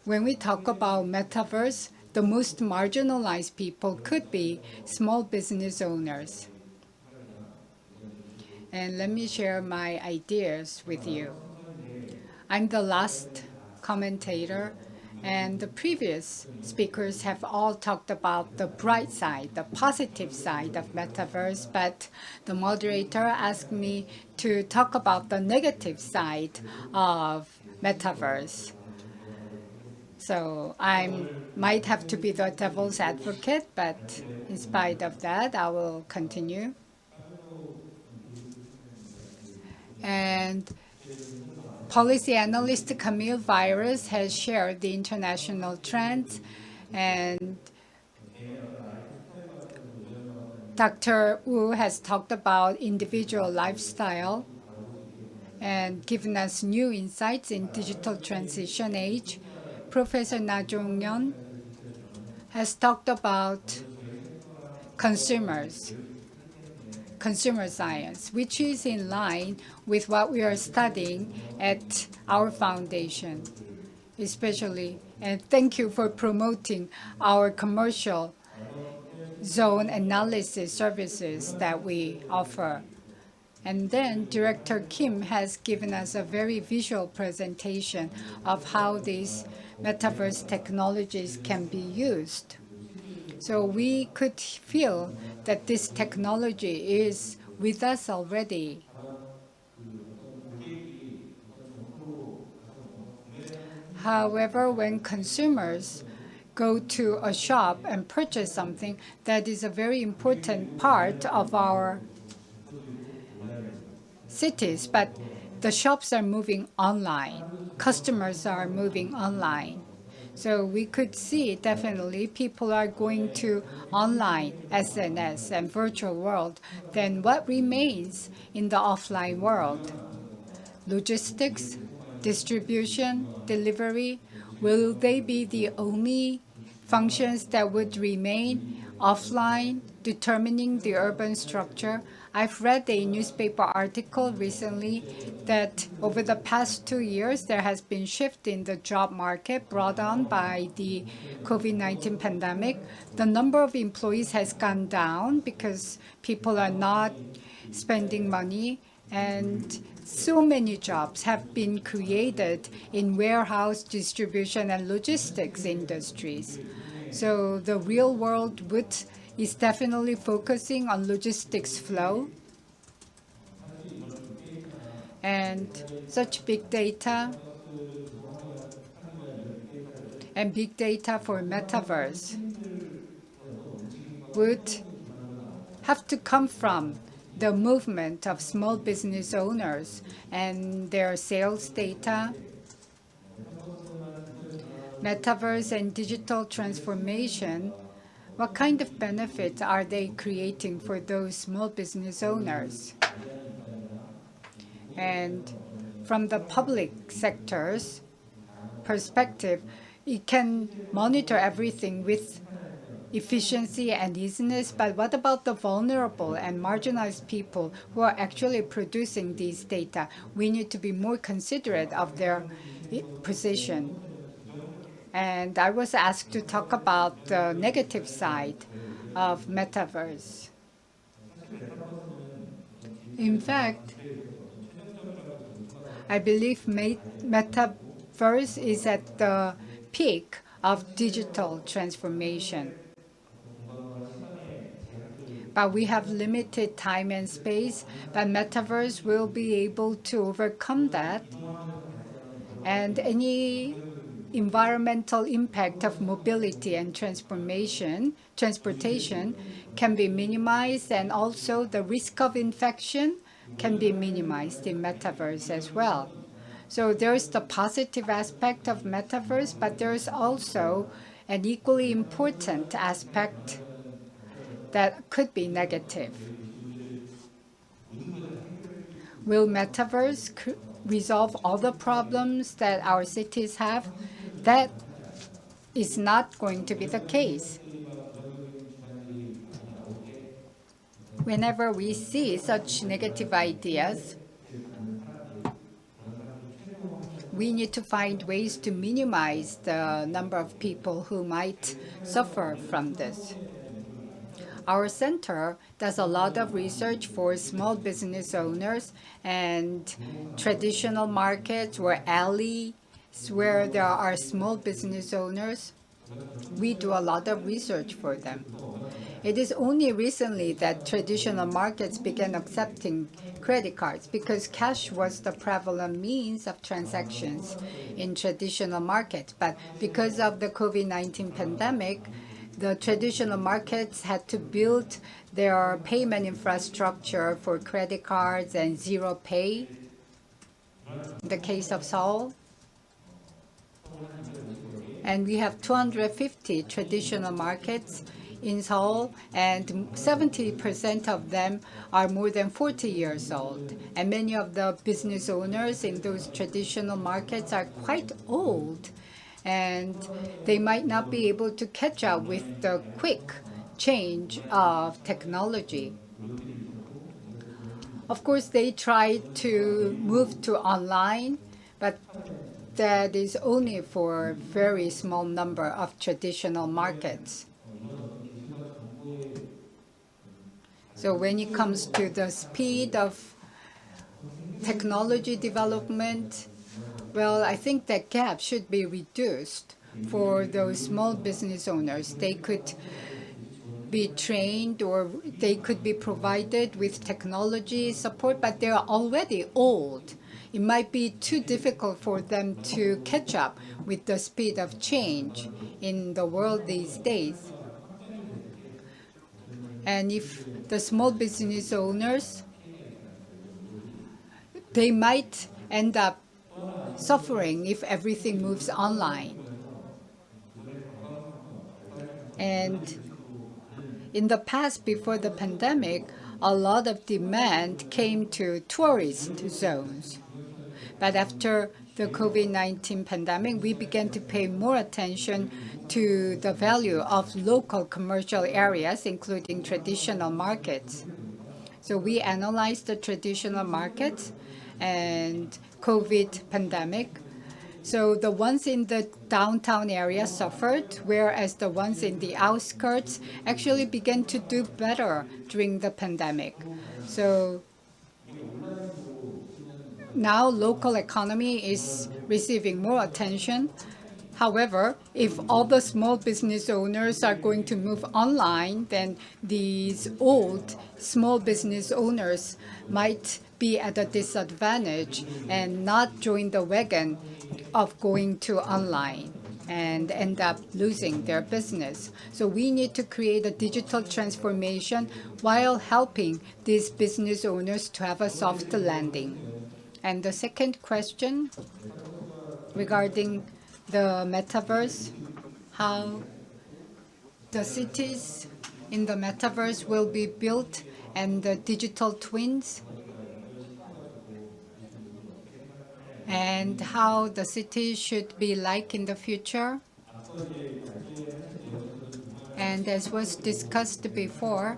when we talk about Metaverse, the most marginalized people could be small business owners. And let me share my ideas with you. I'm the last commentator, and the previous speakers have all talked about the bright side, the positive side of Metaverse, but the moderator asked me to talk about the negative side of Metaverse. So I might have to be the devil's advocate, but in spite of that, I will continue. And policy analyst Camille Viros has shared the international trends, and Dr. Wu has talked about individual lifestyle and given us new insights in digital transition age. Professor Jong-Youn has talked about consumer science, which is in line with what we are studying at our foundation, especially. And thank you for promoting our commercial zone analysis services that we offer. And then Director Kim has given us a very visual presentation of how these Metaverse technologies can be used. So we could feel that this technology is with us already. However, when consumers go to a shop and purchase something, that is a very important part of our cities, but the shops are moving online. Customers are moving online. So we could see definitely people are going to online SNS and virtual world. Then what remains in the offline world? Logistics, distribution, delivery, will they be the only functions that would remain offline, determining the urban structure? I've read a newspaper article recently that over the past 2 years, there has been shift in the job market brought on by the COVID-19 pandemic. The number of employees has gone down because people are not spending money, and so many jobs have been created in warehouse, distribution, and logistics industries. So the real world is definitely focusing on logistics flow. And such big data and big data for Metaverse would have to come from the movement of small business owners and their sales data. Metaverse and digital transformation, what kind of benefits are they creating for those small business owners? And from the public sector's perspective, it can monitor everything with efficiency and easiness, but what about the vulnerable and marginalized people who are actually producing these data? We need to be more considerate of their position. And I was asked to talk about the negative side of Metaverse. In fact, I believe Metaverse is at the peak of digital transformation. But we have limited time and space, but Metaverse will be able to overcome that. And any environmental impact of mobility and transportation can be minimized, and also the risk of infection can be minimized in Metaverse as well. So there's the positive aspect of Metaverse, but there's also an equally important aspect that could be negative. Will Metaverse resolve all the problems that our cities have? That is not going to be the case. Whenever we see such negative ideas, we need to find ways to minimize the number of people who might suffer from this. Our center does a lot of research for small business owners and traditional markets or alleys where there are small business owners. We do a lot of research for them. It is only recently that traditional markets began accepting credit cards because cash was the prevalent means of transactions in traditional markets. But because of the COVID-19 pandemic, the traditional markets had to build their payment infrastructure for credit cards and zero pay. In the case of Seoul, and we have 250 traditional markets in Seoul, and 70% of them are more than 40 years old. And many of the business owners in those traditional markets are quite old, and they might not be able to catch up with the quick change of technology. Of course, they try to move to online, but that is only for a very small number of traditional markets. So when it comes to the speed of technology development, well, I think that gap should be reduced for those small business owners. They could be trained or they could be provided with technology support, but they're already old. It might be too difficult for them to catch up with the speed of change in the world these days. And if the small business owners, they might end up suffering if everything moves online. And in the past, before the pandemic, a lot of demand came to tourist zones. But after the COVID-19 pandemic, we began to pay more attention to the value of local commercial areas, including traditional markets. So we analyzed the traditional markets and COVID pandemic. So the ones in the downtown area suffered, whereas the ones in the outskirts actually began to do better during the pandemic. So now local economy is receiving more attention. However, if all the small business owners are going to move online, then these old small business owners might be at a disadvantage and not join the wagon of going to online. and end up losing their business. So we need to create a digital transformation while helping these business owners to have a soft landing. And the second question regarding the metaverse, how the cities in the metaverse will be built and the digital twins, and how the city should be like in the future. And as was discussed before,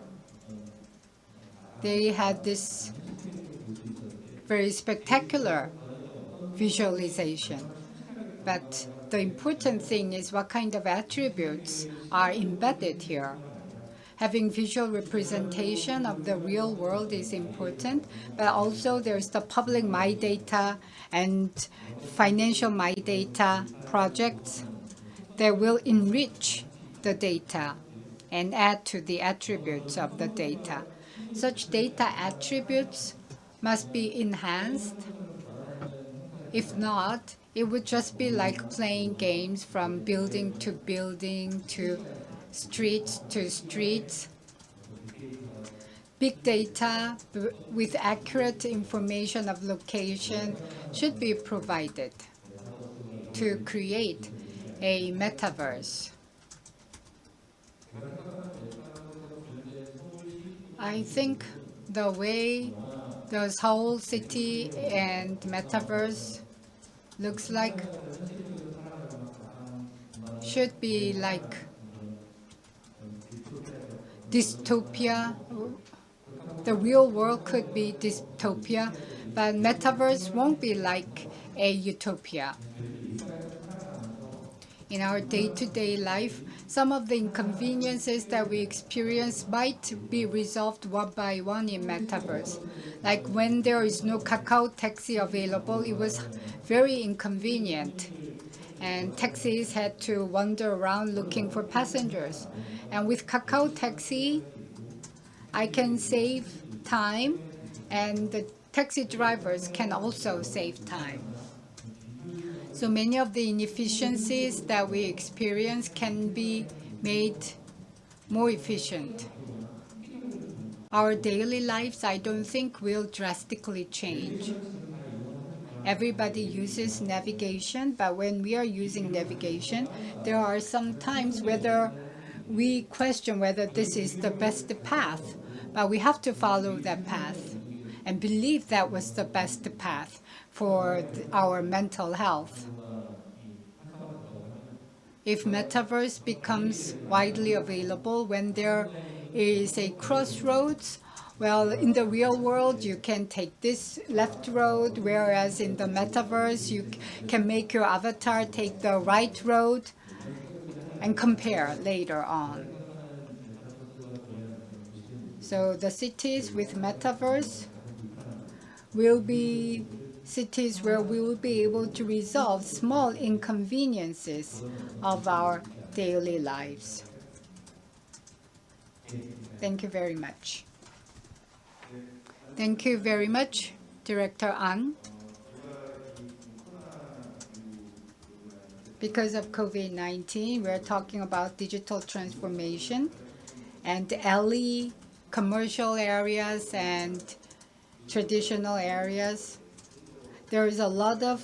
they had this very spectacular visualization. But the important thing is what kind of attributes are embedded here. Having visual representation of the real world is important, but also there's the public my data and financial my data projects that will enrich the data and add to the attributes of the data. Such data attributes must be enhanced. If not, it would just be like playing games from building to building to streets. Big data with accurate information of location should be provided to create a metaverse. I think the way the Seoul city and metaverse looks like should be like dystopia. The real world could be dystopia, but metaverse won't be like a utopia. In our day-to-day life, some of the inconveniences that we experience might be resolved one by one in metaverse. Like when there is no Kakao taxi available, it was very inconvenient. And taxis had to wander around looking for passengers. And with Kakao taxi, I can save time, and the taxi drivers can also save time. So many of the inefficiencies that we experience can be made more efficient. Our daily lives, I don't think, will drastically change. Everybody uses navigation, but when we are using navigation, there are some times whether we question whether this is the best path, but we have to follow that path and believe that was the best path for our mental health. If metaverse becomes widely available when there is a crossroads, well, in the real world, you can take this left road, whereas in the metaverse, you can make your avatar take the right road and compare later on. So the cities with metaverse will be cities where we will be able to resolve small inconveniences of our daily lives. Thank you very much. Thank you very much, Director An. Because of COVID-19, we're talking about digital transformation and alley, commercial areas, and traditional areas. There is a lot of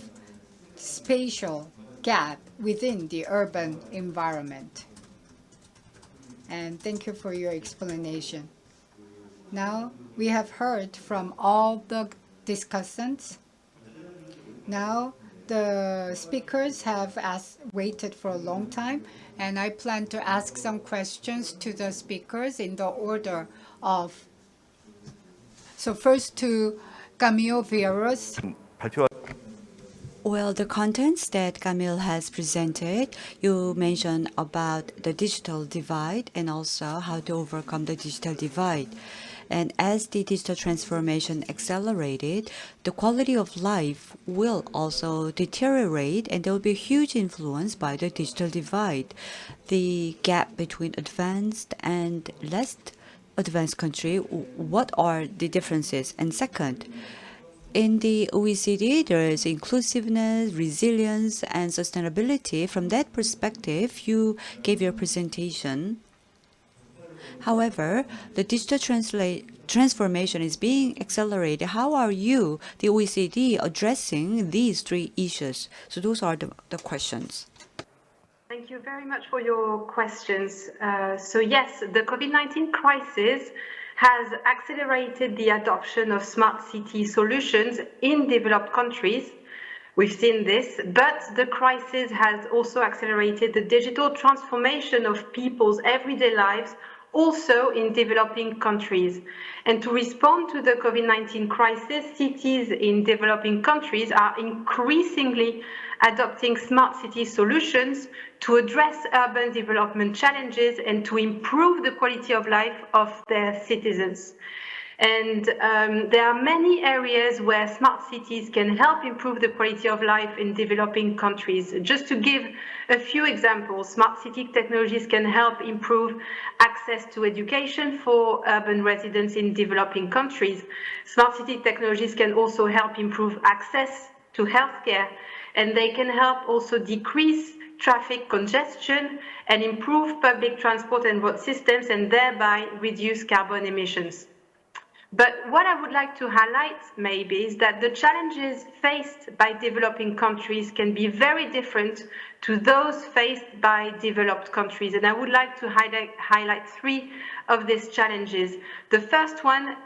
spatial gap within the urban environment. And thank you for your explanation. Now, we have heard from all the discussants. Now, the speakers have waited for a long time, and I plan to ask some questions to the speakers in the order of. So first to Camille Viros. 발표 Well, the contents that Camille has presented, you mentioned about the digital divide and also how to overcome the digital divide. And as the digital transformation accelerated, the quality of life will also deteriorate, and there will be a huge influence by the digital divide. The gap between advanced and less advanced country, what are the differences? And second, in the OECD, there is inclusiveness, resilience, and sustainability. From that perspective, you gave your presentation. However, the digital transformation is being accelerated. How are you, the OECD, addressing these three issues? So those are the questions. Thank you very much for your questions. So yes, the COVID-19 crisis has accelerated the adoption of smart city solutions in developed countries. We've seen this, but the crisis has also accelerated the digital transformation of people's everyday lives, also in developing countries. And to respond to the COVID-19 crisis, cities in developing countries are increasingly adopting smart city solutions to address urban development challenges and to improve the quality of life of their citizens. And there are many areas where smart cities can help improve the quality of life in developing countries. Just to give a few examples, smart city technologies can help improve access to education for urban residents in developing countries. Smart city technologies can also help improve access to healthcare, and they can help also decrease traffic congestion and improve public transport and road systems, and thereby reduce carbon emissions. But what I would like to highlight maybe is that the challenges faced by developing countries can be very different to those faced by developed countries. And I would like to highlight three of these challenges. The first one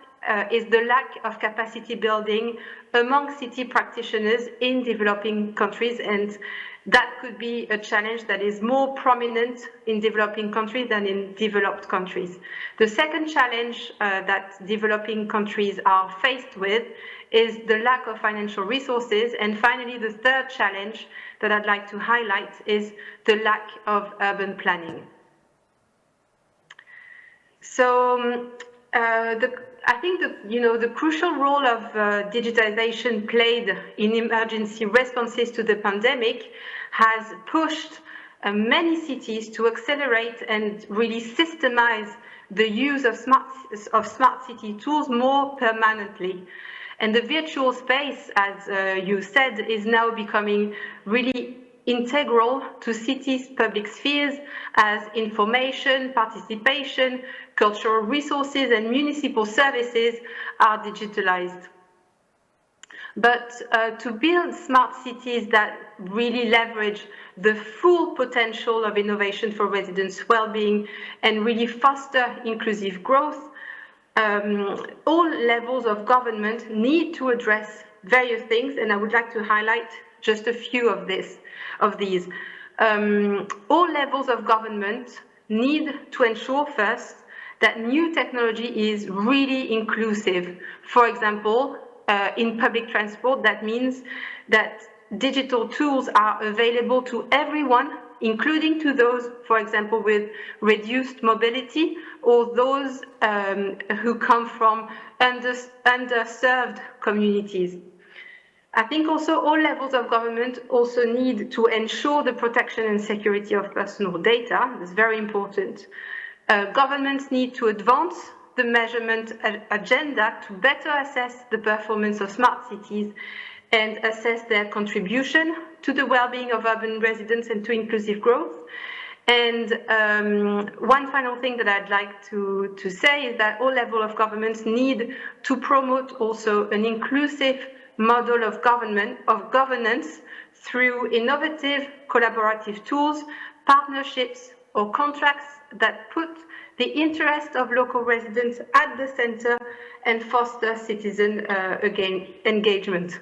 is the lack of capacity building among city practitioners in developing countries, and that could be a challenge that is more prominent in developing countries than in developed countries. The second challenge that developing countries are faced with is the lack of financial resources. And finally, the third challenge that I'd like to highlight is the lack of urban planning. So I think that, the crucial role of digitization played in emergency responses to the pandemic has pushed many cities to accelerate and really systemize the use of smart city tools more permanently. And the virtual space, as you said, is now becoming really integral to cities' public spheres as information, participation, cultural resources, and municipal services are digitalized. But to build smart cities that really leverage the full potential of innovation for residents' well-being and really foster inclusive growth, all levels of government need to address various things, and I would like to highlight just a few of these. All levels of government need to ensure first that new technology is really inclusive. For example, in public transport, that means that digital tools are available to everyone, including to those, for example, with reduced mobility or those who come from underserved communities. I think also all levels of government also need to ensure the protection and security of personal data. It's very important. Governments need to advance the measurement agenda to better assess the performance of smart cities and assess their contribution to the well-being of urban residents and to inclusive growth. And one final thing that I'd like to say is that all levels of governments need to promote also an inclusive model of governance through innovative collaborative tools, partnerships, or contracts that put the interest of local residents at the center and foster citizen engagement.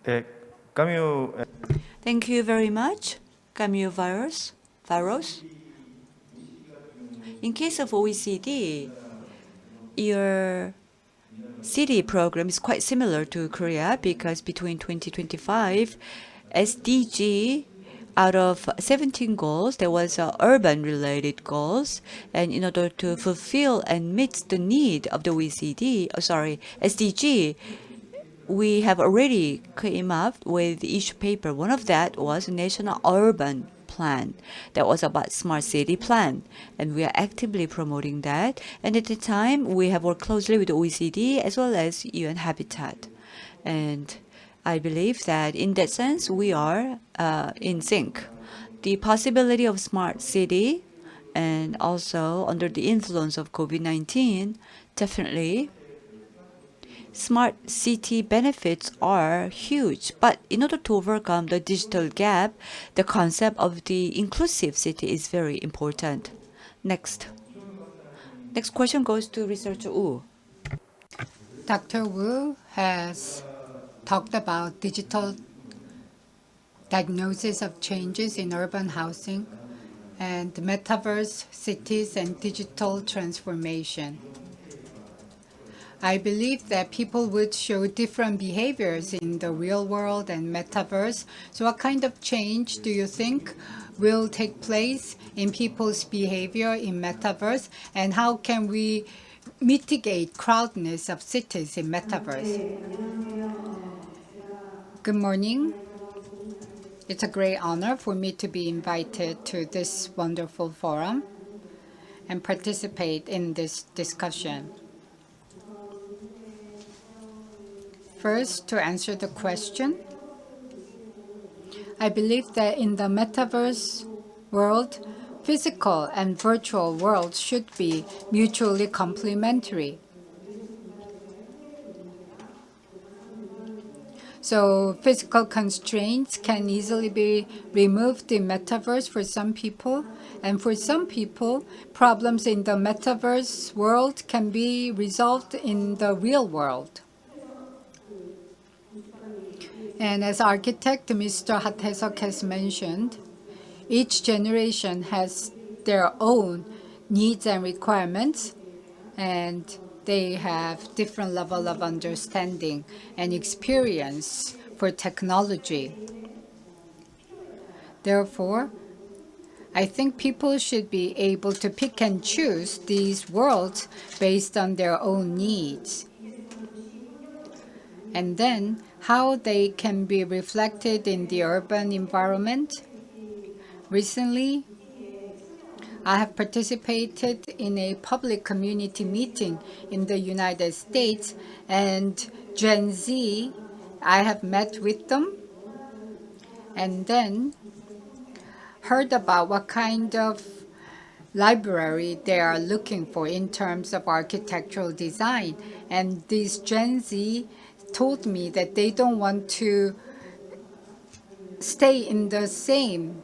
네, Camille. Thank you very much, Camille Viros. In case of OECD, your city program is quite similar to Korea because between 2025, SDG, out of 17 goals, there was urban-related goals, and in order to fulfill and meet the need of the SDG, we have already came up with issue paper. One of that was National Urban plan that was about smart city plan, and we are actively promoting that. And at the time, we have worked closely with OECD as well as UN Habitat. And I believe that in that sense, we are in sync. The possibility of smart city and also under the influence of COVID-19, definitely smart city benefits are huge. But in order to overcome the digital gap, the concept of the inclusive city is very important. Next. Next question goes to researcher Wu. Dr. Wu has talked about digital diagnosis of changes in urban housing and metaverse cities and digital transformation. I believe that people would show different behaviors in the real world and metaverse. So what kind of change do you think will take place in people's behavior in metaverse? And how can we mitigate crowdedness of cities in metaverse? Good morning. It's a great honor for me to be invited to this wonderful forum and participate in this discussion. First, to answer the question, I believe that in the metaverse world, physical and virtual worlds should be mutually complementary. So physical constraints can easily be removed in metaverse for some people, and for some people, problems in the metaverse world can be resolved in the real world. And as architect Mr. Hatesok has mentioned, each generation has their own needs and requirements, and they have different level of understanding and experience for technology. Therefore, I think people should be able to pick and choose these worlds based on their own needs. And then how they can be reflected in the urban environment. Recently, I have participated in a public community meeting in the United States, and Gen Z, I have met with them and then heard about what kind of library they are looking for in terms of architectural design. And these Gen Z told me that they don't want to stay in the same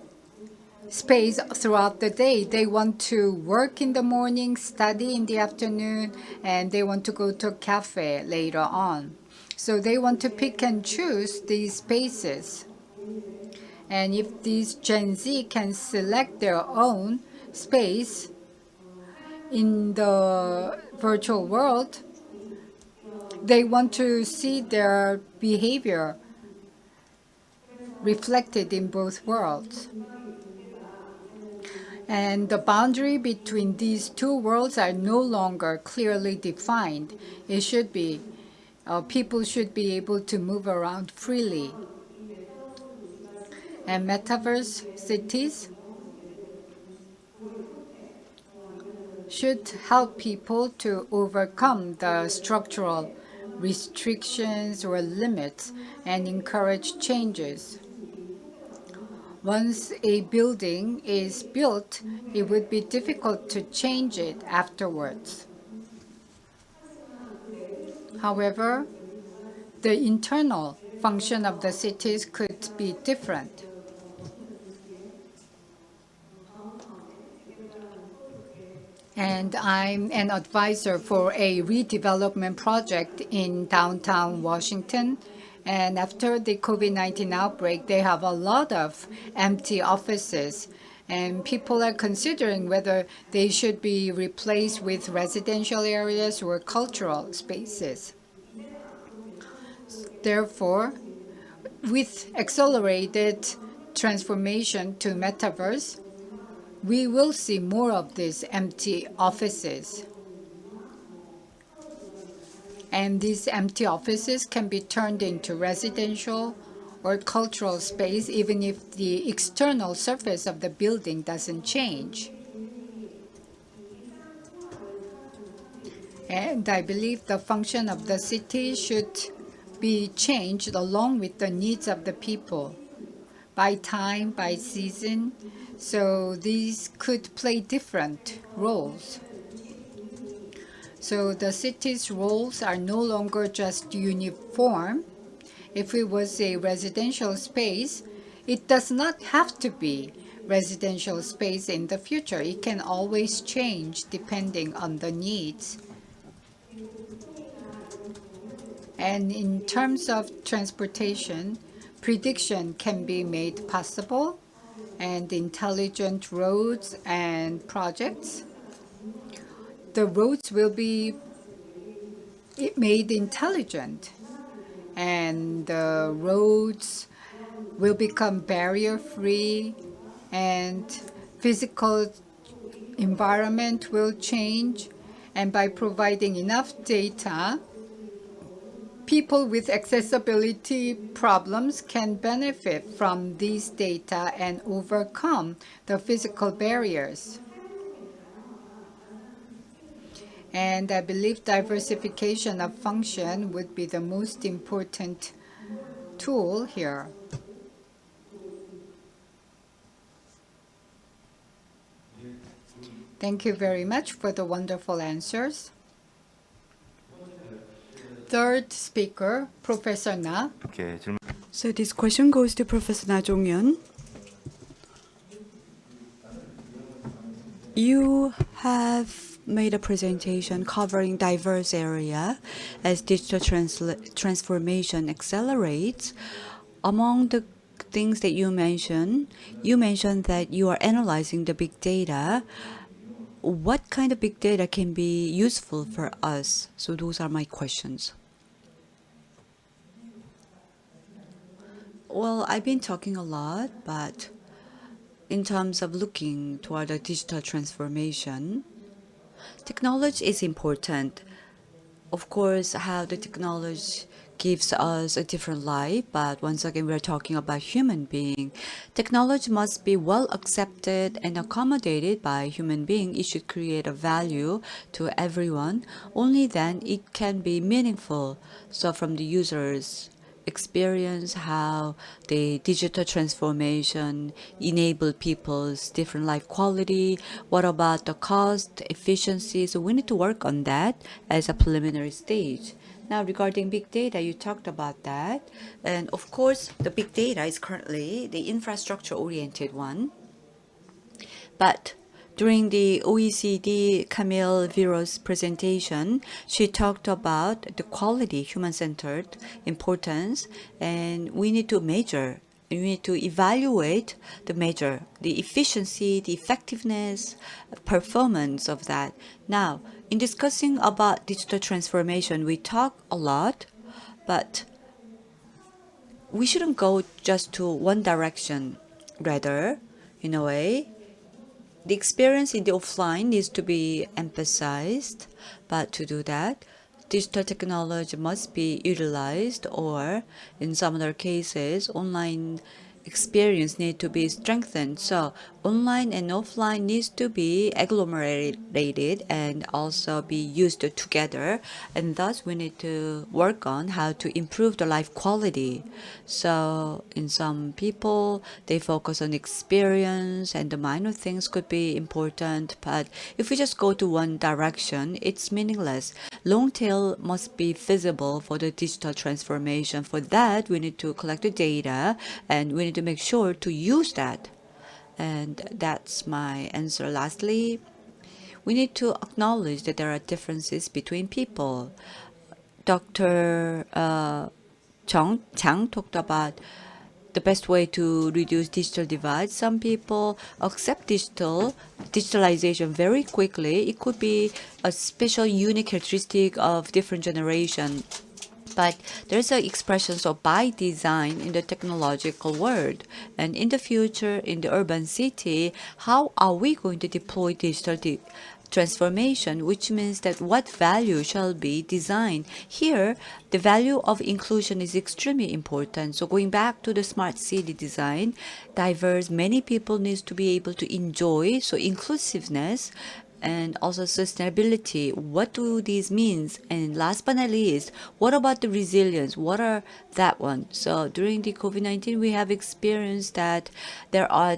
space throughout the day. They want to work in the morning, study in the afternoon, and they want to go to a cafe later on. So they want to pick and choose these spaces. And if these Gen Z can select their own space in the virtual world, they want to see their behavior reflected in both worlds. And the boundary between these two worlds are no longer clearly defined. It should be, people should be able to move around freely. And metaverse cities should help people to overcome the structural restrictions or limits and encourage changes. Once a building is built, it would be difficult to change it afterwards. However, the internal function of the cities could be different. And I'm an advisor for a redevelopment project in downtown Washington. And after the COVID-19 outbreak, they have a lot of empty offices. And people are considering whether they should be replaced with residential areas or cultural spaces. Therefore, with accelerated transformation to metaverse, we will see more of these empty offices. And these empty offices can be turned into residential or cultural space even if the external surface of the building doesn't change. And I believe the function of the city should be changed along with the needs of the people by time, by season. So these could play different roles. So the city's roles are no longer just uniform. If it was a residential space, it does not have to be residential space in the future. It can always change depending on the needs. And in terms of transportation, prediction can be made possible, and intelligent roads and projects. The roads will be made intelligent, and the roads will become barrier-free, and physical environment will change. And by providing enough data, people with accessibility problems can benefit from these data and overcome the physical barriers. And I believe diversification of function would be the most important tool here. Thank you very much for the wonderful answers. Third speaker, Professor Na. 이렇게 질문. So this question goes to Professor Na Jong-Youn. You have made a presentation covering diverse area as digital transformation accelerates. Among the things that you mentioned that you are analyzing the big data. What kind of big data can be useful for us? So those are my questions. Well, I've been talking a lot, but in terms of looking toward a digital transformation, technology is important. Of course, how the technology gives us a different life, but once again, we're talking about human being. Technology must be well accepted and accommodated by human being. It should create a value to everyone. Only then it can be meaningful. So from the users' experience, how the digital transformation enable people's different life quality. What about the cost, efficiency? So we need to work on that as a preliminary stage. Now, regarding big data, you talked about that. And of course, the big data is currently the infrastructure-oriented one. But during the OECD Camille Viros presentation, she talked about the quality, human-centered importance, and we need to measure. We need to evaluate the efficiency, the effectiveness, performance of that. Now, in discussing about digital transformation, we talk a lot, but we shouldn't go just to one direction. Rather, in a way, the experience in the offline needs to be emphasized, but to do that, digital technology must be utilized, or in some other cases, online experience need to be strengthened. So online and offline needs to be agglomerated and also be used together. And thus we need to work on how to improve the life quality. So in some people, they focus on experience and the minor things could be important. But if we just go to one direction, it's meaningless. Long tail must be feasible for the digital transformation. For that, we need to collect the data and we need to make sure to use that. And that's my answer. Lastly, we need to acknowledge that there are differences between people. Dr. Jung talked about the best way to reduce digital divide. Some people accept digitalization very quickly. It could be a special unique characteristic of different generation. But there's an expression of by design in the technological world. And in the future, in the urban city, how are we going to deploy digital transformation, which means that what value shall be designed. Here, the value of inclusion is extremely important. So going back to the smart city design, diverse, many people needs to be able to enjoy, so inclusiveness, and also sustainability. What do these means? And last but not least, what about the resilience? What are that one? So during the COVID-19, we have experienced that there are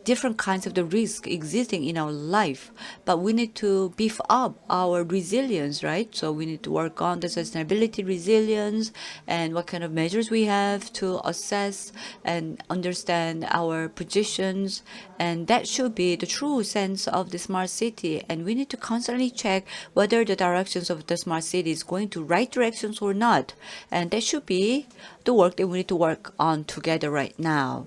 different kinds of the risk existing in our life, but we need to beef up our resilience, right? So we need to work on the sustainability resilience and what kind of measures we have to assess and understand our positions, and that should be the true sense of the smart city. And we need to constantly check whether the directions of the smart city is going to right directions or not, and that should be the work that we need to work on together right now.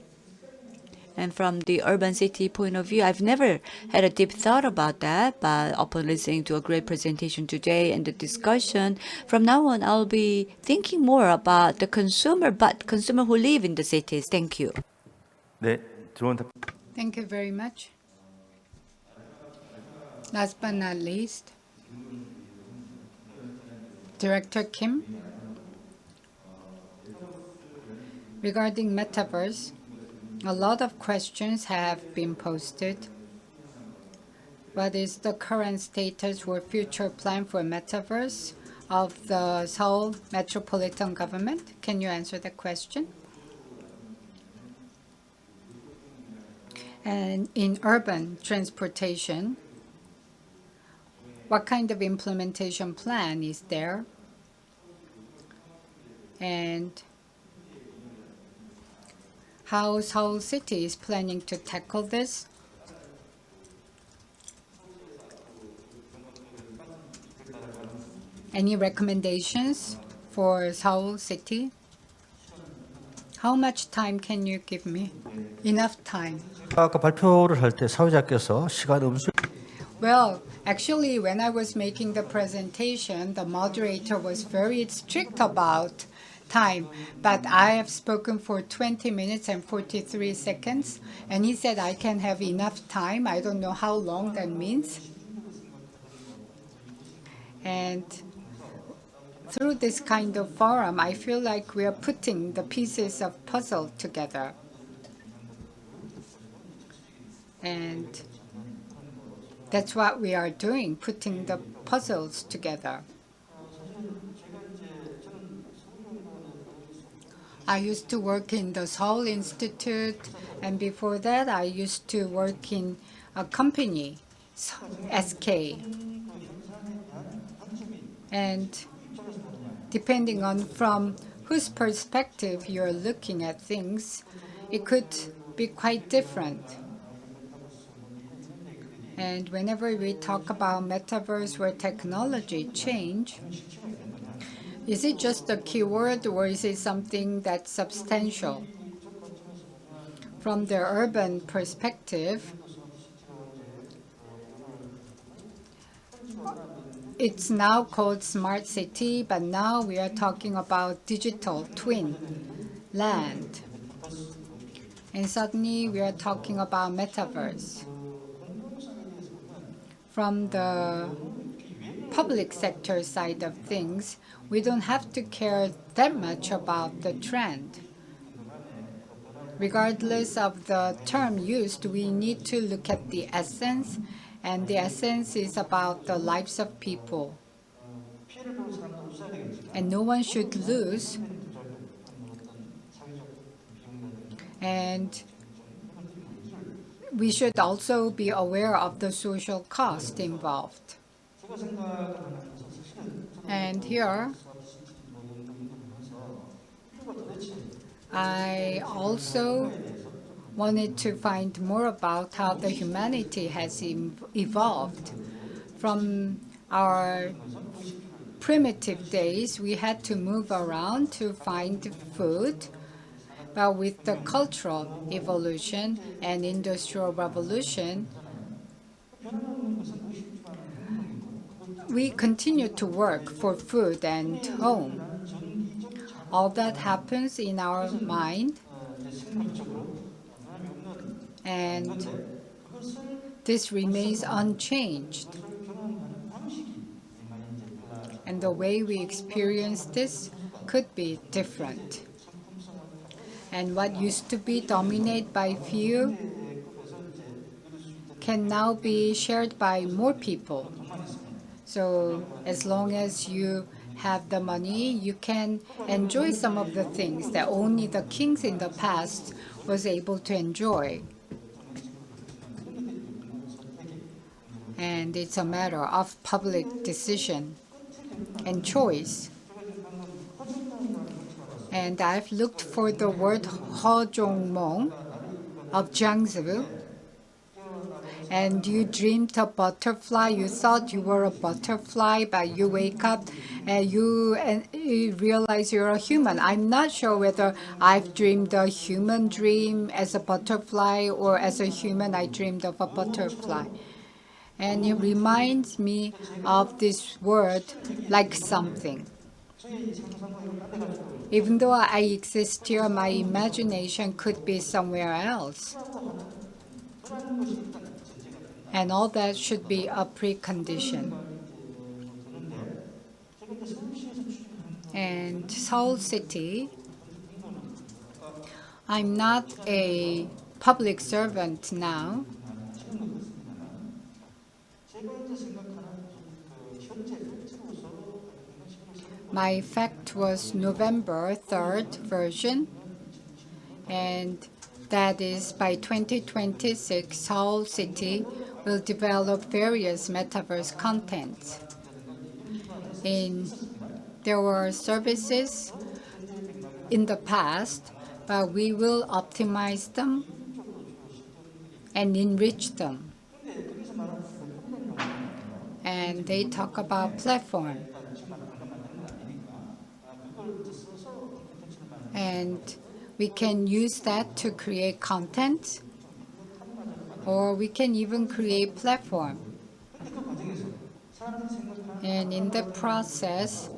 And from the urban city point of view, I've never had a deep thought about that, but upon listening to a great presentation today and the discussion, from now on, I'll be thinking more about the consumer, but consumer who live in the cities. Thank you. 네, 좋은 답. Thank you very much. Last but not least, Director Kim. Regarding Metaverse, a lot of questions have been posted. What is the current status or future plan for Metaverse of the Seoul Metropolitan Government? Can you answer the question? And in urban transportation, what kind of implementation plan is there? And how Seoul City is planning to tackle this? Any recommendations for Seoul City? How much time can you give me? Enough time. 아까 발표를 할 때 사회자께서 시간 음수 Well, actually, when I was making the presentation, the moderator was very strict about time, but I have spoken for 20 minutes and 43 seconds, and he said I can have enough time. I don't know how long that means. And through this kind of forum, I feel like we are putting the pieces of puzzle together. And that's what we are doing, putting the puzzles together. I used to work in the Seoul Institute, and before that I used to work in a company, SK. And depending on from whose perspective you're looking at things, it could be quite different. And whenever we talk about metaverse or technology change, is it just a keyword or is it something that's substantial? From the urban perspective, it's now called smart city, but now we are talking about digital twin land. And suddenly we are talking about metaverse. From the public sector side of things, we don't have to care that much about the trend. Regardless of the term used, we need to look at the essence, and the essence is about the lives of people. And no one should lose. And we should also be aware of the social cost involved. And here, I also wanted to find more about how the humanity has evolved. From our primitive days, we had to move around to find food. But with the cultural evolution and industrial revolution, we continue to work for food and home. All that happens in our mind, and this remains unchanged. the way we experience this could be different. And what used to be dominated by few can now be shared by more people. So as long as you have the money, you can enjoy some of the things that only the kings in the past was able to enjoy. And it's a matter of public decision and choice. And I've looked for the word 허종몽 of Jiangsu. And you dreamed a butterfly, you thought you were a butterfly, but you wake up and you realize you're a human. I'm not sure whether I've dreamed a human dream as a butterfly or as a human I dreamed of a butterfly. And it reminds me of this word like something. Even though I exist here, my imagination could be somewhere else. And all that should be a precondition. And Seoul City, I'm not a public servant now. My fact was November 3rd version, and that is by 2026, Seoul City will develop various metaverse contents. There were services in the past, but we will optimize them and enrich them. And they talk about platform. And we can use that to create content, or we can even create platform. And in the process,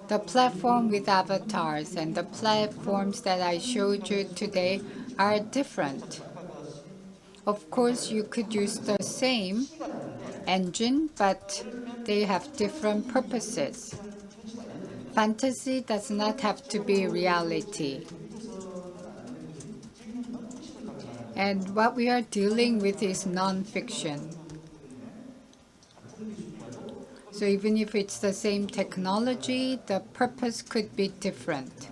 the platform with avatars and the platforms that I showed you today are different. Of course, you could use the same engine, but they have different purposes. Fantasy does not have to be reality. And what we are dealing with is non-fiction. So even if it's the same technology, the purpose could be different.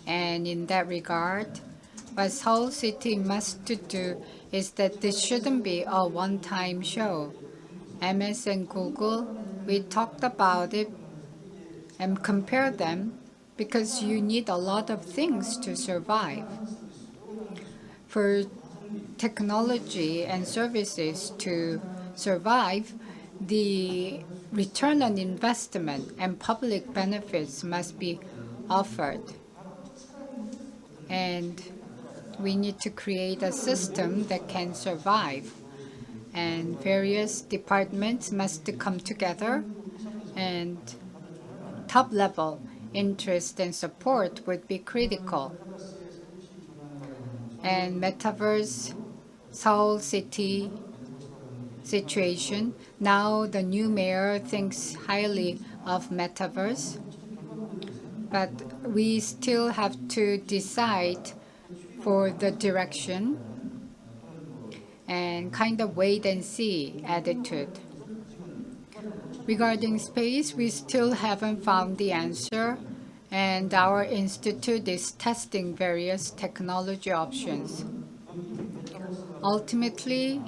And in that regard, what Seoul City must do is that this shouldn't be a one-time show. MS and Google, we talked about it and compare them because you need a lot of things to survive. For technology and services to survive, the return on investment and public benefits must be offered. And we need to create a system that can survive. And various departments must come together, and top-level interest and support would be critical. And Metaverse, Seoul City situation, now the new mayor thinks highly of Metaverse, but we still have to decide for the direction and kind of wait and see attitude. Regarding space, we still haven't found the answer, and our institute is testing various technology options. Ultimately,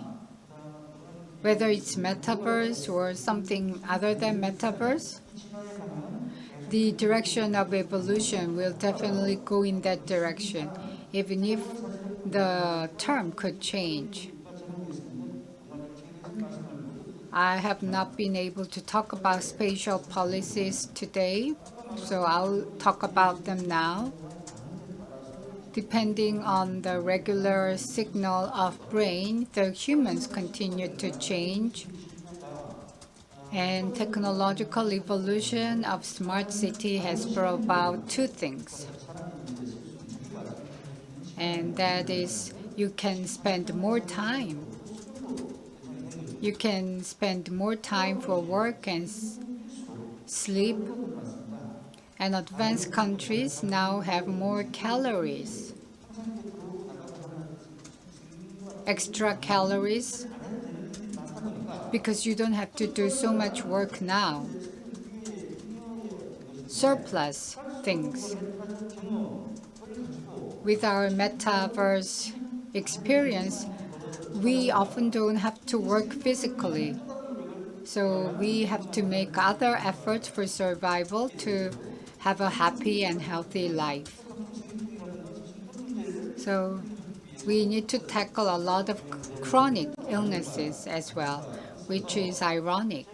whether it's Metaverse or something other than Metaverse, the direction of evolution will definitely go in that direction, even if the term could change. I have not been able to talk about spatial policies today, so I'll talk about them now. Depending on the regular signal of brain, the humans continue to change. And technological evolution of smart city has brought about two things. And that is, you can spend more time You can spend more time for work and sleep. And advanced countries now have more calories, extra calories, because you don't have to do so much work now. Surplus things. With our metaverse experience, we often don't have to work physically. So we have to make other efforts for survival to have a happy and healthy life. So we need to tackle a lot of chronic illnesses as well, which is ironic.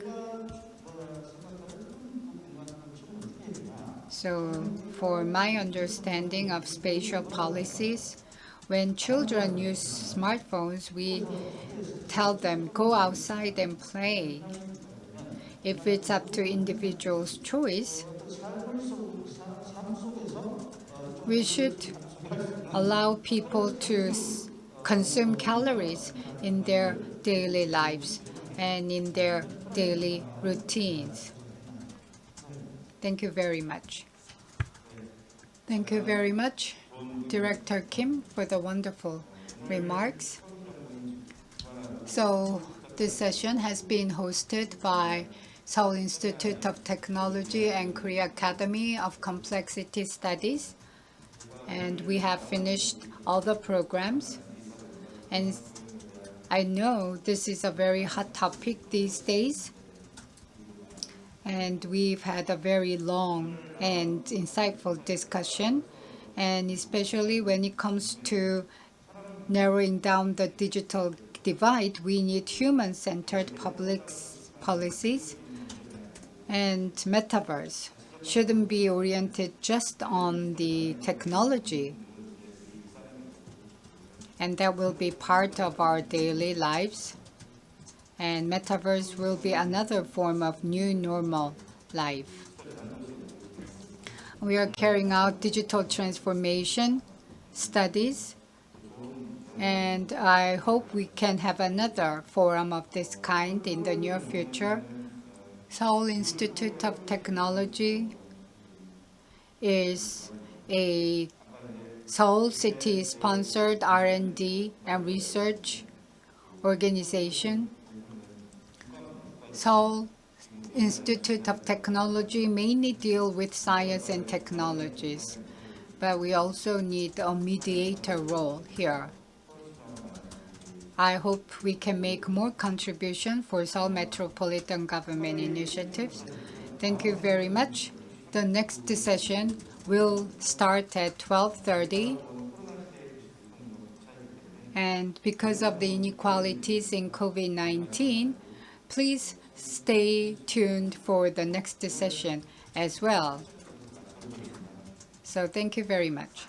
So for my understanding of spatial policies, when children use smartphones, we tell them, go outside and play. If it's up to individuals' choice, we should allow people to consume calories in their daily lives and in their daily routines. Thank you very much. Thank you very much, Director Kim, for the wonderful remarks. So this session has been hosted by Seoul Institute of Technology and Korea Academy of Complexity Studies. And we have finished all the programs. And I know this is a very hot topic these days. And we've had a very long and insightful discussion. And especially when it comes to narrowing down the digital divide, we need human-centered public policies. And Metaverse shouldn't be oriented just on the technology. And that will be part of our daily lives. And Metaverse will be another form of new normal life. We are carrying out digital transformation studies. And I hope we can have another forum of this kind in the near future. Seoul Institute of Technology is a Seoul City-sponsored R&D and research organization. Seoul Institute of Technology mainly deal with science and technologies, but we also need a mediator role here. I hope we can make more contribution for Seoul Metropolitan Government initiatives. Thank you very much. The next session will start at 12:30. And because of the inequalities in COVID-19, please stay tuned for the next session as well. So thank you very much.